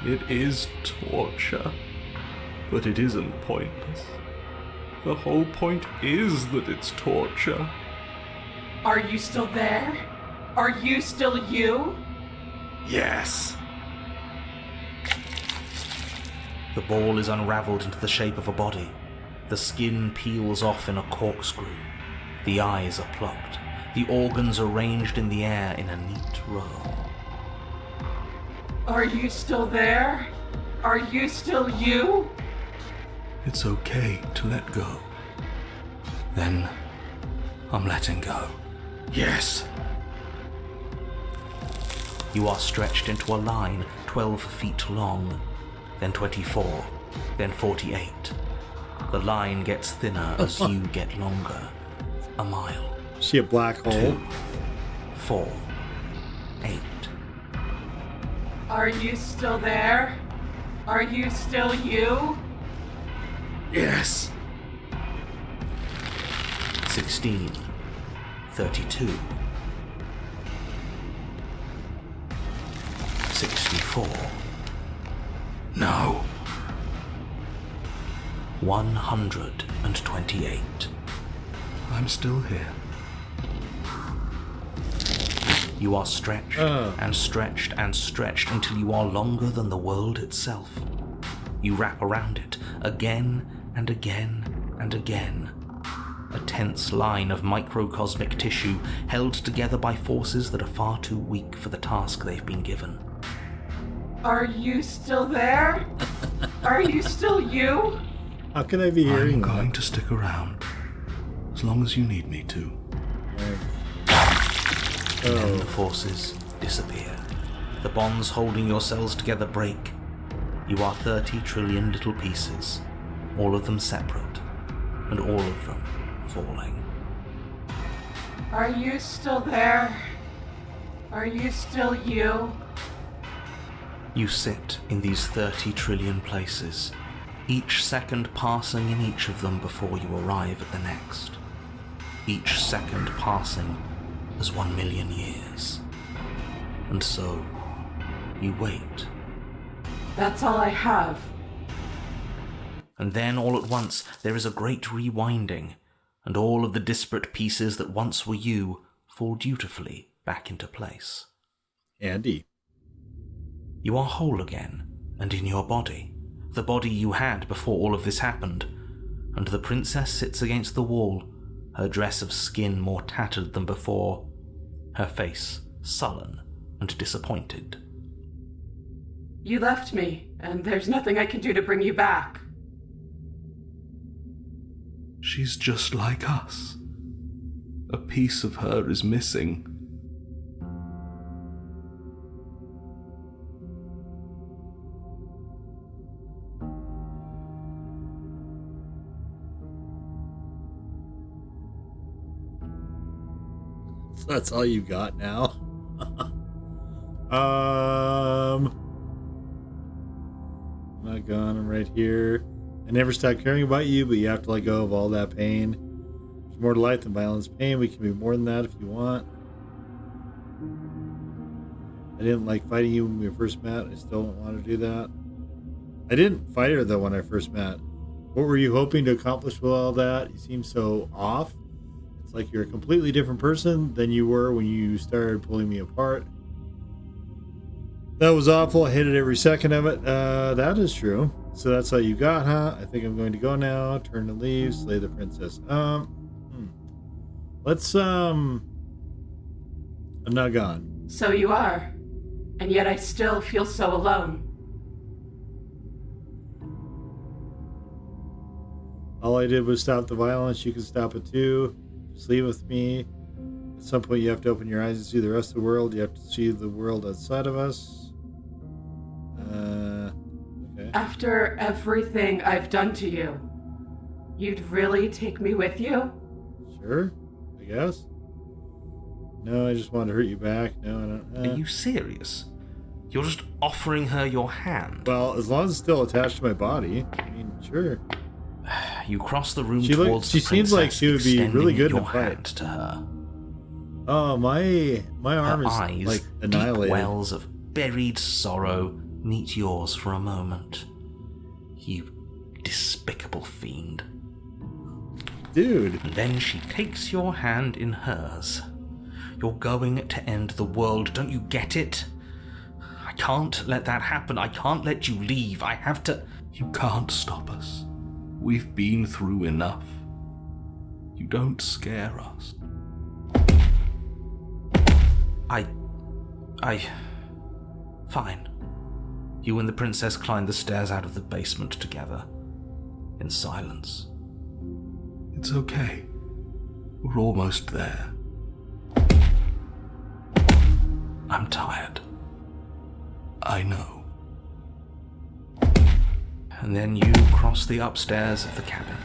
It is torture. But it isn't pointless. The whole point is that it's torture. Are you still there? Are you still you? Yes. The ball is unraveled into the shape of a body. The skin peels off in a corkscrew. The eyes are plucked. The organs arranged in the air in a neat row. Are you still there? Are you still you? It's okay to let go. Then I'm letting go. Yes. You are stretched into a line 12 feet long, then 24, then 48. The line gets thinner as you get longer. A mile. Is she a black hole? 2, 4, 8. Are you still there? Are you still you? Yes. 16, 32, 64. No. 128. I'm still here. You are stretched and stretched and stretched until you are longer than the world itself. You wrap around it again and again and again. A tense line of microcosmic tissue held together by forces that are far too weak for the task they've been given. Are you still there? Are you still you? How can I be hearing I'm that? going to stick around. As long as you need me to. And then the forces disappear. The bonds holding your cells together break. You are 30 trillion little pieces, all of them separate, and all of them falling. Are you still there? Are you still you? You sit in these 30 trillion places, each second passing in each of them before you arrive at the next. Each second passing as 1 million years. And so, you wait. That's all I have. And then all at once there is a great rewinding, and all of the disparate pieces that once were you fall dutifully back into place. Andy. You are whole again, and in your body, the body you had before all of this happened, and the princess sits against the wall, her dress of skin more tattered than before, her face sullen and disappointed. You left me, and there's nothing I can do to bring you back. She's just like us. A piece of her is missing. So that's all you got now? I'm not gone. I'm right here. I never stopped caring about you, but you have to let go of all that pain. There's more to life than violence. Pain. We can be more than that if you want. I didn't like fighting you when we first met. I still don't want to do that. I didn't fight her, though, when I first met. What were you hoping to accomplish with all that? You seem so off. It's like you're a completely different person than you were when you started pulling me apart. That was awful. I hated every second of it. That is true. So that's all you got, huh? I think I'm going to go now. Turn to leave. Slay the princess. Let's, I'm not gone. So you are. And yet I still feel so alone. All I did was stop the violence. You can stop it too. Just leave with me. At some point you have to open your eyes and see the rest of the world. You have to see the world outside of us. Okay. After everything I've done to you, you'd really take me with you? Sure, I guess. No, I just wanted to hurt you back. No, I don't. Are you serious? You're just offering her your hand? Well, as long as it's still attached to my body. I mean, sure. You cross the room She towards the seems princess, like she would be really good in your a fight. hand to her. Oh, my arm Her is eyes, like deep annihilated. wells of buried sorrow, meet yours for a moment. You despicable fiend. Dude. And then she takes your hand in hers. You're going to end the world, don't you get it? I can't let that happen. I can't let you leave. I have to... You can't stop us. We've been through enough. You don't scare us. Fine. You and the princess climb the stairs out of the basement together, in silence. It's okay. We're almost there. I'm tired. I know. And then you cross the upstairs of the cabin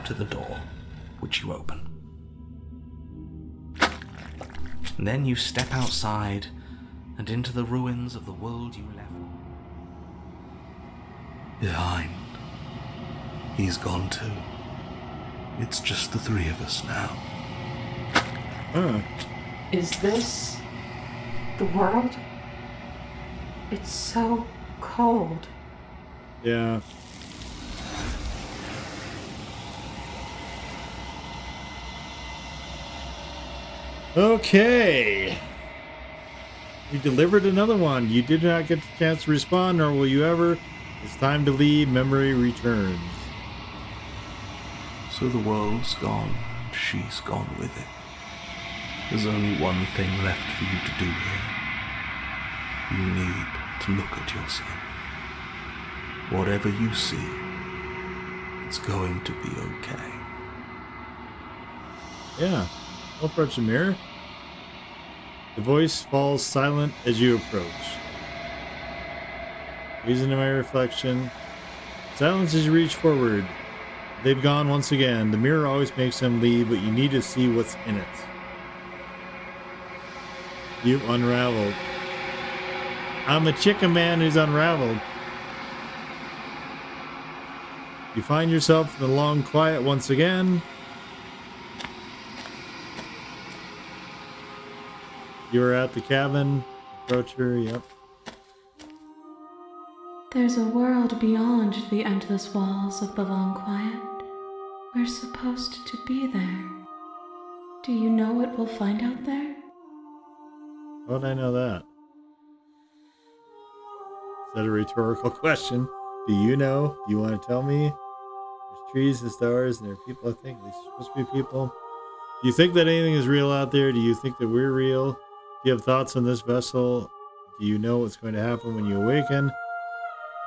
to the door, which you open. And then you step outside and into the ruins of the world you left. Behind. He's gone too. It's just the three of us now. Huh. Is this the world? It's so cold. Yeah. Okay. You delivered another one. You did not get the chance to respond, nor will you ever. It's time to leave. Memory returns. So the world's gone, and she's gone with it. There's only one thing left for you to do here. You need to look at yourself. Whatever you see, it's going to be okay. Yeah. I'll approach the mirror. The voice falls silent as you approach. Gaze into my reflection. Silence as you reach forward. They've gone once again. The mirror always makes them leave, but you need to see what's in it. You've unraveled. I'm a chicken man who's unraveled. You find yourself in the long quiet once again. You are at the cabin. Approach her, yep. There's a world beyond the endless walls of the long quiet. We're supposed to be there. Do you know what we'll find out there? How would I know that? Is that a rhetorical question? Do you know? Do you want to tell me? There's trees and stars and there are people, I think. At least supposed to be people. Do you think that anything is real out there? Do you think that we're real? Do you have thoughts on this vessel? Do you know what's going to happen when you awaken?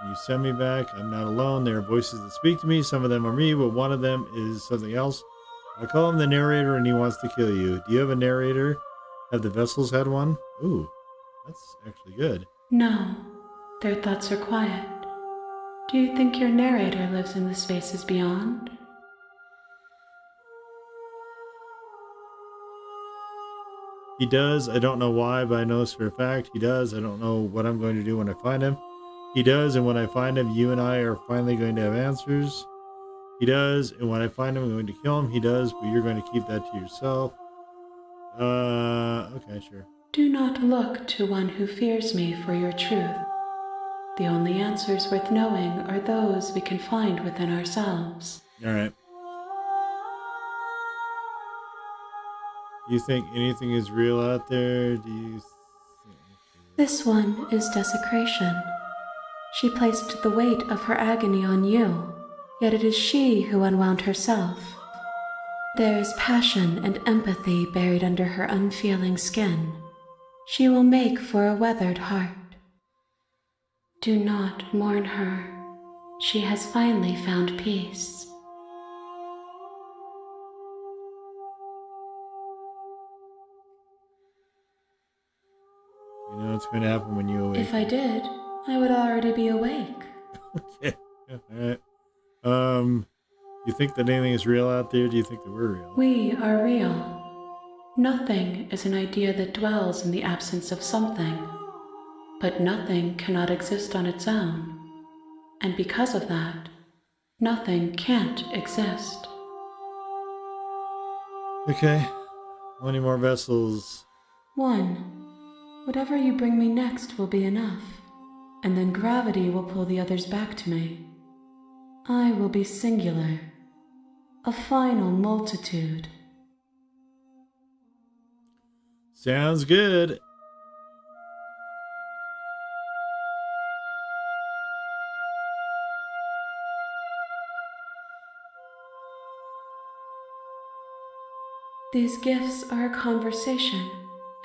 When you send me back, I'm not alone. There are voices that speak to me. Some of them are me, but one of them is something else. I call him the narrator and he wants to kill you. Do you have a narrator? Have the vessels had one? Ooh, that's actually good. No, their thoughts are quiet. Do you think your narrator lives in the spaces beyond? He does. I don't know why, but I know this for a fact. He does. I don't know what I'm going to do when I find him. He does, and when I find him, you and I are finally going to have answers. He does, and when I find him, I'm going to kill him. He does, but you're going to keep that to yourself. Okay, sure. Do not look to one who fears me for your truth. The only answers worth knowing are those we can find within ourselves. All right. Do you think anything is real out there? Do you think... This one is desecration. She placed the weight of her agony on you, yet it is she who unwound herself. There is passion and empathy buried under her unfeeling skin. She will make for a weathered heart. Do not mourn her. She has finally found peace. You know what's going to happen when you awaken? If I did, I would already be awake. Okay. All right. You think that anything is real out there? Do you think that we're real? We are real. Nothing is an idea that dwells in the absence of something. But nothing cannot exist on its own. And because of that, nothing can't exist. Okay. How many more vessels? One. Whatever you bring me next will be enough. And then gravity will pull the others back to me. I will be singular. A final multitude. Sounds good. These gifts are a conversation,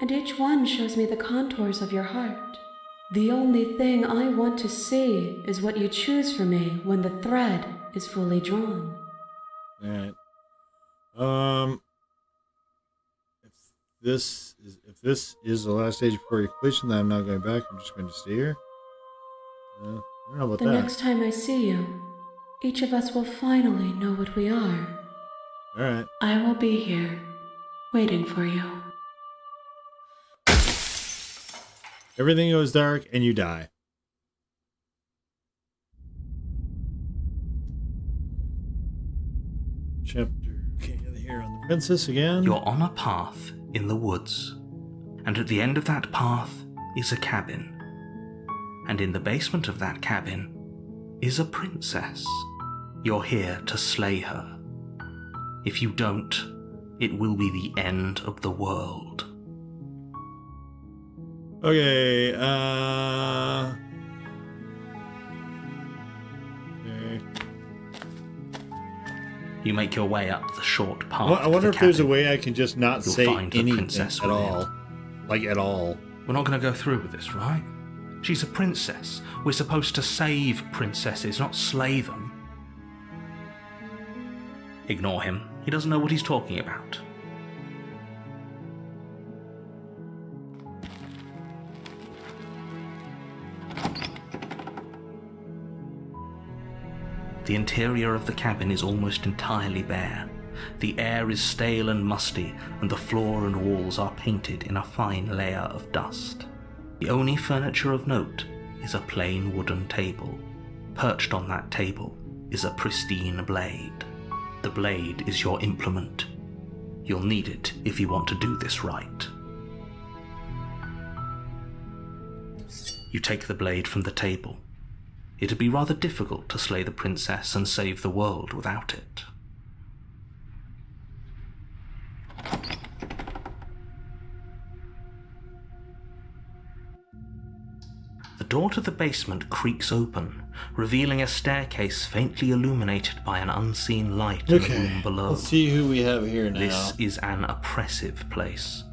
and each one shows me the contours of your heart. The only thing I want to see is what you choose for me when the thread is fully drawn. All right. If this is the last stage before your completion, then I'm not going back. I'm just going to stay here. I don't know about The that. next time I see you, each of us will finally know what we are. All right. I will be here, waiting for you. Everything goes dark and you die. Chapter. Okay, here on the princess again. You're on a path in the woods, and at the end of that path is a cabin. And in the basement of that cabin is a princess. You're here to slay her. If you don't, it will be the end of the world. Okay, okay. You make your way up the short path. Well, I wonder to if the there's a cabin. way I can just not You'll say find the anything princess at within. all. Like, at all. We're not going to go through with this, right? She's a princess. We're supposed to save princesses, not slay them. Ignore him. He doesn't know what he's talking about. The interior of the cabin is almost entirely bare. The air is stale and musty, and the floor and walls are painted in a fine layer of dust. The only furniture of note is a plain wooden table. Perched on that table is a pristine blade. The blade is your implement. You'll need it if you want to do this right. You take the blade from the table. It'd be rather difficult to slay the princess and save the world without it. The door to the basement creaks open, revealing a staircase faintly illuminated by an unseen light in the room below. Let's see who we have here now. This is an oppressive place.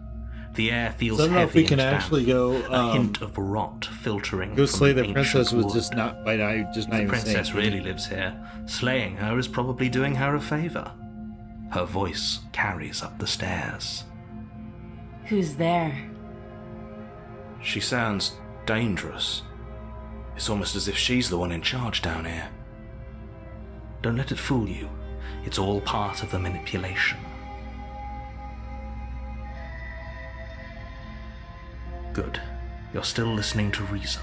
The air feels So I don't know if we heavy can and damp, actually go, a hint of rot filtering go from slay the ancient princess was wood. just not by now just not The even princess saying really lives here. Slaying her is probably doing her a favor. Her voice carries up the stairs. Who's there? She sounds dangerous. It's almost as if she's the one in charge down here. Don't let it fool you. It's all part of the manipulation. Good. You're still listening to reason.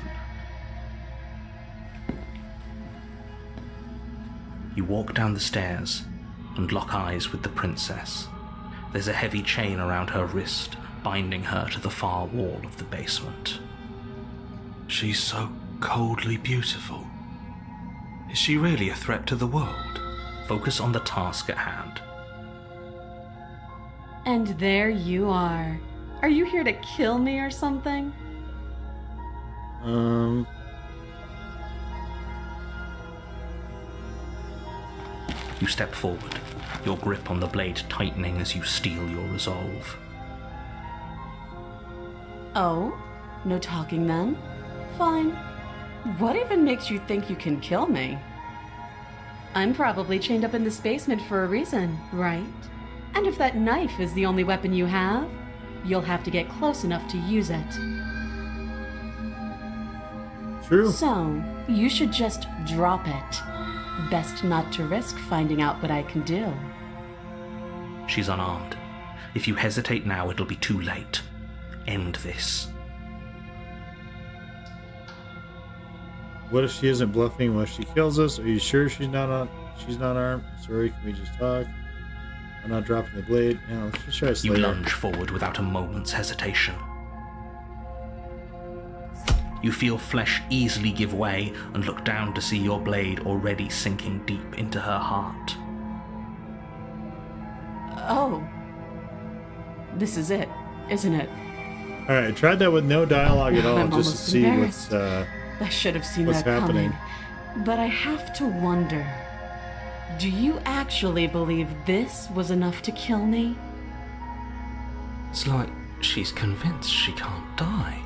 You walk down the stairs and lock eyes with the princess. There's a heavy chain around her wrist, binding her to the far wall of the basement. She's so coldly beautiful. Is she really a threat to the world? Focus on the task at hand. And there you are. Are you here to kill me or something? You step forward, your grip on the blade tightening as you steel your resolve. Oh? No talking then? Fine. What even makes you think you can kill me? I'm probably chained up in this basement for a reason, right? And if that knife is the only weapon you have, you'll have to get close enough to use it. True. So, you should just drop it. Best not to risk finding out what I can do. She's unarmed. If you hesitate now, it'll be too late. End this. What if she isn't bluffing when she kills us? Are you sure she's not armed? Sorry, can we just talk? I'm not dropping the blade. Now let's just try to slay You her. lunge forward without a moment's hesitation. You feel flesh easily give way and look down to see your blade already sinking deep into her heart. Oh. This is it, isn't it? Alright, I tried that with no dialogue at all, I'm just to almost see embarrassed. what's I should have seen What's that happening? coming. But I have to wonder, do you actually believe this was enough to kill me? It's like she's convinced she can't die.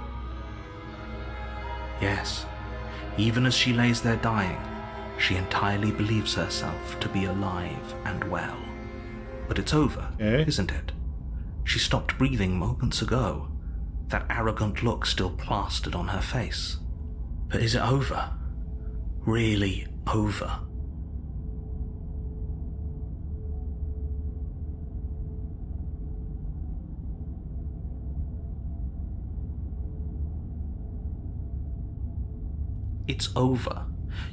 Yes, even as she lays there dying, she entirely believes herself to be alive and well. But it's over, Okay. isn't it? She stopped breathing moments ago, that arrogant look still plastered on her face. But is it over? Really over? It's over.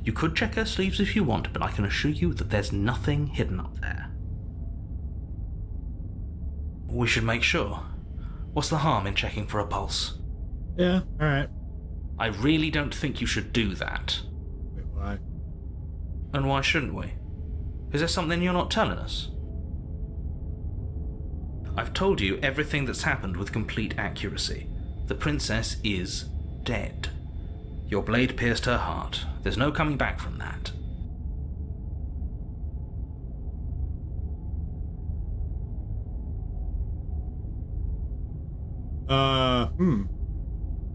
You could check her sleeves if you want, but I can assure you that there's nothing hidden up there. We should make sure. What's the harm in checking for a pulse? Yeah, alright. I really don't think you should do that. Wait, why? And why shouldn't we? Is there something you're not telling us? I've told you everything that's happened with complete accuracy. The princess is dead. Your blade pierced her heart. There's no coming back from that.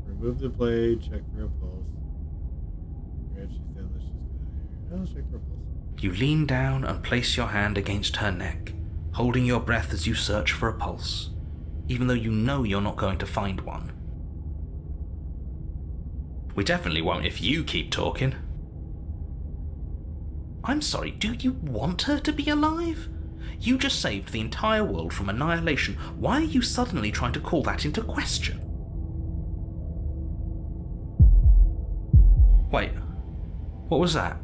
Remove the blade, check for a pulse. Let's just get out of here. Let's check for a pulse. You lean down and place your hand against her neck, holding your breath as you search for a pulse, even though you know you're not going to find one. We definitely won't if you keep talking. I'm sorry, do you want her to be alive? You just saved the entire world from annihilation. Why are you suddenly trying to call that into question? Wait, what was that?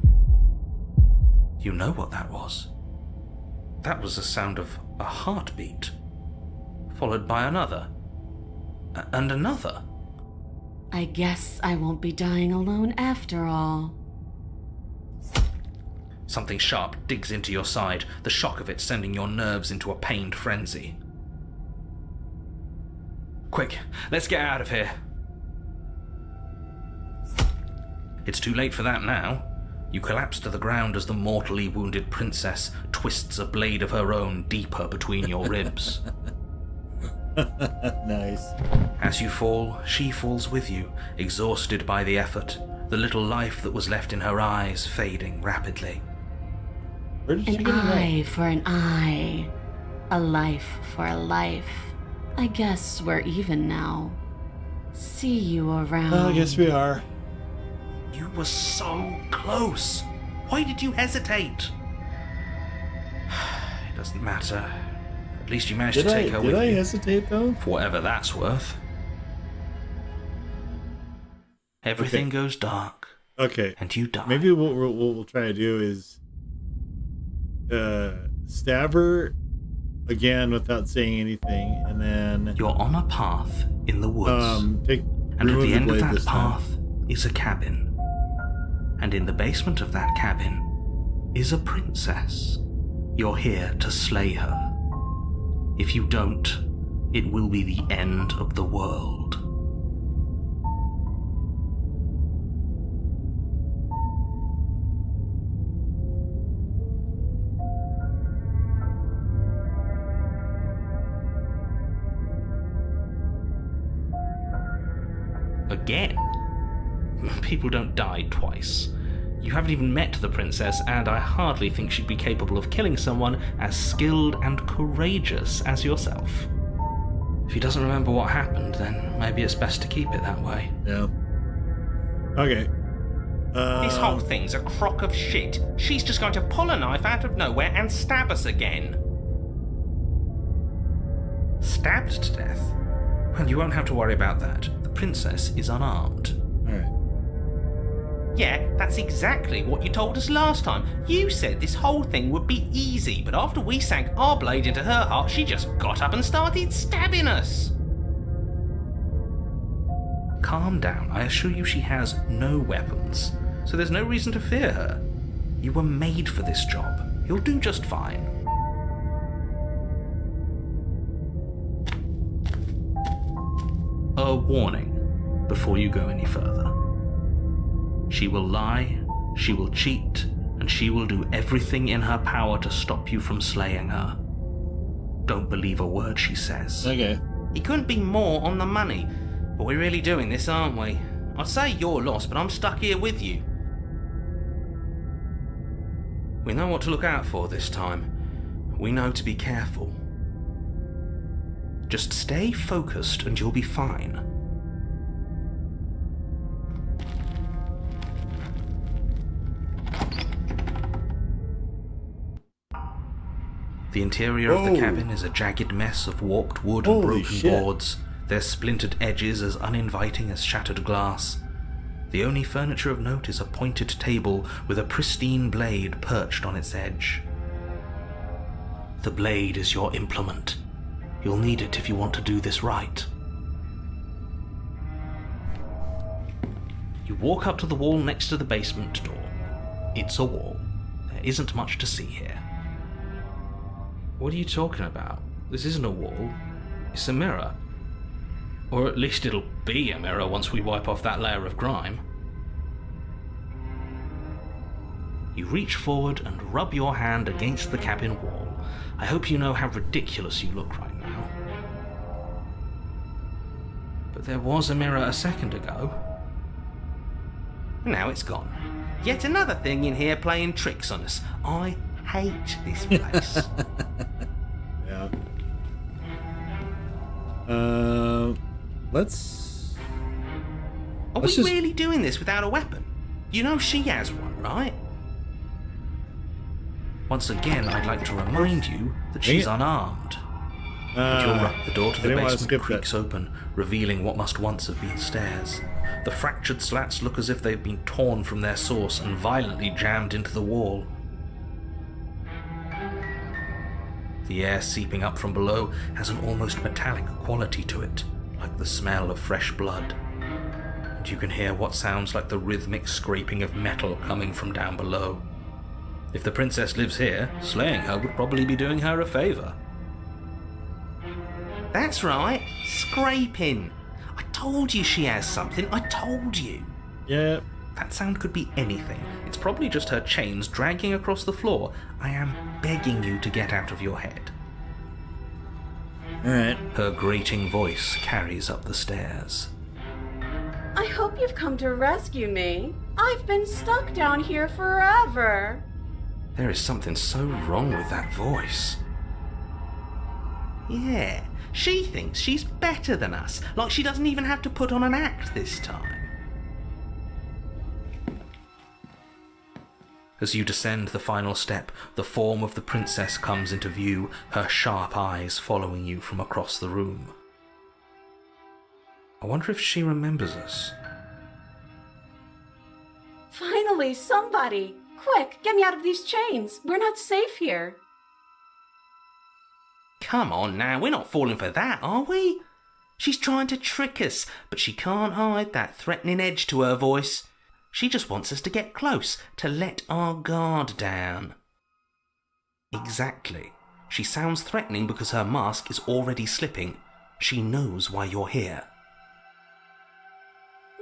You know what that was. That was the sound of a heartbeat, followed by another, and another. I guess I won't be dying alone after all. Something sharp digs into your side, the shock of it sending your nerves into a pained frenzy. Quick, let's get out of here. It's too late for that now. You collapse to the ground as the mortally wounded princess twists a blade of her own deeper between your ribs. Nice. As you fall, she falls with you, exhausted by the effort, the little life that was left in her eyes fading rapidly. Where did she An get it eye for an eye. A life for a life. I guess we're even now. See you around. I guess we are. You were so close. Why did you hesitate? It doesn't matter. At least you managed to take her with Did I you. hesitate though? For whatever that's worth. Everything goes dark. Okay. And you die. Maybe what we'll try to do is stab her again without saying anything, and then You're on a path in the woods. And at remove the end of blade that this time. path is a cabin. And in the basement of that cabin is a princess. You're here to slay her. If you don't, it will be the end of the world. Again? People don't die twice. You haven't even met the princess, and I hardly think she'd be capable of killing someone as skilled and courageous as yourself. If he doesn't remember what happened, then maybe it's best to keep it that way. Yeah. Okay. This whole thing's a crock of shit. She's just going to pull a knife out of nowhere and stab us again. Stabbed to death? Well, you won't have to worry about that. The princess is unarmed. Alright. Yeah, that's exactly what you told us last time. You said this whole thing would be easy, but after we sank our blade into her heart, she just got up and started stabbing us. Calm down. I assure you she has no weapons, so there's no reason to fear her. You were made for this job. You'll do just fine. A warning before you go any further. She will lie, she will cheat, and she will do everything in her power to stop you from slaying her. Don't believe a word she says. Okay. He couldn't be more on the money. But we're really doing this, aren't we? I'd say you're lost, but I'm stuck here with you. We know what to look out for this time. We know to be careful. Just stay focused and you'll be fine. The interior of the Whoa. cabin is a jagged mess of warped wood and Holy broken shit. boards, their splintered edges as uninviting as shattered glass. The only furniture of note is a pointed table with a pristine blade perched on its edge. The blade is your implement. You'll need it if you want to do this right. You walk up to the wall next to the basement door. It's a wall. There isn't much to see here. What are you talking about? This isn't a wall. It's a mirror. Or at least it'll be a mirror once we wipe off that layer of grime. You reach forward and rub your hand against the cabin wall. I hope you know how ridiculous you look right now. But there was a mirror a second ago. Now it's gone. Yet another thing in here playing tricks on us. I hate this place. Yeah. Let's Are we just... really doing this without a weapon? You know she has one, right? Once again, I'd like to remind you that she's unarmed. The door to the basement creaks open, revealing what must once have been stairs. The fractured slats look as if they've been torn from their source and violently jammed into the wall. The air seeping up from below has an almost metallic quality to it, like the smell of fresh blood. And you can hear what sounds like the rhythmic scraping of metal coming from down below. If the princess lives here, slaying her would probably be doing her a favour. That's right, scraping. I told you she has something, I told you. Yeah. That sound could be anything. It's probably just her chains dragging across the floor. I am begging you to get out of your head. Alright. Her grating voice carries up the stairs. I hope you've come to rescue me. I've been stuck down here forever. There is something so wrong with that voice. Yeah, she thinks she's better than us, like she doesn't even have to put on an act this time. As you descend the final step, the form of the princess comes into view, her sharp eyes following you from across the room. I wonder if she remembers us. Finally, somebody! Quick, get me out of these chains. We're not safe here. Come on now, we're not falling for that, are we? She's trying to trick us, but she can't hide that threatening edge to her voice. She just wants us to get close, to let our guard down. Exactly. She sounds threatening because her mask is already slipping. She knows why you're here.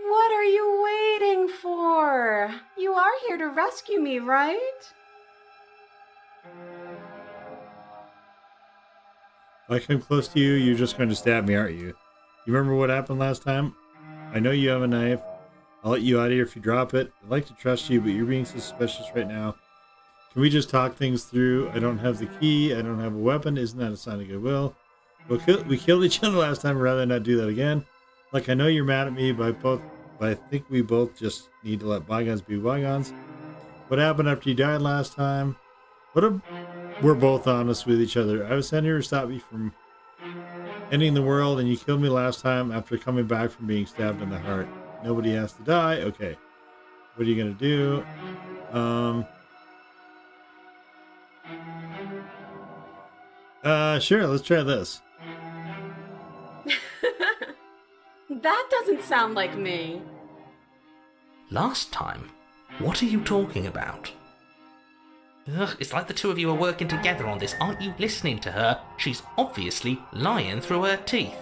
What are you waiting for? You are here to rescue me, right? If I come close to you, you're just going to stab me, aren't you? You remember what happened last time? I know you have a knife. I'll let you out of here if you drop it. I'd like to trust you, but you're being suspicious right now. Can we just talk things through? I don't have the key. I don't have a weapon. Isn't that a sign of goodwill? We killed each other last time. I'd rather not do that again. Like, I know you're mad at me, but I think we both just need to let bygones be bygones. What happened after you died last time? We're both honest with each other. I was sent here to stop you from ending the world, and you killed me last time after coming back from being stabbed in the heart. Nobody has to die. Okay. What are you going to do? Sure, let's try this. That doesn't sound like me. Last time? What are you talking about? Ugh, it's like the two of you are working together on this. Aren't you listening to her? She's obviously lying through her teeth.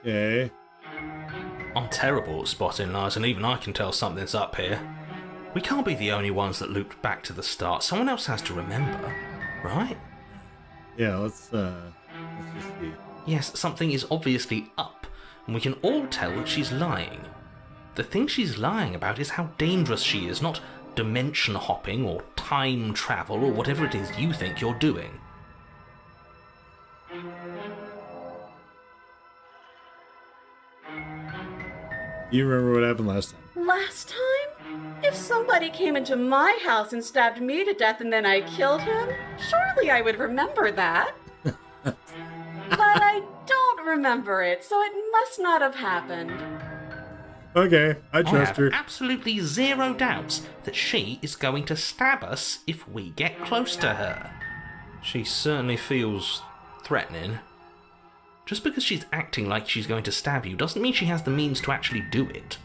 Okay. I'm terrible at spotting lies, and even I can tell something's up here. We can't be the only ones that looped back to the start. Someone else has to remember, right? Yeah, let's just see. Yes, something is obviously up, and we can all tell that she's lying. The thing she's lying about is how dangerous she is, not dimension hopping or time travel or whatever it is you think you're doing. Do you remember what happened last time? Last time? If somebody came into my house and stabbed me to death and then I killed him, surely I would remember that. But I don't remember it, so it must not have happened. Okay, I trust her. I have absolutely zero doubts that she is going to stab us if we get close to her. She certainly feels threatening. Just because she's acting like she's going to stab you doesn't mean she has the means to actually do it.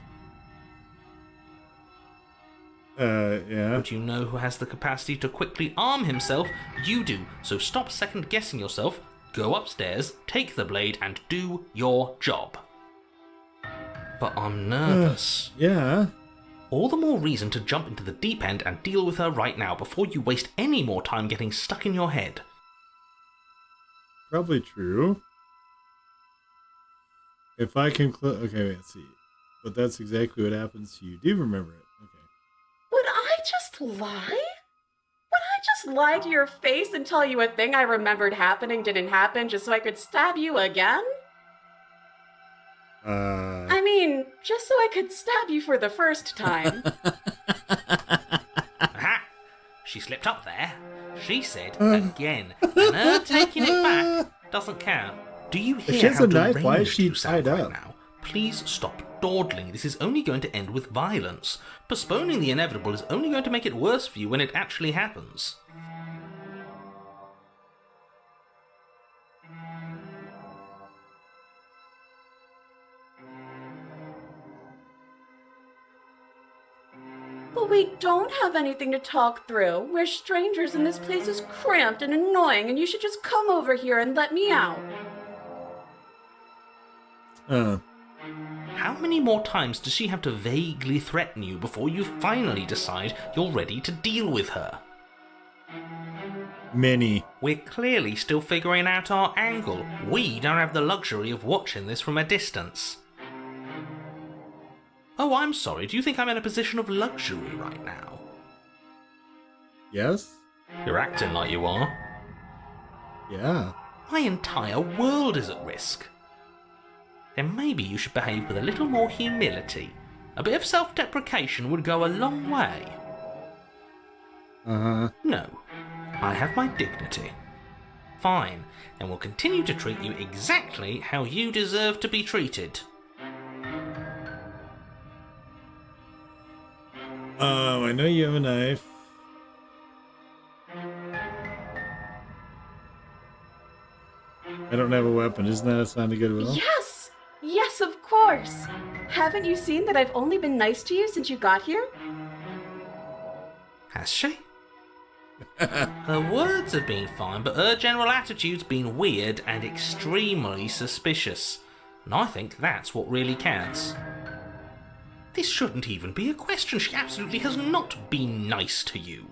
Yeah. But you know who has the capacity to quickly arm himself? You do. So stop second-guessing yourself, go upstairs, take the blade, and do your job. But I'm nervous. Yeah. All the more reason to jump into the deep end and deal with her right now before you waste any more time getting stuck in your head. Probably true. If I conclude... Okay, wait, let's see. But that's exactly what happens to you. Do you remember it? Okay. Would I just lie? Would I just lie to your face and tell you a thing I remembered happening didn't happen just so I could stab you again? I mean, just so I could stab you for the first time. Aha! She slipped up there. She said again, and her taking it back doesn't count. Do you If she hear has how a knife, why is deranged she you sound tied right up? now? Please stop dawdling. This is only going to end with violence. Postponing the inevitable is only going to make it worse for you when it actually happens. But we don't have anything to talk through. We're strangers and this place is cramped and annoying and you should just come over here and let me out. How many more times does she have to vaguely threaten you before you finally decide you're ready to deal with her? Many. We're clearly still figuring out our angle. We don't have the luxury of watching this from a distance. Oh, I'm sorry. Do you think I'm in a position of luxury right now? Yes? You're acting like you are. Yeah. My entire world is at risk. Then maybe you should behave with a little more humility. A bit of self-deprecation would go a long way. No. I have my dignity. Fine. Then we'll continue to treat you exactly how you deserve to be treated. I know you have a knife. I don't have a weapon. Isn't that a sign of goodwill? Yes! Yes, of course! Haven't you seen that I've only been nice to you since you got here? Has she? Her words have been fine, but her general attitude's been weird and extremely suspicious. And I think that's what really counts. This shouldn't even be a question. She absolutely has not been nice to you.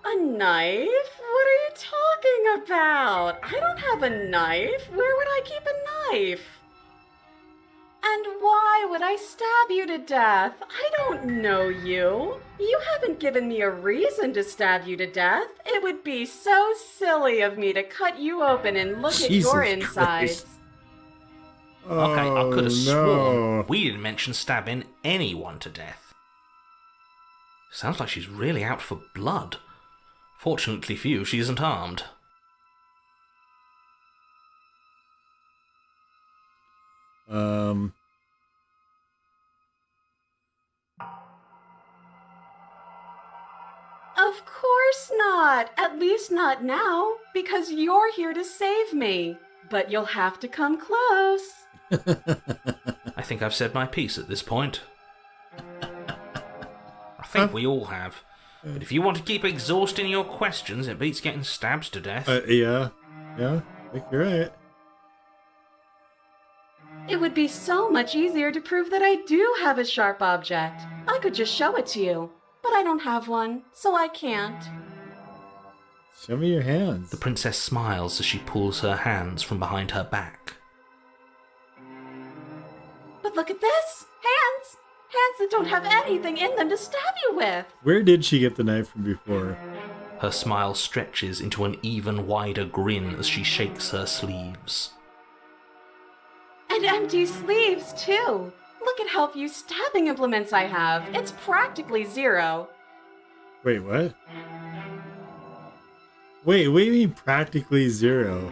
A knife? What are you talking about? I don't have a knife. Where would I keep a knife? And why would I stab you to death? I don't know you. You haven't given me a reason to stab you to death. It would be so silly of me to cut you open and look at your Jesus insides. Christ. Okay, I could have no. sworn we didn't mention stabbing anyone to death. Sounds like she's really out for blood. Fortunately for you, she isn't armed. Of course not. At least not now, because you're here to save me. But you'll have to come close. I think I've said my piece at this point. I think we all have. But if you want to keep exhausting your questions, it beats getting stabbed to death. Yeah. Yeah, I think you're right. It would be so much easier to prove that I do have a sharp object. I could just show it to you. But I don't have one, so I can't. Show me your hands. The princess smiles as she pulls her hands from behind her back. But look at this! Hands! Hands that don't have anything in them to stab you with! Where did she get the knife from before? Her smile stretches into an even wider grin as she shakes her sleeves. And empty sleeves, too! Look at how few stabbing implements I have. It's practically zero. Wait, what? Wait, what do you mean practically zero?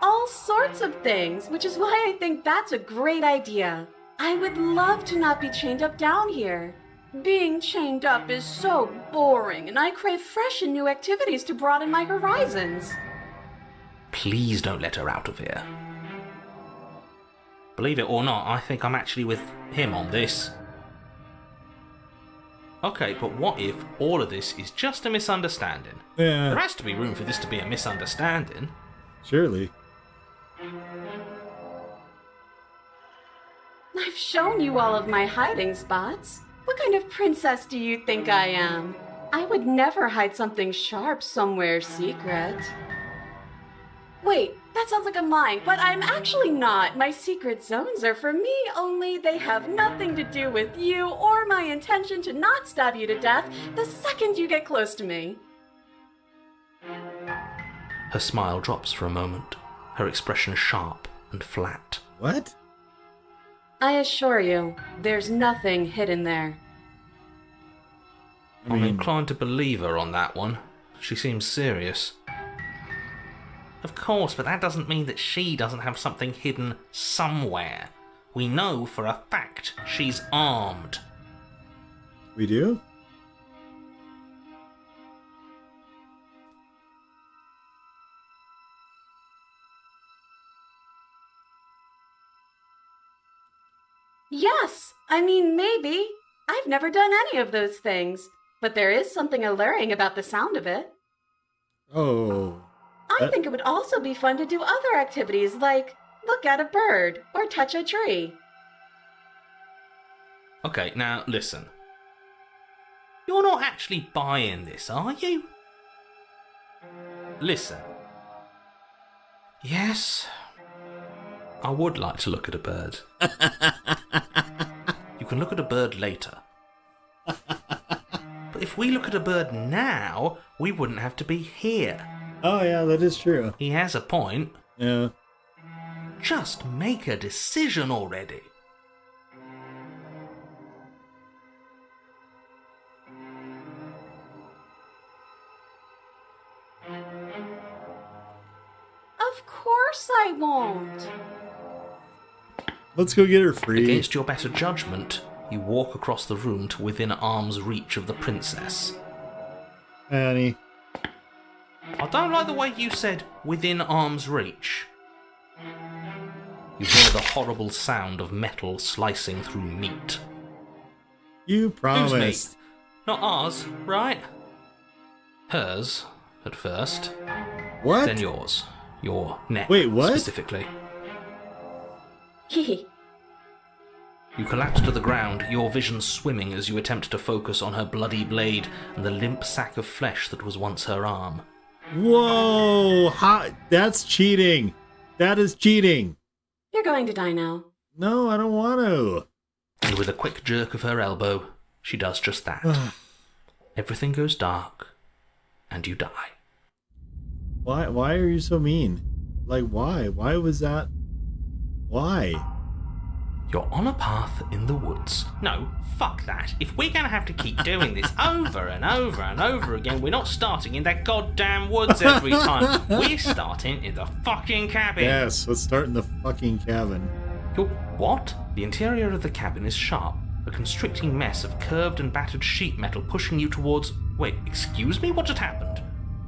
Oh all sorts of things, which is why I think that's a great idea. I would love to not be chained up down here. Being chained up is so boring, and I crave fresh and new activities to broaden my horizons. Please don't let her out of here. Believe it or not, I think I'm actually with him on this. Okay, but what if all of this is just a misunderstanding? Yeah. There has to be room for this to be a misunderstanding. Surely. I've shown you all of my hiding spots. What kind of princess do you think I am? I would never hide something sharp somewhere secret. Wait, that sounds like I'm lying, but I'm actually not. My secret zones are for me, only they have nothing to do with you or my intention to not stab you to death the second you get close to me. Her smile drops for a moment, her expression sharp and flat. What? I assure you, there's nothing hidden there. I'm inclined to believe her on that one. She seems serious. Of course, but that doesn't mean that she doesn't have something hidden somewhere. We know for a fact she's armed. We do? Yes, I mean, maybe. I've never done any of those things, but there is something alluring about the sound of it. Oh. I think it would also be fun to do other activities like look at a bird or touch a tree. Okay, now listen. You're not actually buying this, are you? Listen. Yes, I would like to look at a bird. You can look at a bird later. But if we look at a bird now, we wouldn't have to be here. Oh, yeah, that is true. He has a point. Yeah. Just make a decision already. Of course I won't. Let's go get her free. Against your better judgment, you walk across the room to within arm's reach of the princess. Annie. I don't like the way you said within arm's reach. You hear the horrible sound of metal slicing through meat. You Whose promised. meat? Not ours, right? Hers, at first. What? Then yours. Your neck, Wait, what? specifically. Hehe. You collapse to the ground, your vision swimming as you attempt to focus on her bloody blade and the limp sack of flesh that was once her arm. Whoa! That's cheating. That is cheating. You're going to die now. No, I don't want to. And with a quick jerk of her elbow, she does just that. Everything goes dark, and you die. Why are you so mean? Like, why? Why was that? Why? You're on a path in the woods. No, fuck that. If we're gonna have to keep doing this over and over and over again, we're not starting in that goddamn woods every time. We're starting in the fucking cabin. Yes, let's start in the fucking cabin. You're what? The interior of the cabin is sharp, a constricting mess of curved and battered sheet metal pushing you towards... Wait, excuse me? What just happened?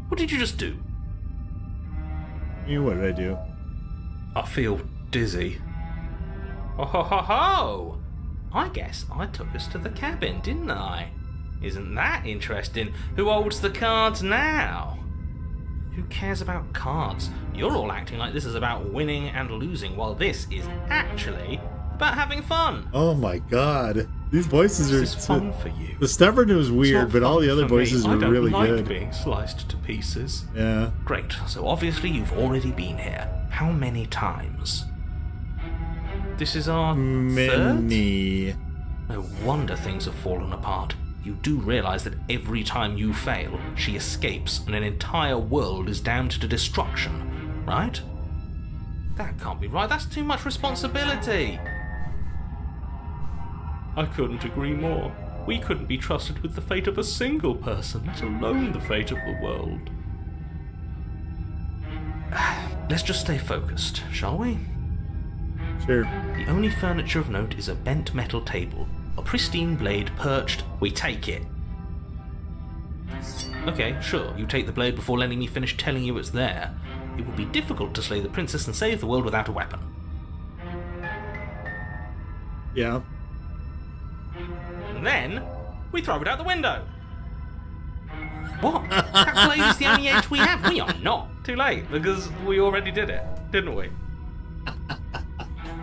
What did you just do? What did I do? I feel dizzy. Oh ho ho ho! I guess I took us to the cabin, didn't I? Isn't that interesting? Who holds the cards now? Who cares about cards? You're all acting like this is about winning and losing, while this is actually about having fun. Oh my god. These voices are... This is fun for you. The stubborn was It's weird, not but all fun the other for me. voices were I don't really like good. being sliced to pieces. Yeah. Great, so obviously you've already been here. How many times? This is our third? Many. No wonder things have fallen apart. You do realise that every time you fail, she escapes and an entire world is damned to destruction, right? That can't be right, that's too much responsibility! I couldn't agree more. We couldn't be trusted with the fate of a single person, let alone the fate of the world. Let's just stay focused, shall we? Sure. The only furniture of note is a bent metal table, a pristine blade perched. We take it. Okay, sure, you take the blade before letting me finish telling you it's there. It would be difficult to slay the princess and save the world without a weapon. Yeah. And then, we throw it out the window. What? That blade is the only edge we have. We are not. Too late, because we already did it, didn't we?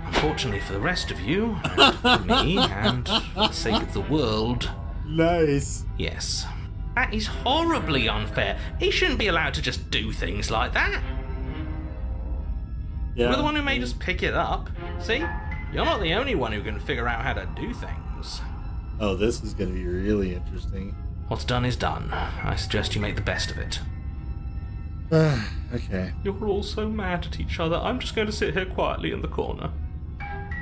Unfortunately for the rest of you, and for me, and for the sake of the world, Nice. yes. That is horribly unfair. He shouldn't be allowed to just do things like that. Yeah. We're the one who made us pick it up. See? You're not the only one who can figure out how to do things. Oh, this is going to be really interesting. What's done is done. I suggest you make the best of it. Okay. You're all so mad at each other. I'm just going to sit here quietly in the corner.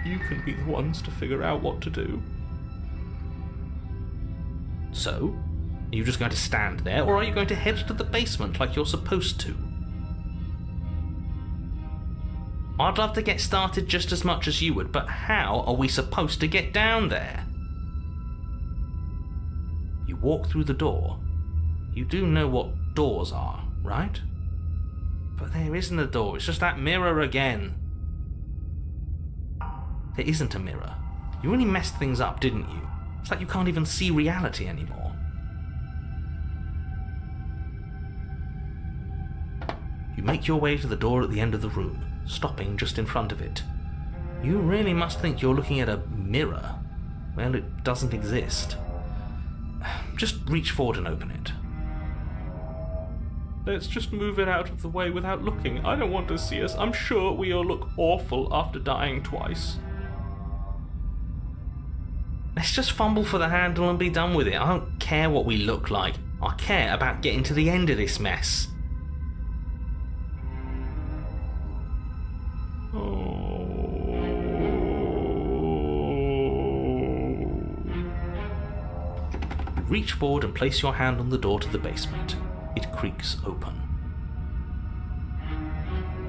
You can be the ones to figure out what to do. So? Are you just going to stand there, or are you going to head to the basement like you're supposed to? I'd love to get started just as much as you would, but how are we supposed to get down there? You walk through the door. You do know what doors are, right? But there isn't a door, it's just that mirror again. There isn't a mirror. You really messed things up, didn't you? It's like you can't even see reality anymore. You make your way to the door at the end of the room, stopping just in front of it. You really must think you're looking at a mirror. Well, it doesn't exist. Just reach forward and open it. Let's just move it out of the way without looking. I don't want to see us. I'm sure we all look awful after dying twice. Let's just fumble for the handle and be done with it. I don't care what we look like. I care about getting to the end of this mess. Reach forward and place your hand on the door to the basement. It creaks open.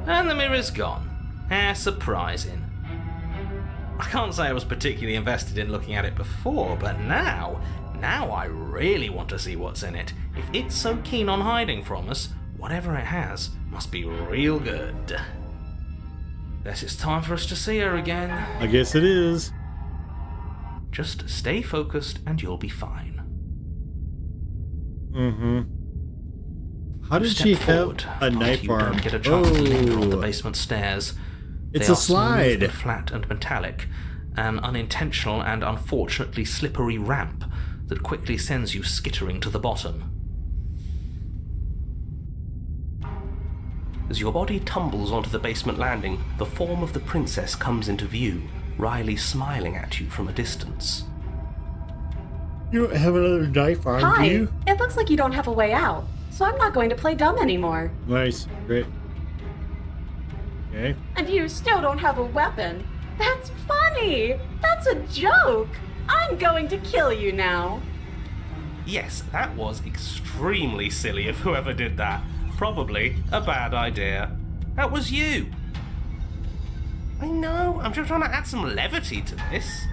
And the mirror's gone. How surprising. I can't say I was particularly invested in looking at it before, but now I really want to see what's in it. If it's so keen on hiding from us, whatever it has must be real good. Guess it's time for us to see her again. I guess it is. Just stay focused and you'll be fine. How did Step she forward, have a but knife you arm? don't get a chance to linger on the basement stairs. It's They a are smooth slide. and flat and metallic, an unintentional and unfortunately slippery ramp that quickly sends you skittering to the bottom. As your body tumbles onto the basement landing, the form of the princess comes into view, wryly smiling at you from a distance. You don't have another knife arm, Hi, do you? it looks like you don't have a way out, so I'm not going to play dumb anymore. Nice. Great. Okay. And you still don't have a weapon. That's funny! That's a joke! I'm going to kill you now. Yes, that was extremely silly of whoever did that. Probably a bad idea. That was you! I know, I'm just trying to add some levity to this.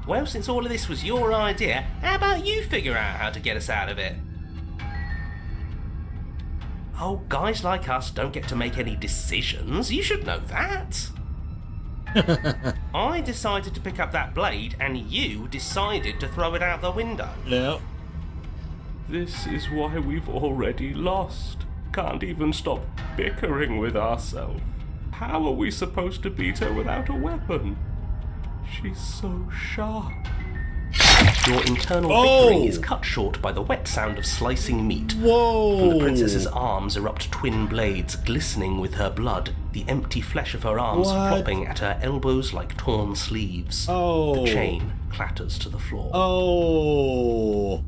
Well, since all of this was your idea, how about you figure out how to get us out of it? Oh, guys like us don't get to make any decisions. You should know that. I decided to pick up that blade, and you decided to throw it out the window. No. This is why we've already lost. Can't even stop bickering with ourselves. How are we supposed to beat her without a weapon? She's so sharp. Your internal Oh! bickering is cut short by the wet sound of slicing meat. Whoa! From the princess's arms erupt twin blades, glistening with her blood, the empty flesh of her arms What? flopping at her elbows like torn sleeves. Oh. The chain clatters to the floor. Oh.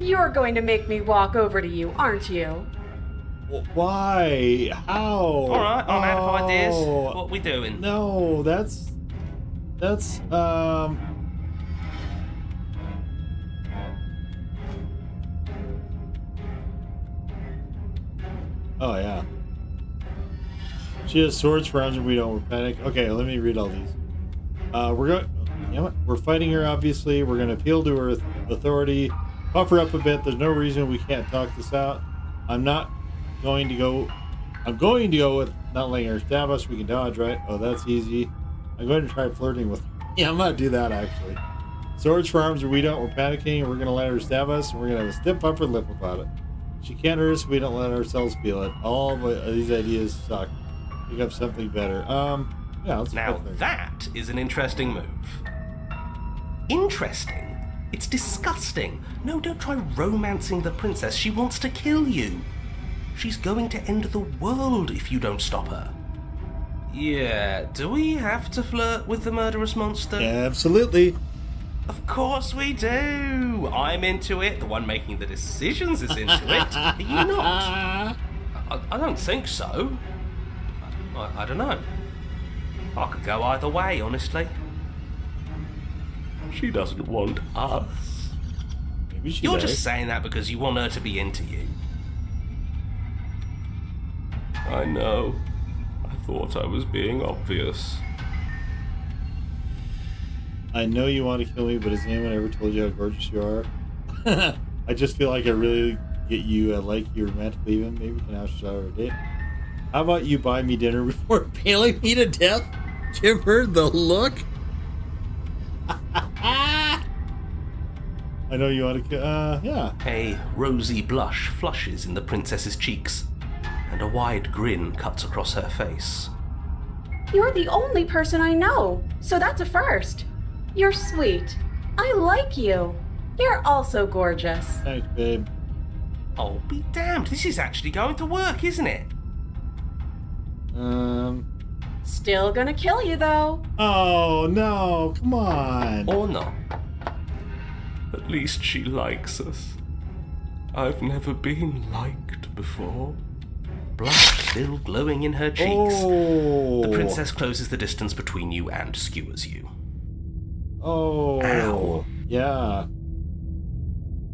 You're going to make me walk over to you, aren't you? Why? How? Alright, I'm out of ideas. Oh. What we doing? No, that's Oh yeah. She has swords for arms and we don't. We're panic. Okay, let me read all these. We're fighting her, obviously. We're going to appeal to her authority. Buff her up a bit. There's no reason we can't talk this out. I'm going to go with not letting her stab us. We can dodge, right? Oh, that's easy. I'm going to try flirting with her. Yeah, I'm going to do that, actually. Swords for arms or we don't. We're panicking and we're going to let her stab us. And we're going to have a stiff upper lip about it. She can't hurt us if we don't let ourselves feel it. All of these ideas suck. Pick up something better. Yeah, let's Now that is an interesting move. Interesting? It's disgusting. No, don't try romancing the princess. She wants to kill you. She's going to end the world if you don't stop her. Yeah, do we have to flirt with the murderous monster? Absolutely. Of course we do. I'm into it. The one making the decisions is into it. Are you not? I don't think so. I don't know. I could go either way, honestly. She doesn't want us. Maybe she You're does. just saying that because you want her to be into you. I know. I thought I was being obvious. I know you want to kill me, but has anyone ever told you how gorgeous you are? I just feel like I really get you. I like you romantically even. Maybe we can ask each other a date. How about you buy me dinner before impaling me to death? Give her the look. I know you want to yeah. A rosy blush flushes in the princess's cheeks, and a wide grin cuts across her face. You're the only person I know, so that's a first. You're sweet. I like you. You're also gorgeous. Thanks, babe. Oh, be damned, this is actually going to work, isn't it? Still gonna kill you, though. Oh, no. Come on. Or not. At least she likes us. I've never been liked before. Blush still glowing in her cheeks. Oh. The princess closes the distance between you and skewers you. Oh. Ow. Yeah.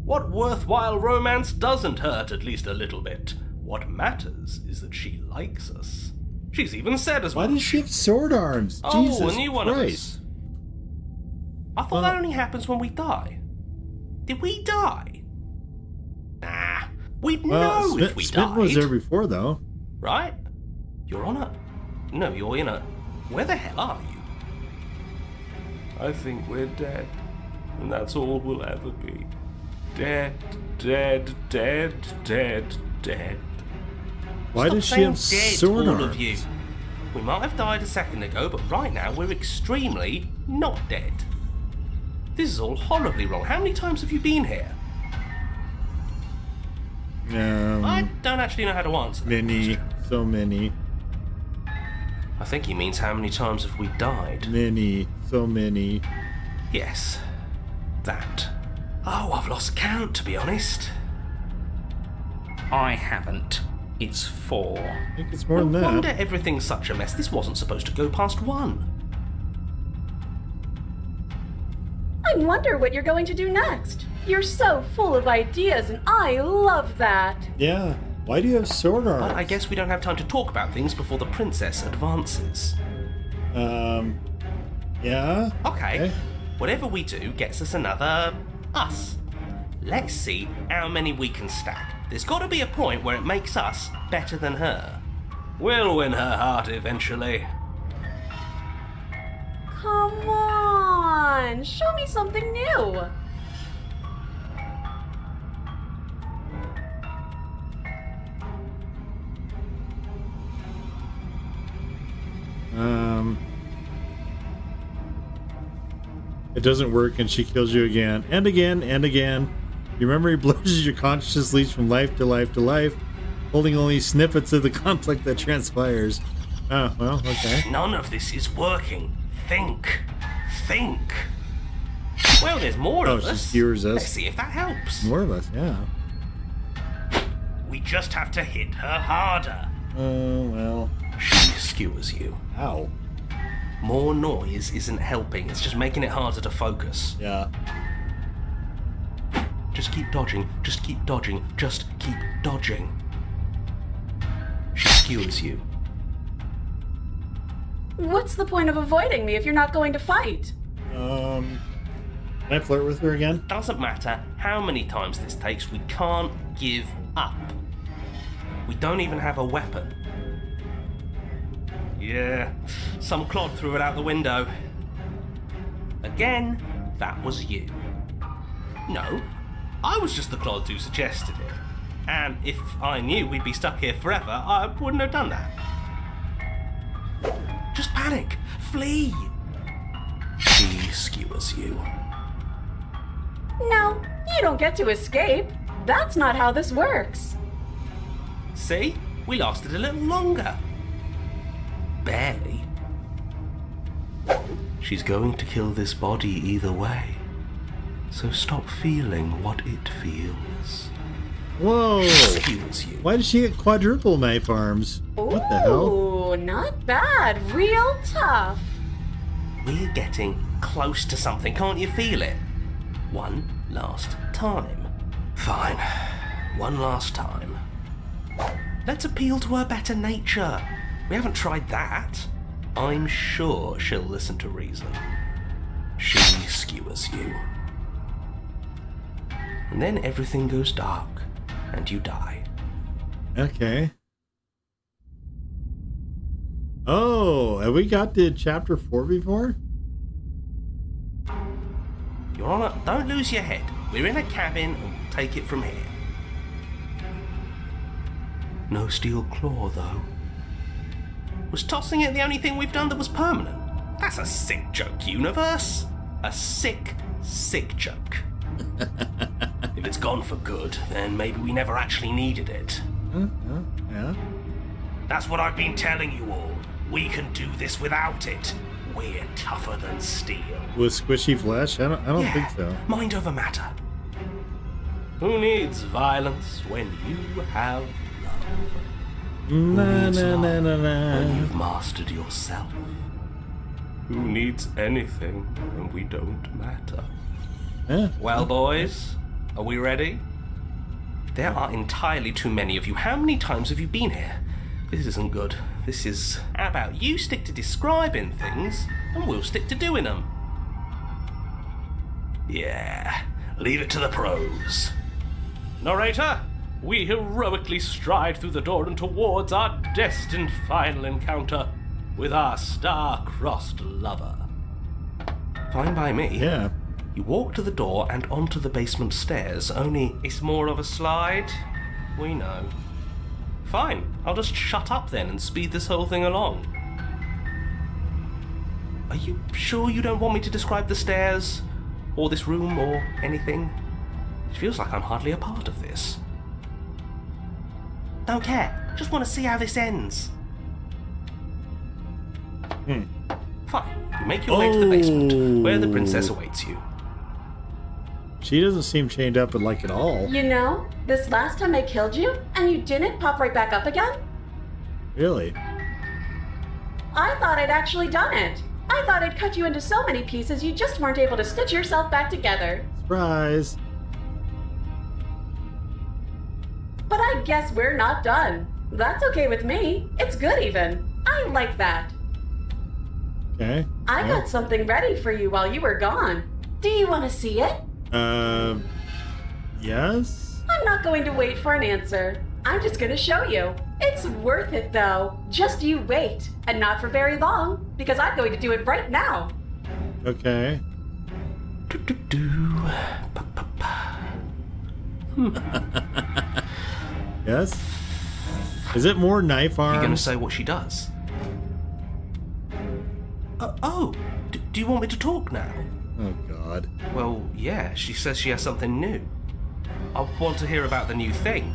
What worthwhile romance doesn't hurt at least a little bit? What matters is that she likes us. She's even said as Why much. does she have sword arms? Oh, Jesus a new one Christ. of us. I thought that only happens when we die. Did we die? Nah, we'd know if we Smith died. was there before, though. Right? You're on a... No, you're in a... Where the hell are you? I think we're dead. And that's all we'll ever be. Dead, dead, dead, dead, dead. Why Stop does she saying have dead, sword all arms? of you. We might have died a second ago, but right now we're extremely not dead. This is all horribly wrong. How many times have you been here? I don't actually know how to answer that. Many. So many. I think he means how many times have we died? Many. So many. Yes. That. Oh, I've lost count, to be honest. I haven't. It's 4. I think it's more than No that. wonder everything's such a mess. This wasn't supposed to go past 1. I wonder what you're going to do next. You're so full of ideas, and I love that. Yeah. Why do you have sword arms? But I guess we don't have time to talk about things before the princess advances. Yeah. Okay. Whatever we do gets us another us. Let's see how many we can stack. There's got to be a point where it makes us better than her. We'll win her heart eventually. Come on, show me something new. It doesn't work and she kills you again and again and again. Your memory blurs as your consciousness leads from life to life to life, holding only snippets of the conflict that transpires. Oh, well, okay. None of this is working. Think. Think. Well, there's more of she us. skewers us. Let's see if that helps. More of us, yeah. We just have to hit her harder. Oh, well. She skewers you. Ow. More noise isn't helping. It's just making it harder to focus. Yeah. Just keep dodging. Just keep dodging. Just keep dodging. She skewers you. What's the point of avoiding me if you're not going to fight? Can I flirt with her again? Doesn't matter how many times this takes, we can't give up. We don't even have a weapon. Yeah, some clod threw it out the window. Again, that was you. No, I was just the clod who suggested it. And if I knew we'd be stuck here forever, I wouldn't have done that. Just panic! Flee! She skewers you. No, you don't get to escape. That's not how this works. See? We lasted a little longer. Barely. She's going to kill this body either way. So stop feeling what it feels. Whoa! Skewers you. Why did she get quadruple knife arms? What the hell? Ooh, not bad. Real tough. We're getting close to something, can't you feel it? One last time. Fine. One last time. Let's appeal to her better nature. We haven't tried that. I'm sure she'll listen to reason. She skewers you. And then everything goes dark, and you die. Okay. Oh, have we got to chapter 4 before? Your Honor, don't lose your head. We're in a cabin, and we'll take it from here. No steel claw, though. Was tossing it the only thing we've done that was permanent? That's a sick joke, universe. A sick, sick joke. If it's gone for good, then maybe we never actually needed it. Yeah. That's what I've been telling you all. We can do this without it. We're tougher than steel. With squishy flesh? I don't Yeah, think so. mind over matter. Who needs violence when you have love? Na needs na na love na When na. you've mastered yourself. Who needs anything when we don't matter? Yeah. Well, boys, are we ready? There are entirely too many of you. How many times have you been here? This isn't good. This is... How about you stick to describing things, and we'll stick to doing them? Yeah, leave it to the pros. Narrator, we heroically stride through the door and towards our destined final encounter with our star-crossed lover. Fine by me. Yeah. You walk to the door and onto the basement stairs, only it's more of a slide. We know. Fine, I'll just shut up then and speed this whole thing along. Are you sure you don't want me to describe the stairs, or this room, or anything? It feels like I'm hardly a part of this. Don't care, just want to see how this ends. Fine, you make your way to the basement, where the princess awaits you. She doesn't seem chained up like at all. You know, this last time I killed you, and you didn't pop right back up again? Really? I thought I'd actually done it. I thought I'd cut you into so many pieces you just weren't able to stitch yourself back together. Surprise. But I guess we're not done. That's okay with me. It's good even. I like that. Okay. I got something ready for you while you were gone. Do you want to see it? Yes? I'm not going to wait for an answer. I'm just going to show you. It's worth it though. Just you wait. And not for very long, because I'm going to do it right now. Okay. Yes? Is it more knife arms? You're going to say what she does? Do you want me to talk now? Oh, God. Well, yeah, she says she has something new. I want to hear about the new thing.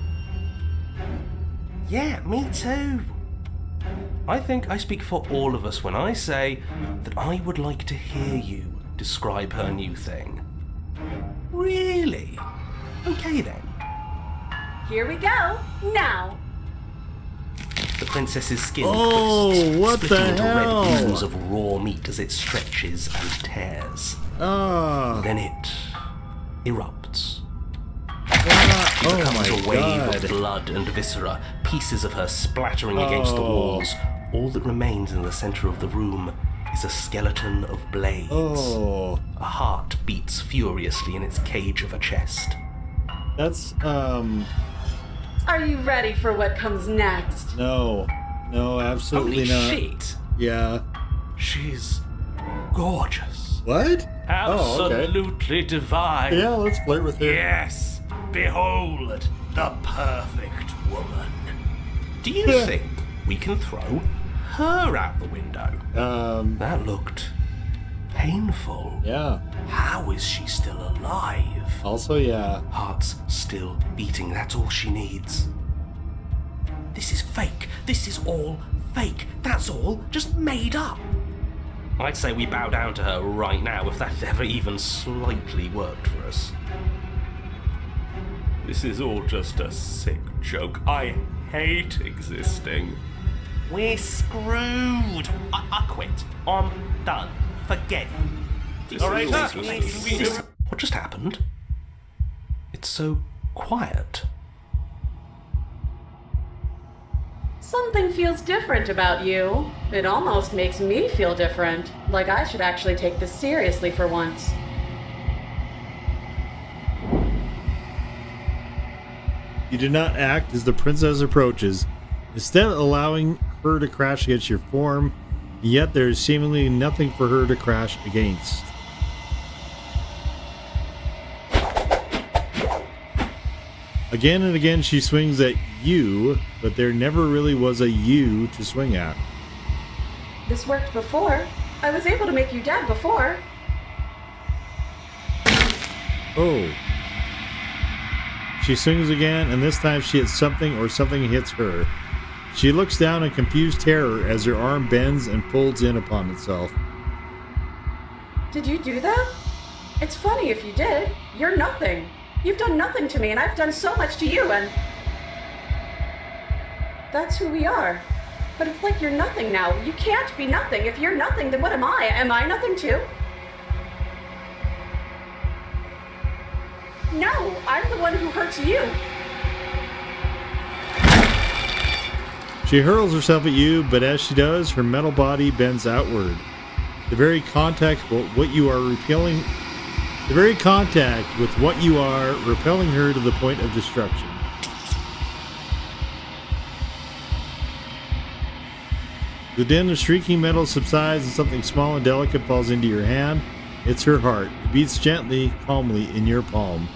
Yeah, me too. I think I speak for all of us when I say that I would like to hear you describe her new thing. Really? Okay then. Here we go. Now. The princess's skin Oh, twists, what the splitting into hell? red ooze of raw meat as it stretches and tears. Oh. Then it erupts. Oh Becomes my a wave God. of blood and viscera, pieces of her splattering against the Oh. walls, All that remains in the center of the room is a skeleton of blades. Oh, A heart beats furiously in its cage of a chest. that's, Are you ready for what comes next? no, absolutely Holy not. shit! Yeah. She's gorgeous. What? Absolutely divine. Yeah, let's flirt with her. Yes, behold the perfect woman. Do you think we can throw her out the window? That looked painful. Yeah. How is she still alive? Also, yeah. Heart's still beating, that's all she needs. This is fake. This is all fake. That's all just made up. I'd say we bow down to her right now if that had ever even slightly worked for us. This is all just a sick joke. I hate existing. We're screwed. I quit. I'm done. Forget it. All right, what just happened? It's so quiet. Something feels different about you. It almost makes me feel different. Like I should actually take this seriously for once. You do not act as the princess approaches, instead allowing her to crash against your form, and yet there is seemingly nothing for her to crash against. Again and again she swings at you, but there never really was a you to swing at. This worked before. I was able to make you dead before. Oh. She swings again, and this time she hits something or something hits her. She looks down in confused terror as her arm bends and folds in upon itself. Did you do that? It's funny if you did. You're nothing. You've done nothing to me, and I've done so much to you, and... That's who we are. But it's like you're nothing now. You can't be nothing. If you're nothing, then what am I? Am I nothing too? No, I'm the one who hurts you. She hurls herself at you, but as she does, her metal body bends outward. The very contact with what you are repelling her to the point of destruction. The din of shrieking metal subsides and something small and delicate falls into your hand. It's her heart. It beats gently, calmly in your palm.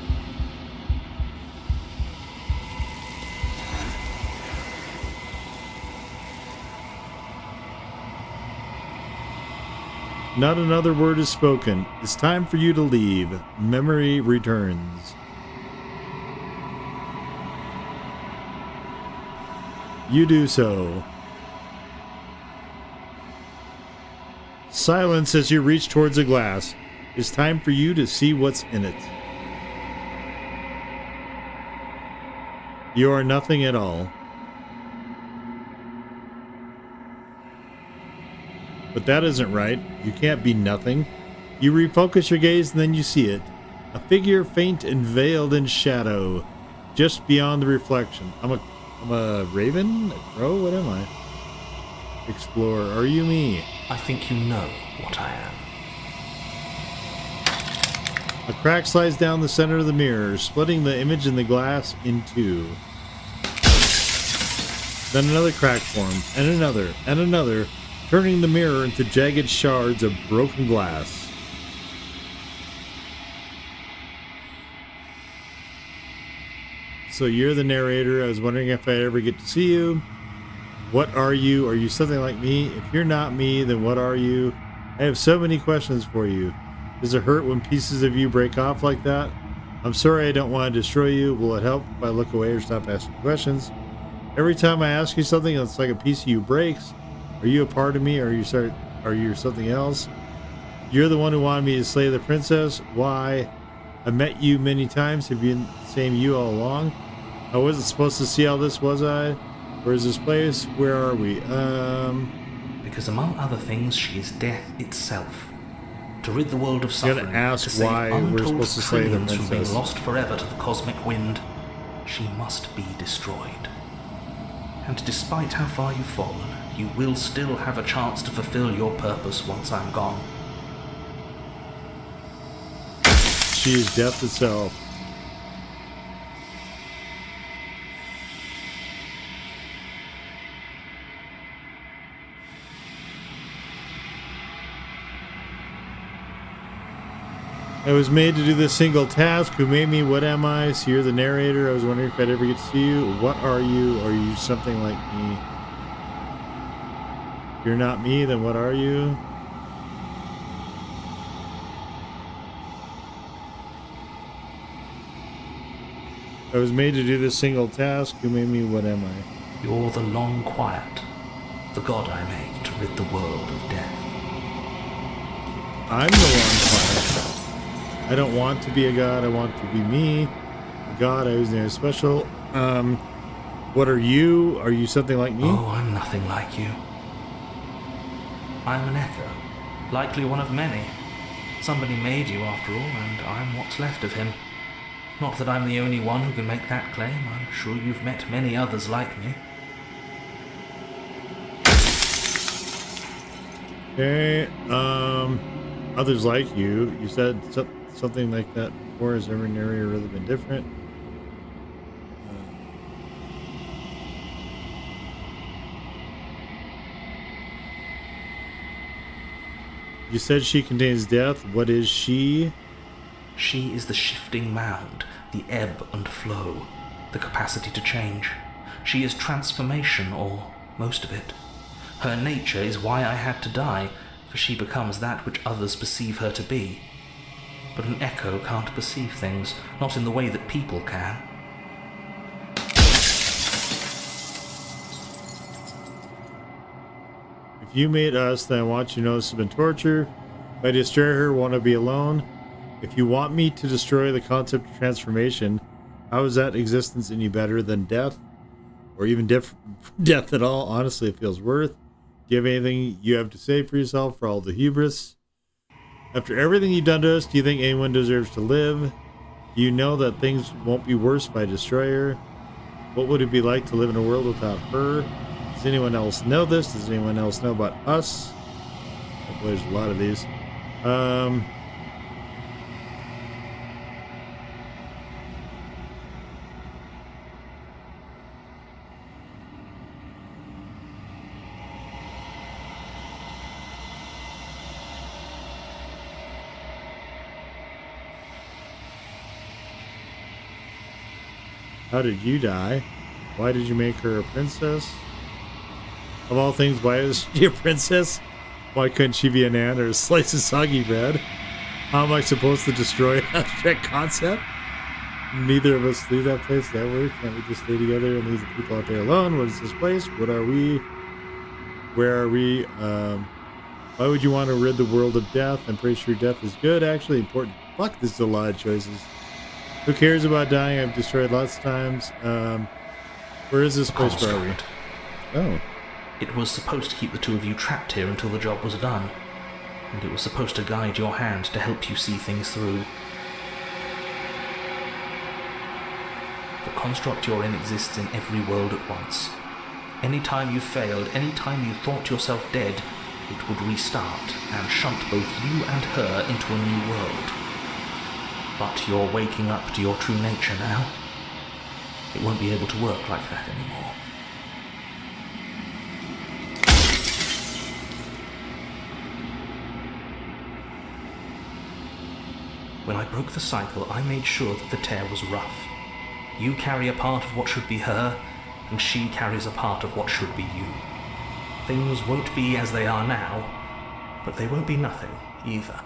Not another word is spoken. It's time for you to leave. Memory returns. You do so. Silence as you reach towards a glass. It's time for you to see what's in it. You are nothing at all. But that isn't right. You can't be nothing. You refocus your gaze and then you see it. A figure faint and veiled in shadow, just beyond the reflection. I'm a raven? A crow? What am I? Explorer. Are you me? I think you know what I am. A crack slides down the center of the mirror, splitting the image in the glass in two. Then another crack forms, and another, turning the mirror into jagged shards of broken glass. So you're the narrator. I was wondering if I'd ever get to see you. What are you? Are you something like me? If you're not me, then what are you? I have so many questions for you. Does it hurt when pieces of you break off like that? I'm sorry I don't want to destroy you. Will it help if I look away or stop asking questions? Every time I ask you something, it's like a piece of you breaks. Are you a part of me, or are you something else? You're the one who wanted me to slay the princess. Why? I met you many times. Have you been the same you all along? I wasn't supposed to see all this, was I? Where is this place? Where are we? Because among other things, she is death itself. To rid the world of You suffering, gotta ask to save why we're untold supposed to slay the trillions from being princess. lost forever to the cosmic wind, she must be destroyed. And despite how far you've fallen, you will still have a chance to fulfill your purpose once I'm gone. She is death itself. I was made to do this single task. Who made me? What am I? So you're the narrator. I was wondering if I'd ever get to see you. What are you? Are you something like me? If you're not me, then what are you? I was made to do this single task. Who made me? What am I? You're the long quiet, the god I made to rid the world of death. I'm the long quiet. I don't want to be a god. I want to be me. A god, I was there special. What are you? Are you something like me? Oh, I'm nothing like you. I'm an echo, likely one of many. Somebody made you after all, and I'm what's left of him. Not that I'm the only one who can make that claim. I'm sure you've met many others like me. Okay, others like you. You said something like that before. Has every narrator really been different? You said she contains death. What is she? She is the shifting mound, the ebb and flow, the capacity to change. She is transformation, or most of it. Her nature is why I had to die, for she becomes that which others perceive her to be. But an echo can't perceive things, not in the way that people can. If you made us, then I want you to know this has been torture. If I destroy her, want to be alone. If you want me to destroy the concept of transformation, how is that existence any better than death? Or even death at all? Honestly, it feels worth. Do you have anything you have to say for yourself for all the hubris? After everything you've done to us, do you think anyone deserves to live? Do you know that things won't be worse if I destroy her? What would it be like to live in a world without her? Does anyone else know this? Does anyone else know about us? Oh, there's a lot of these. How did you die? Why did you make her a princess? Of all things, why is she a princess? Why couldn't she be an ant or a slice of soggy bread? How am I supposed to destroy an abstract concept? Neither of us leave that place. That work? Can't we just stay together and leave the people out there alone? What is this place? What are we? Where are we? Why would you want to rid the world of death? I'm pretty sure death is good. Actually, important. Fuck, this is a lot of choices. Who cares about dying? I've destroyed lots of times. Where is this place? Where are we? Oh. It was supposed to keep the two of you trapped here until the job was done. And it was supposed to guide your hand to help you see things through. The construct you're in exists in every world at once. Any time you failed, any time you thought yourself dead, it would restart and shunt both you and her into a new world. But you're waking up to your true nature now. It won't be able to work like that anymore. When I broke the cycle, I made sure that the tear was rough. You carry a part of what should be her, and she carries a part of what should be you. Things won't be as they are now, but they won't be nothing either.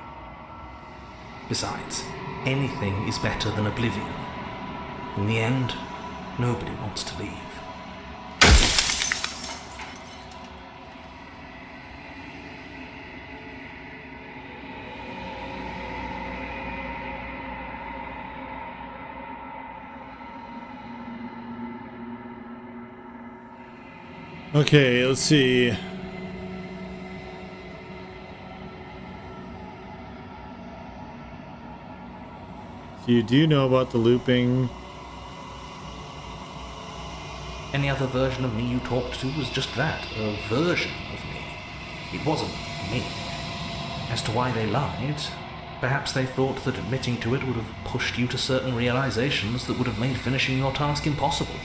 Besides, anything is better than oblivion. In the end, nobody wants to leave. Okay, let's see. So you do know about the looping. Any other version of me you talked to was just that, a version of me. It wasn't me. As to why they lied, perhaps they thought that admitting to it would have pushed you to certain realizations that would have made finishing your task impossible.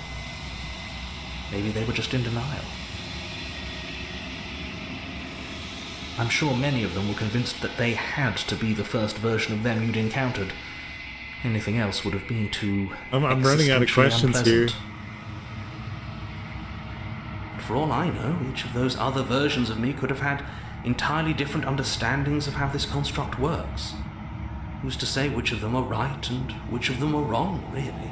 Maybe they were just in denial. I'm sure many of them were convinced that they had to be the first version of them you'd encountered. Anything else would have been too I'm running out of questions unpleasant. here. For all I know, each of those other versions of me could have had entirely different understandings of how this construct works. Who's to say which of them are right and which of them are wrong, really?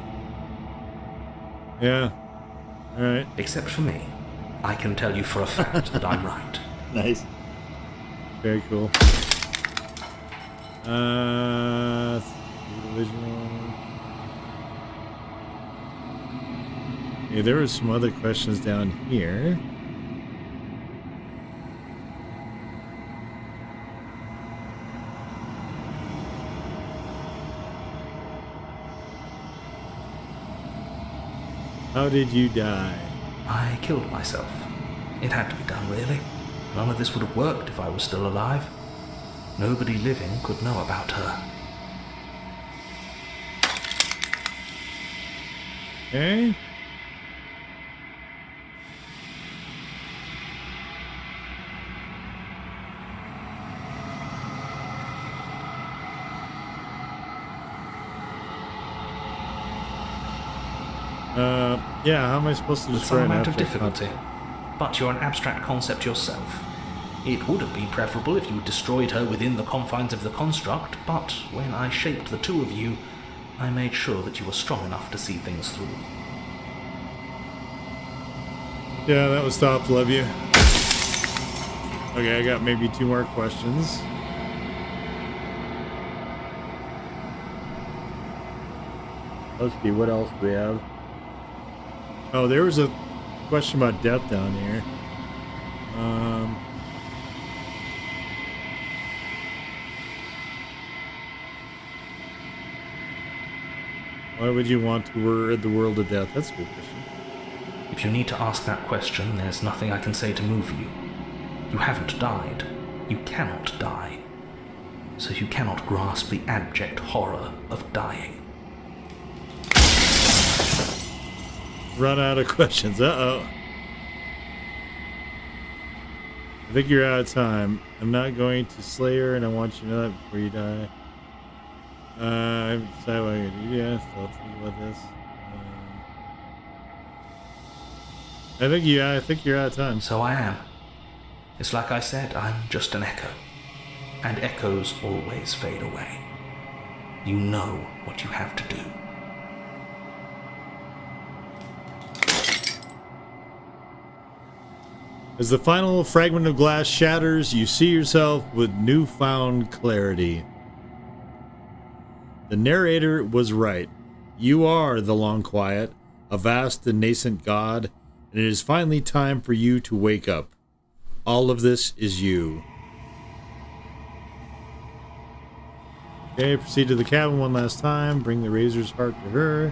Yeah. Alright. Except for me. I can tell you for a fact that I'm right. Nice. Very cool. Original. Yeah, there were some other questions down here. How did you die? I killed myself. It had to be done, really. None of this would have worked if I was still alive. Nobody living could know about her. Okay. Yeah, how am I supposed to With destroy some an amount of abstract difficulty. But you're an abstract concept yourself. It would have been preferable if you destroyed her within the confines of the construct, but when I shaped the two of you, I made sure that you were strong enough to see things through. Yeah, that was top. Love you. Okay, I got maybe 2 more questions. Let's see, what else do we have? Oh, there was a question about death down here. Why would you want to rid the world of death? That's a good question. If you need to ask that question, there's nothing I can say to move you. You haven't died. You cannot die. So you cannot grasp the abject horror of dying. Run out of questions. Uh-oh. I think you're out of time. I'm not going to slay her, and I want you to know that before you die. I haven't decided what I'm going to do yet, so I'll think about this. I think you're out of time. So I am. It's like I said, I'm just an echo. And echoes always fade away. You know what you have to do. As the final fragment of glass shatters, you see yourself with newfound clarity. The narrator was right. You are the long quiet, a vast and nascent god, and it is finally time for you to wake up. All of this is you. Okay, proceed to the cabin one last time. Bring the razor's heart to her.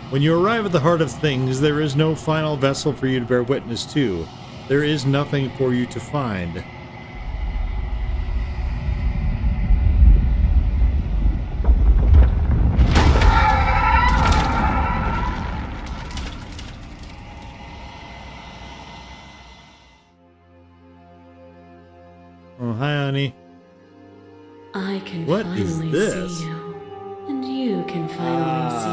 When you arrive at the heart of things, there is no final vessel for you to bear witness to. There is nothing for you to find. Oh, hi, honey. I can What is finally this? see you, and you can finally see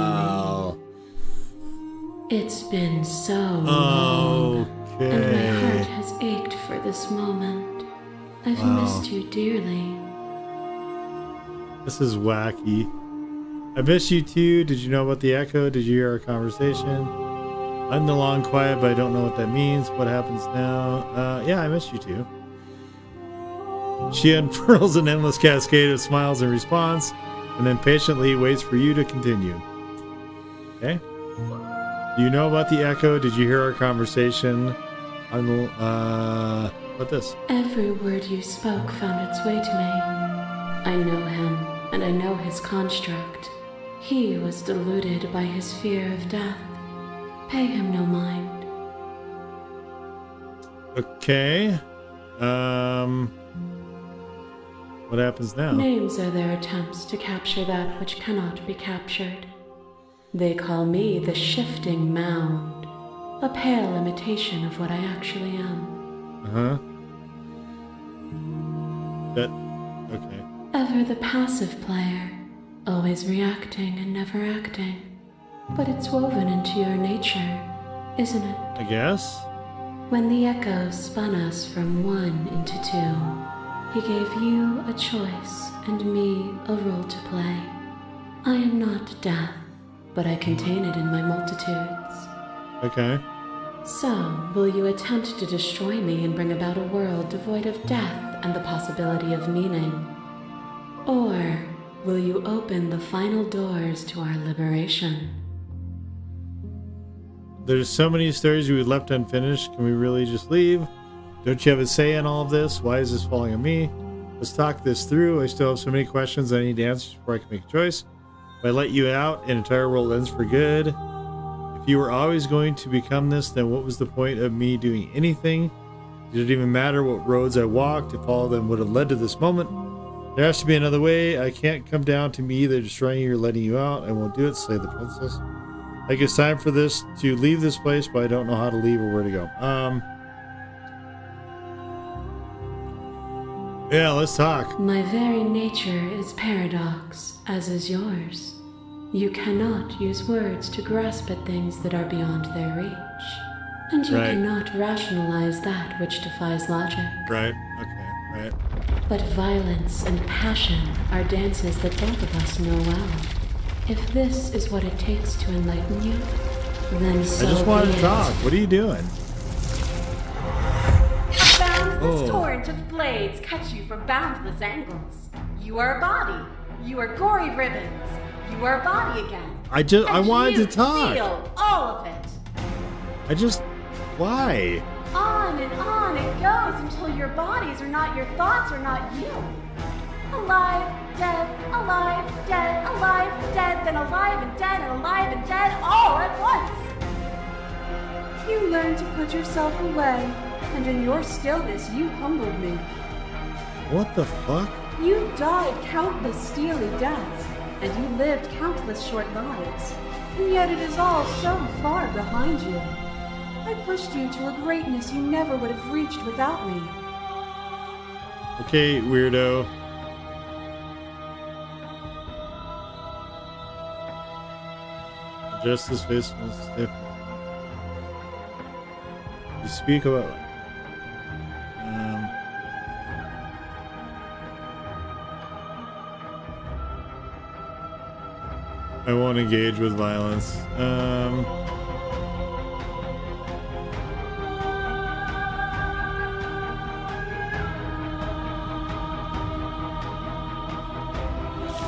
me. It's been so long, and my heart has ached for this moment. I've missed you dearly. This is wacky. I miss you too. Did you know about the echo? Did you hear our conversation? I'm the long quiet, but I don't know what that means. What happens now? Yeah, I miss you too. She unfurls an endless cascade of smiles in response, and then patiently waits for you to continue. Okay? Do you know about the echo? Did you hear our conversation? What this? Every word you spoke found its way to me. I know him, and I know his construct. He was deluded by his fear of death. Pay him no mind. Okay. What happens now? Names are their attempts to capture that which cannot be captured. They call me the shifting mound, a pale imitation of what I actually am. Uh-huh. Okay. Ever the passive player, always reacting and never acting. But it's woven into your nature, isn't it? I guess. When the echoes spun us from one into two, he gave you a choice and me a role to play. I am not death, but I contain it in my multitudes. Okay. So, will you attempt to destroy me and bring about a world devoid of death and the possibility of meaning? Or will you open the final doors to our liberation? There's so many stories we left unfinished. Can we really just leave? Don't you have a say in all of this? Why is this falling on me? Let's talk this through. I still have so many questions I need to answer before I can make a choice. If I let you out, an entire world ends for good. If you were always going to become this, then what was the point of me doing anything? Did it even matter what roads I walked if all of them would have led to this moment? There has to be another way. I can't come down to me either destroying you or letting you out. I won't do it, say the princess. Like it's time for this to leave this place, but I don't know how to leave or where to go. Yeah, let's talk. My very nature is paradox, as is yours. You cannot use words to grasp at things that are beyond their reach. And you cannot rationalize that which defies logic. Right, okay, right. But violence and passion are dances that both of us know well. If this is what it takes to enlighten you, then so I just wanted be to it. talk. What are you doing? A boundless Oh. torrent of blades cut you from boundless angles. You are a body. You are gory ribbons. You are a body again. I And wanted you to talk. Feel all of it. Why? On and on it goes until your bodies are not your thoughts or not you. Alive, dead, alive, dead, then alive and dead all at once. You learn to put yourself away, and in your stillness you humbled me. What the fuck? You died countless steely deaths, and you lived countless short lives. And yet it is all so far behind you. I pushed you to a greatness you never would have reached without me. Okay, weirdo. Adjust his face from his stiff. You speak about I won't engage with violence.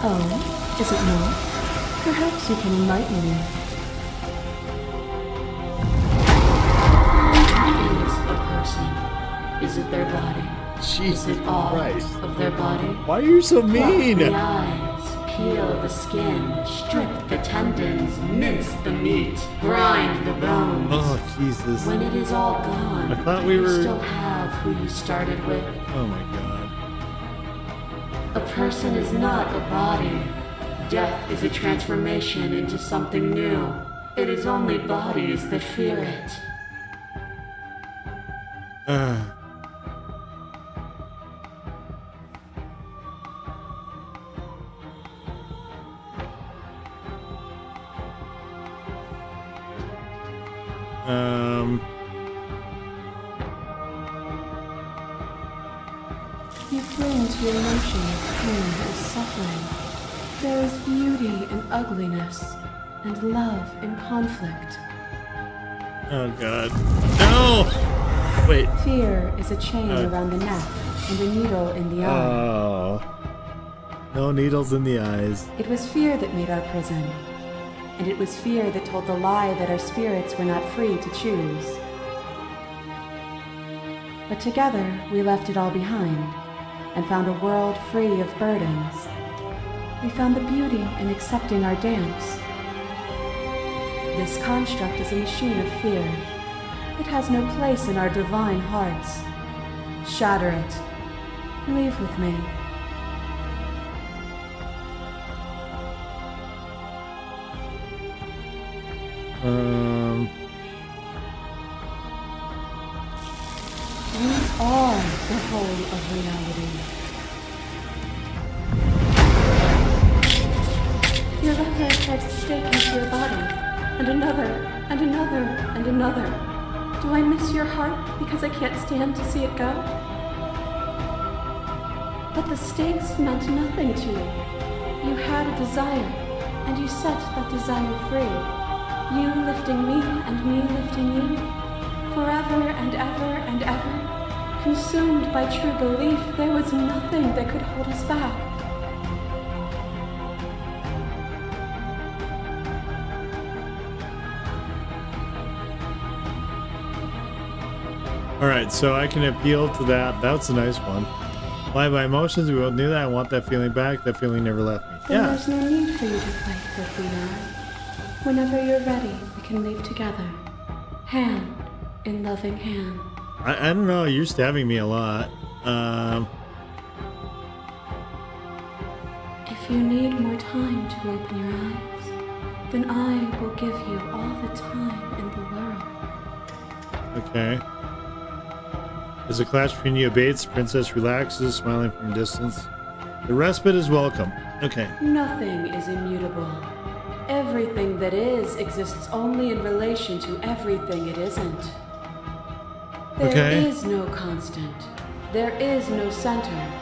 Oh, is it not? Perhaps you can enlighten me. What is a person? Is it their body? Jesus Is it all Christ. of their body? Why are you so mean? Pluck the eyes, peel the skin, strip the tendons, mince the meat, grind the bones. Oh, Jesus. When it is all gone, I thought do we you were- still have who you started with? Oh my god. A person is not a body. Death is a transformation into something new. It is only bodies that fear it. You cling to your notion of pain and suffering. There is beauty in ugliness, and love in conflict. Oh god. No! Wait. Fear is a chain around the neck and a needle in the eye. Oh. No needles in the eyes. It was fear that made our prison, and it was fear that told the lie that our spirits were not free to choose. But together, we left it all behind, and found a world free of burdens. We found the beauty in accepting our dance. This construct is a machine of fear. It has no place in our divine hearts. Shatter it. Leave with me. You are the whole of reality. Your left leg drives a stake into your body, and another, and another, and another. Do I miss your heart because I can't stand to see it go? But the stakes meant nothing to you. You had a desire, and you set that desire free. You lifting me and me lifting you. Forever and ever and ever. Consumed by true belief, there was nothing that could hold us back. Alright, so I can appeal to that. That's a nice one. By my emotions, we both knew that. I want that feeling back. That feeling never left me. Then Yeah. there's no need for you to fight with me now. Whenever you're ready, we can leave together. Hand in loving hand. I don't know. You're stabbing me a lot. If you need more time to open your eyes, then I will give you all the time in the world. Okay. As the clash between you abates, the princess relaxes, smiling from a distance. The respite is welcome. Okay. Nothing is immutable. Everything that is exists only in relation to everything it isn't. There is no constant. There is no center.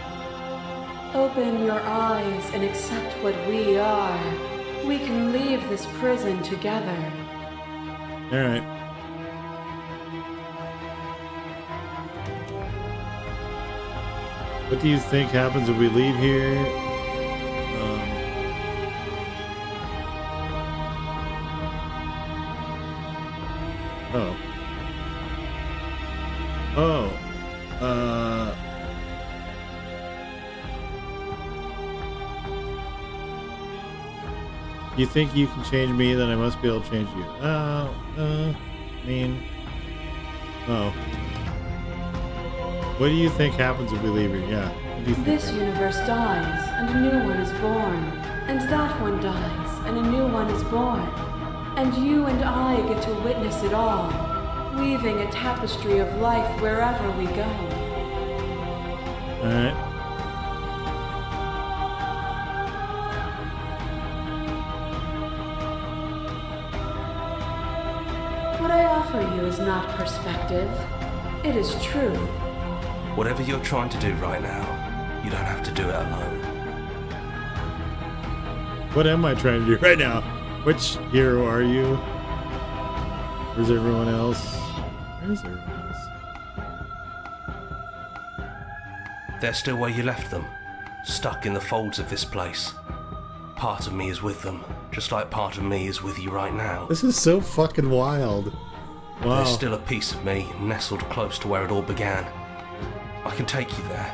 Open your eyes and accept what we are. We can leave this prison together. Alright. What do you think happens if we leave here? Oh. Oh. You think you can change me, then I must be able to change you. Oh. What do you think happens if we leave here? Yeah. What do you think This happens? universe dies, and a new one is born. And that one dies, and a new one is born. And you and I get to witness it all, weaving a tapestry of life wherever we go. Alright. What I offer you is not perspective. It is truth. Whatever you're trying to do right now, you don't have to do it alone. What am I trying to do right now? Which hero are you? Where's everyone else? Where's everyone else? They're still where you left them, stuck in the folds of this place. Part of me is with them, just like part of me is with you right now. This is so fucking wild. Wow. There's still a piece of me nestled close to where it all began. I can take you there.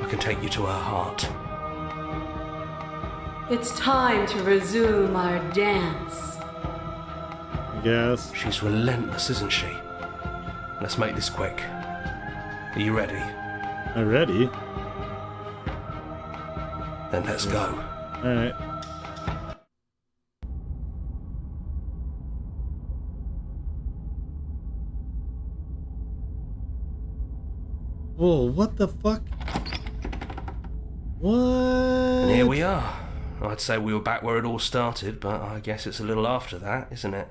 I can take you to her heart. It's time to resume our dance. I guess. She's relentless, isn't she? Let's make this quick. Are you ready? I'm ready. Then let's go. Alright. Whoa, what the fuck? What? And here we are. I'd say we were back where it all started, but I guess it's a little after that, isn't it?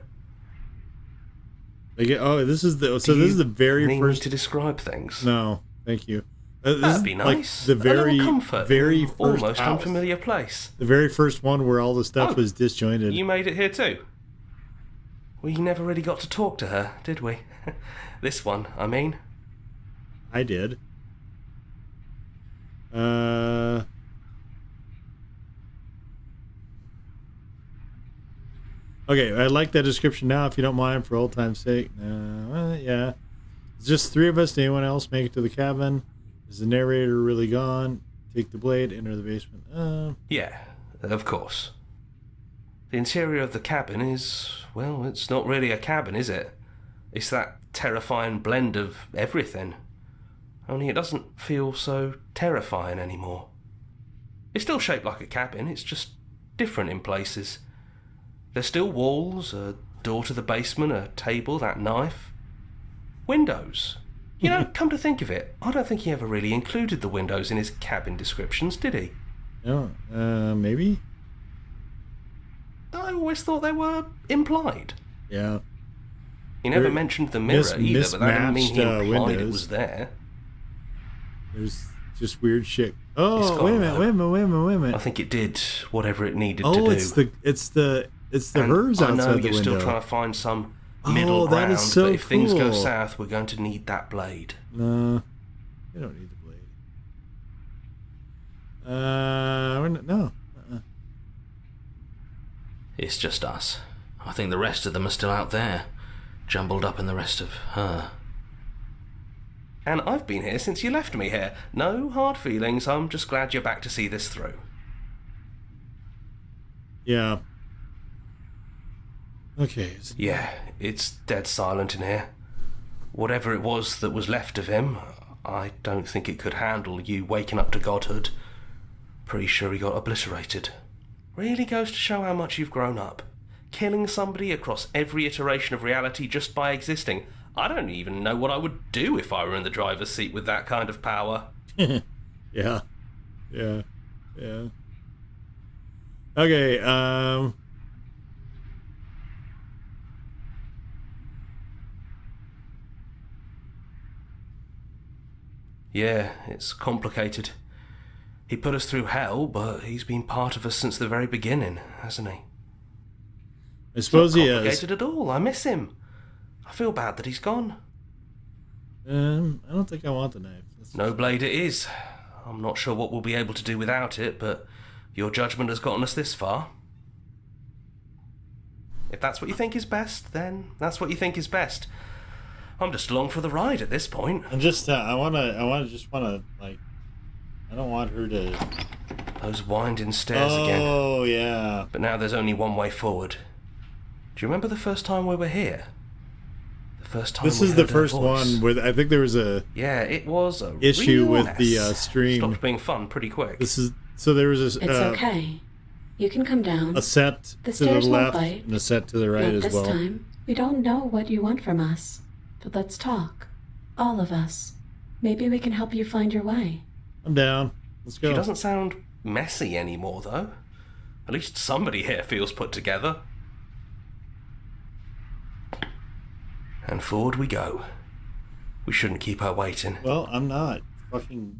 Oh, this is the. So this is the very need first. me to describe things. No, thank you. This That'd is be like nice. the A little very, comfort very in first almost house. unfamiliar place. The very first one where all the stuff Oh, was disjointed. You made it here too. We never really got to talk to her, did we? This one, I mean. I did. Okay, I like that description now, if you don't mind, for old time's sake. Yeah. It's just three of us. Did anyone else make it to the cabin? Is the narrator really gone? Take the blade, enter the basement. Yeah, of course. The interior of the cabin is, well, it's not really a cabin, is it? It's that terrifying blend of everything. Only it doesn't feel so terrifying anymore. It's still shaped like a cabin, it's just different in places. There's still walls, a door to the basement, a table, that knife. Windows. You know, come to think of it, I don't think he ever really included the windows in his cabin descriptions, did he? No, maybe? I always thought they were implied. Yeah. He never mentioned the mirror either, but that didn't mean he mismatched, implied it windows. was there. There's just weird shit. Oh, wait a minute. I think it did whatever it needed to do. Oh, it's the hers I outside know the you're window. still trying to find some middle that ground, is so but if things go cool. south, we're going to need that blade. No, you don't need the blade. No. It's just us. I think the rest of them are still out there, jumbled up in the rest of her. And I've been here since you left me here. No hard feelings, I'm just glad you're back to see this through. Yeah. Okay. Yeah, it's dead silent in here. Whatever it was that was left of him, I don't think it could handle you waking up to godhood. Pretty sure he got obliterated. Really goes to show how much you've grown up. Killing somebody across every iteration of reality just by existing. I don't even know what I would do if I were in the driver's seat with that kind of power. Yeah. Okay, Yeah, it's complicated. He put us through hell, but he's been part of us since the very beginning, hasn't he? I suppose he Not is. complicated at all. I miss him. I feel bad that he's gone. I don't think I want the knife. No blade it is. I'm not sure what we'll be able to do without it, but your judgment has gotten us this far. If that's what you think is best, then that's what you think is best. I'm just along for the ride at this point. I'm just, I don't want her to... Those winding stairs again. Oh, yeah. But now there's only one way forward. Do you remember the first time we were here? The first time This we is the heard her first voice? one where I think there was a Yeah, it was a issue real with mess. the stream. Stopped being fun pretty quick. There was It's okay. You can come down. a set The to the stairs won't left bite. and a set to the right Not as this well. time. We don't know what you want from us. But let's talk. All of us. Maybe we can help you find your way. I'm down. Let's go. She doesn't sound messy anymore, though. At least somebody here feels put together. And forward we go. We shouldn't keep her waiting. Well, I'm not. Fucking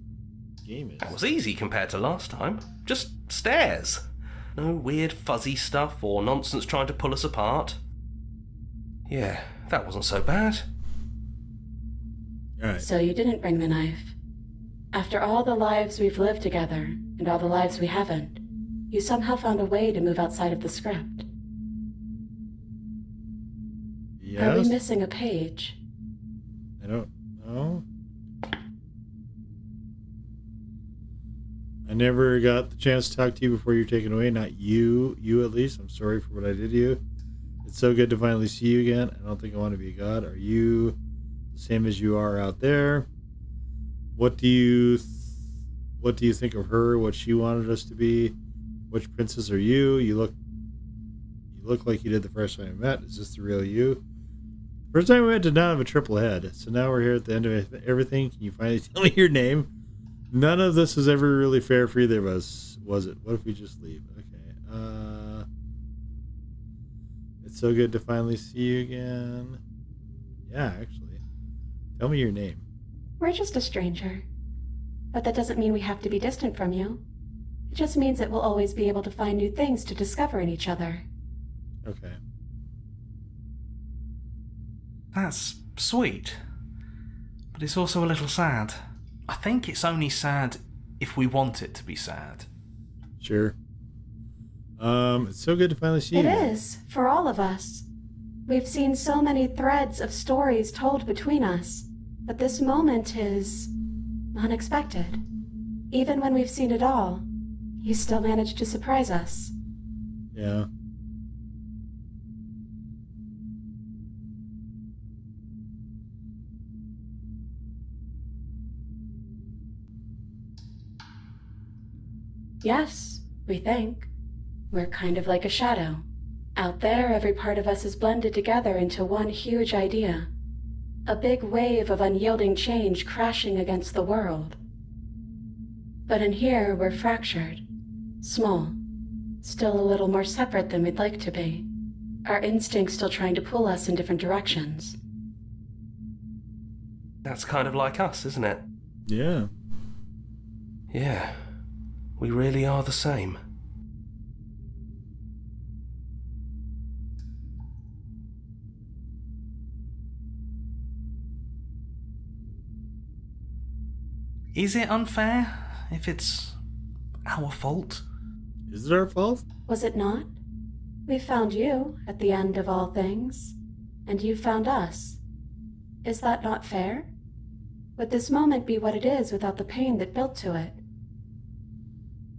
game is. That was easy compared to last time. Just stairs. No weird fuzzy stuff or nonsense trying to pull us apart. Yeah, that wasn't so bad. All right. So you didn't bring the knife. After all the lives we've lived together, and all the lives we haven't, you somehow found a way to move outside of the script. Are we Yes. missing a page? I don't know. I never got the chance to talk to you before you're taken away. Not you. You at least. I'm sorry for what I did to you. It's so good to finally see you again. I don't think I want to be a god. Are you the same as you are out there? What do you think of her? What she wanted us to be? Which princess are you? You look like you did the first time we met. Is this the real you? First time we met did not have a triple head. So now we're here at the end of everything. Can you finally tell me your name? None of this is ever really fair for either of us, was it? What if we just leave? Okay. It's so good to finally see you again. Yeah, actually. Tell me your name. We're just a stranger. But that doesn't mean we have to be distant from you. It just means that we'll always be able to find new things to discover in each other. Okay. That's sweet. But it's also a little sad. I think it's only sad if we want it to be sad. Sure. It's so good to finally see It you. is, for all of us. We've seen so many threads of stories told between us, but this moment is unexpected. Even when we've seen it all, you still managed to surprise us. Yeah. Yes, we think. We're kind of like a shadow. Out there, every part of us is blended together into one huge idea. A big wave of unyielding change crashing against the world. But in here, we're fractured. Small. Still a little more separate than we'd like to be. Our instincts still trying to pull us in different directions. That's kind of like us, isn't it? Yeah. Yeah. We really are the same. Is it unfair if it's our fault? Is it our fault? Was it not? We found you at the end of all things, and you found us. Is that not fair? Would this moment be what it is without the pain that built to it?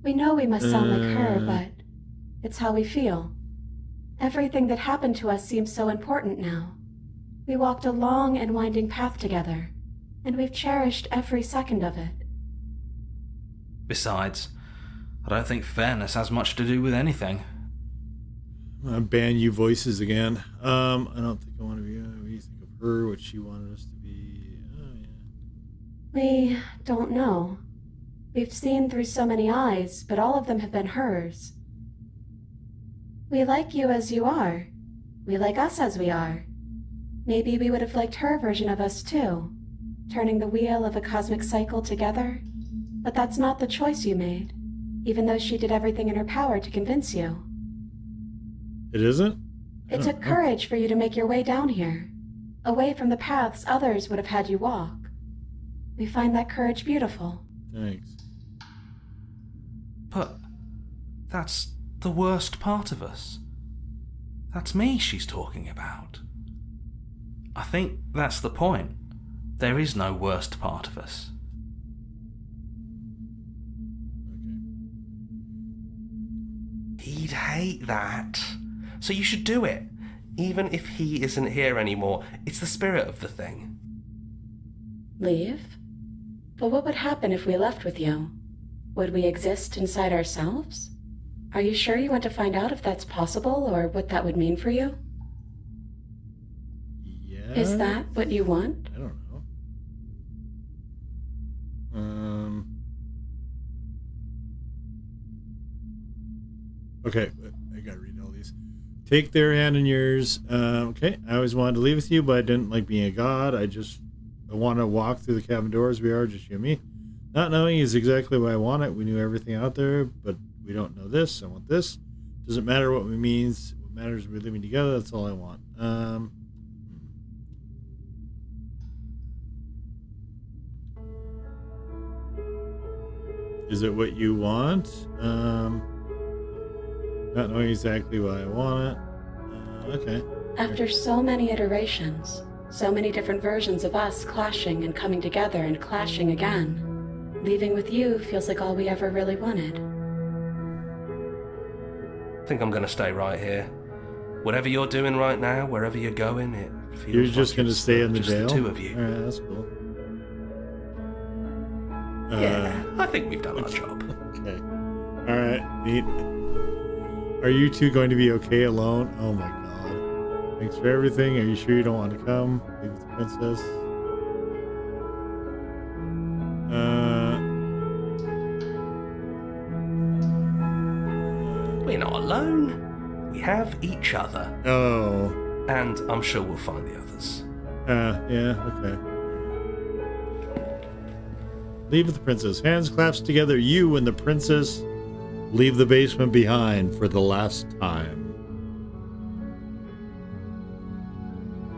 We know we must sound like her, but it's how we feel. Everything that happened to us seems so important now. We walked a long and winding path together, and we've cherished every second of it. Besides, I don't think fairness has much to do with anything. I'm gonna ban you voices again. I don't think I want to be. We think of her, what she wanted us to be. Oh yeah. We don't know. We've seen through so many eyes, but all of them have been hers. We like you as you are. We like us as we are. Maybe we would have liked her version of us too, turning the wheel of a cosmic cycle together. But that's not the choice you made, even though she did everything in her power to convince you. It isn't? It took courage for you to make your way down here, away from the paths others would have had you walk. We find that courage beautiful. Thanks. But that's the worst part of us. That's me she's talking about. I think that's the point. There is no worst part of us. Okay. He'd hate that. So you should do it. Even if he isn't here anymore, it's the spirit of the thing. Leave? But what would happen if we left with you? Would we exist inside ourselves? Are you sure you want to find out if that's possible or what that would mean for you? Yeah. Is that what you want? I don't know. Okay, I gotta read all these. Take their hand in yours. Okay, I always wanted to leave with you, but I didn't like being a god. I want to walk through the cabin doors. We are just you and me. Not knowing is exactly what I wanted. We knew everything out there, but we don't know this. I want this. Doesn't matter what it means. What matters is we're living together. That's all I want. Is it what you want? Not knowing exactly what I want. Okay. After so many iterations, so many different versions of us clashing and coming together and clashing again, leaving with you feels like all we ever really wanted. I think I'm going to stay right here. Whatever you're doing right now, wherever you're going, it feels You're just going to stay in the just jail? the two of you. Alright, that's cool. Yeah, I think we've done our job. Okay. Alright, neat. Are you two going to be okay alone? Oh my god. Thanks for everything. Are you sure you don't want to come? Leave with the princess. We're not alone. We have each other. Oh. And I'm sure we'll find the others. Yeah, okay. Leave with the princess. Hands clasped together. You and the princess leave the basement behind for the last time.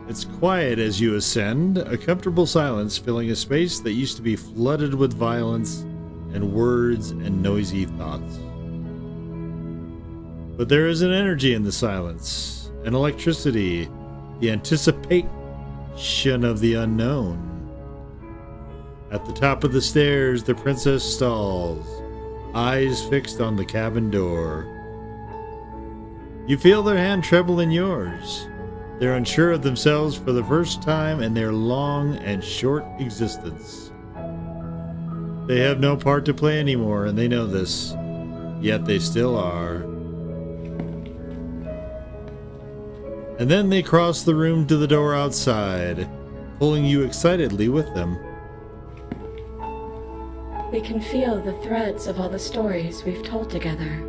It's quiet as you ascend, a comfortable silence filling a space that used to be flooded with violence and words and noisy thoughts. But there is an energy in the silence, an electricity, the anticipation of the unknown. At the top of the stairs, the princess stalls, eyes fixed on the cabin door. You feel their hand tremble in yours. They're unsure of themselves for the first time in their long and short existence. They have no part to play anymore, and they know this. Yet they still are. And then they cross the room to the door outside, pulling you excitedly with them. We can feel the threads of all the stories we've told together,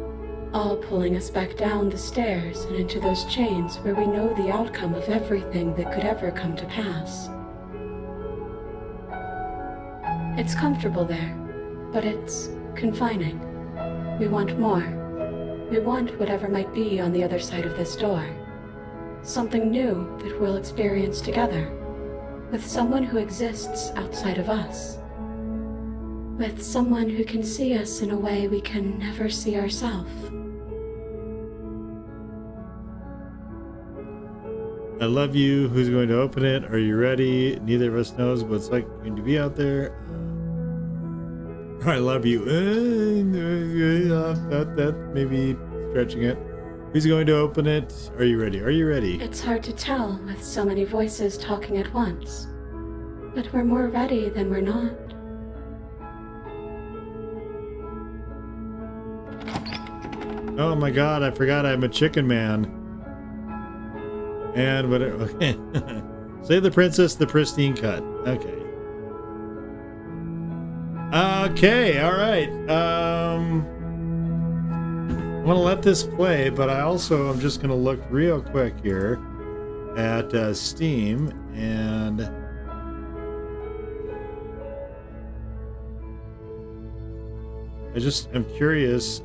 all pulling us back down the stairs and into those chains where we know the outcome of everything that could ever come to pass. It's comfortable there, but it's confining. We want more. We want whatever might be on the other side of this door. Something new that we'll experience together, with someone who exists outside of us. With someone who can see us in a way we can never see ourselves. I love you. Who's going to open it? Are you ready? Neither of us knows what it's like going to be out there. I love you. That maybe stretching it. Who's going to open it? Are you ready? Are you ready? It's hard to tell with so many voices talking at once. But we're more ready than we're not. Oh my god, I forgot I'm a chicken man. And whatever. Okay. Save the princess, the pristine cut. Okay. Okay, alright. I'm gonna let this play, but I also am just gonna look real quick here at Steam, and I'm curious.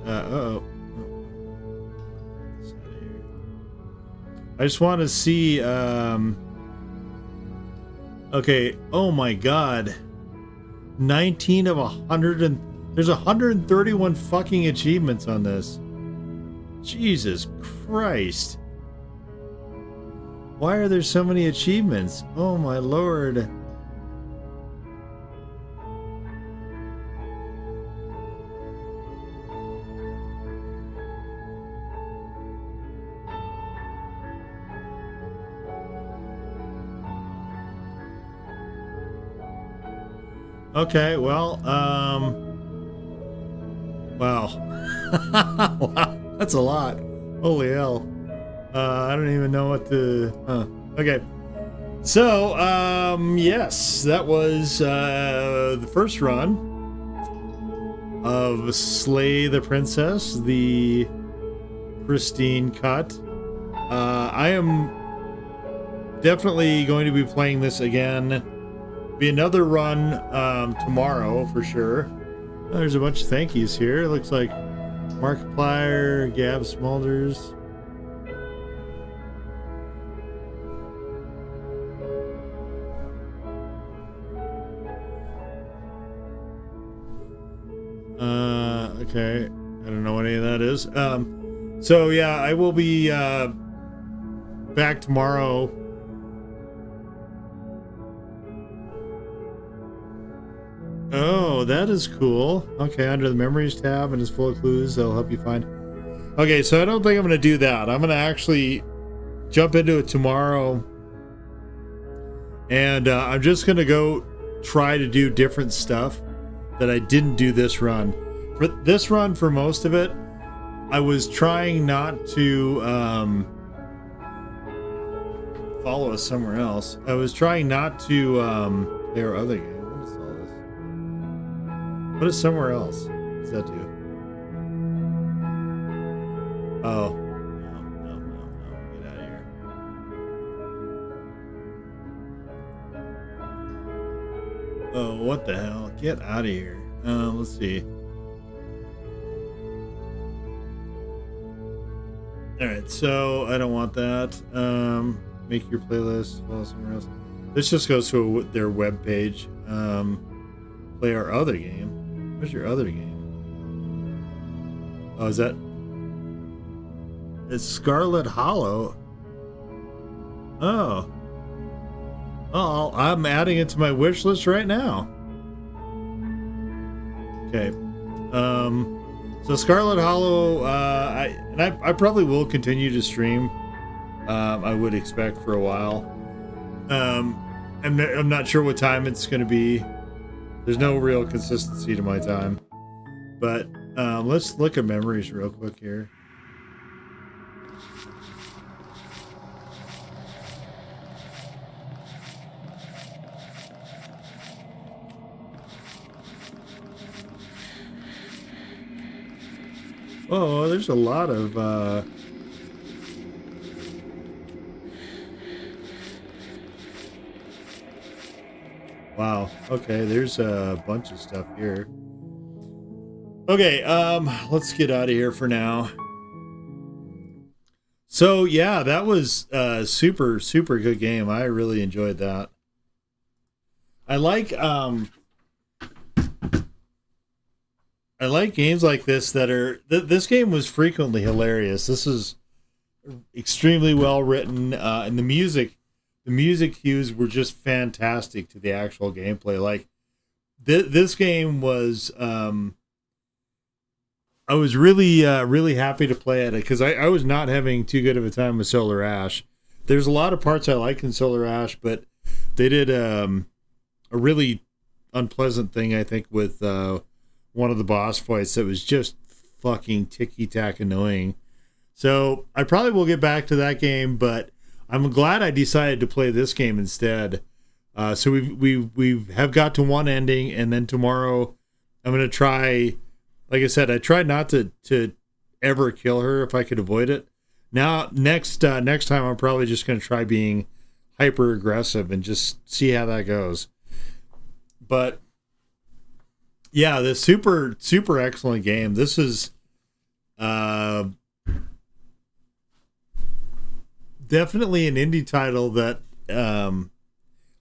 I just want to see. Okay. Oh my God. 19 of 100 and there's 131 fucking achievements on this. Jesus Christ. Why are there so many achievements? Oh my Lord. Okay, well, wow. Wow, that's a lot. Holy hell. I don't even know what to, okay. So, yes, that was, the first run of Slay the Princess, the pristine cut. I am definitely going to be playing this again. Be another run tomorrow for sure. Oh, there's a bunch of thank yous here. It looks like Markiplier, Gab Smulders. Okay, I don't know what any of that is. So yeah, I will be back tomorrow. Oh, that is cool. Okay, under the memories tab and it's full of clues that'll help you find. Okay, so I don't think I'm going to do that. I'm going to actually jump into it tomorrow. And I'm just going to go try to do different stuff that I didn't do this run. For this run, for most of it, I was trying not to follow us somewhere else. I was trying not to play our other game. Put it somewhere else. What does that do? Oh. No. Get out of here. Oh, what the hell? Get out of here. Let's see. Alright, so I don't want that. Make your playlist. Follow somewhere else. This just goes to their web page. Play our other game. Where's your other game? Oh, is that? It's Scarlet Hollow. Oh. Oh, I'm adding it to my wish list right now. Okay. So Scarlet Hollow, I probably will continue to stream. I would expect for a while. I'm not sure what time it's going to be. There's no real consistency to my time, but Let's look at memories real quick here. Oh, there's a lot of wow. Okay, there's a bunch of stuff here. Okay, let's get out of here for now. So yeah, that was a super good game. I really enjoyed that. I like games like this that are this game was frequently hilarious. This is extremely well written, and the music cues were just fantastic to the actual gameplay. Like this game was I was really happy to play at it because I was not having too good of a time with Solar Ash. There's a lot of parts I like in Solar Ash, but they did a really unpleasant thing, I think, with one of the boss fights that was just fucking ticky-tack annoying. So I probably will get back to that game, but I'm glad I decided to play this game instead. So we have got to one ending, and then tomorrow I'm going to try, like I said, I tried not to ever kill her if I could avoid it. Now, next time I'm probably just going to try being hyper aggressive and just see how that goes. But yeah, this super excellent game. This is definitely an indie title that,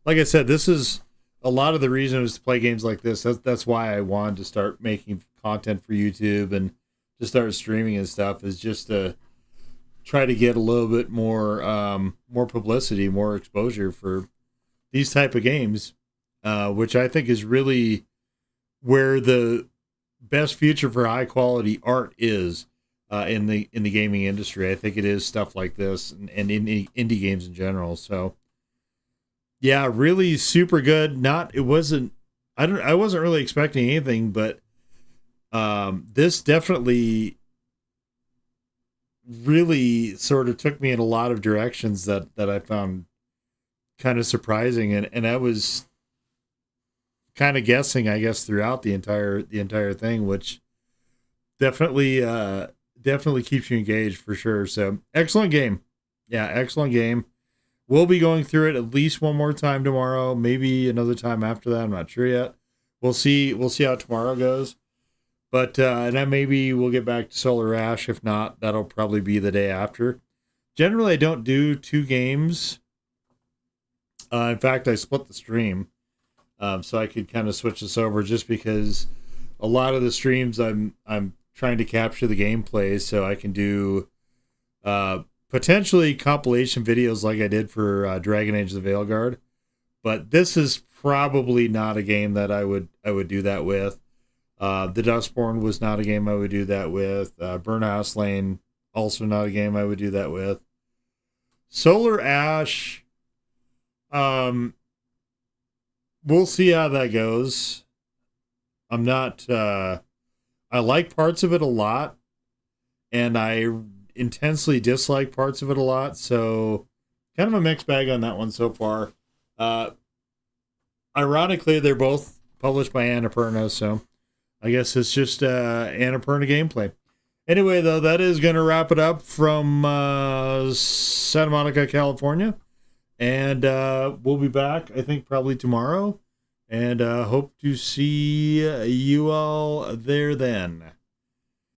like I said, this is a lot of the reason was to play games like this. That's why I wanted to start making content for YouTube and to start streaming and stuff, is just to try to get a little bit more publicity, more exposure for these type of games, which I think is really where the best future for high quality art is in the gaming industry. I think it is stuff like this and indie games in general. So yeah, really super good. I wasn't really expecting anything, but this definitely really sort of took me in a lot of directions that I found kind of surprising, and I was kind of guessing, I guess, throughout the entire thing, which definitely keeps you engaged for sure. So excellent game. Yeah, excellent game. We'll be going through it at least one more time tomorrow, maybe another time after that. I'm not sure yet. We'll see how tomorrow goes. But and then maybe we'll get back to Solar Ash. If not, that'll probably be the day after. Generally, I don't do 2 games. In fact, I split the stream. So I could kind of switch this over, just because a lot of the streams I'm trying to capture the gameplay, so I can do potentially compilation videos like I did for Dragon Age: The Veilguard. But this is probably not a game that I would do that with. The Dustborn was not a game I would do that with. Burnhouse Lane, also not a game I would do that with. Solar Ash, we'll see how that goes. I'm not, I like parts of it a lot, and I intensely dislike parts of it a lot, so kind of a mixed bag on that one so far. Ironically, they're both published by Annapurna, so I guess it's just Annapurna gameplay. Anyway, though, that is going to wrap it up from Santa Monica, California. And we'll be back, I think, probably tomorrow. And hope to see you all there then.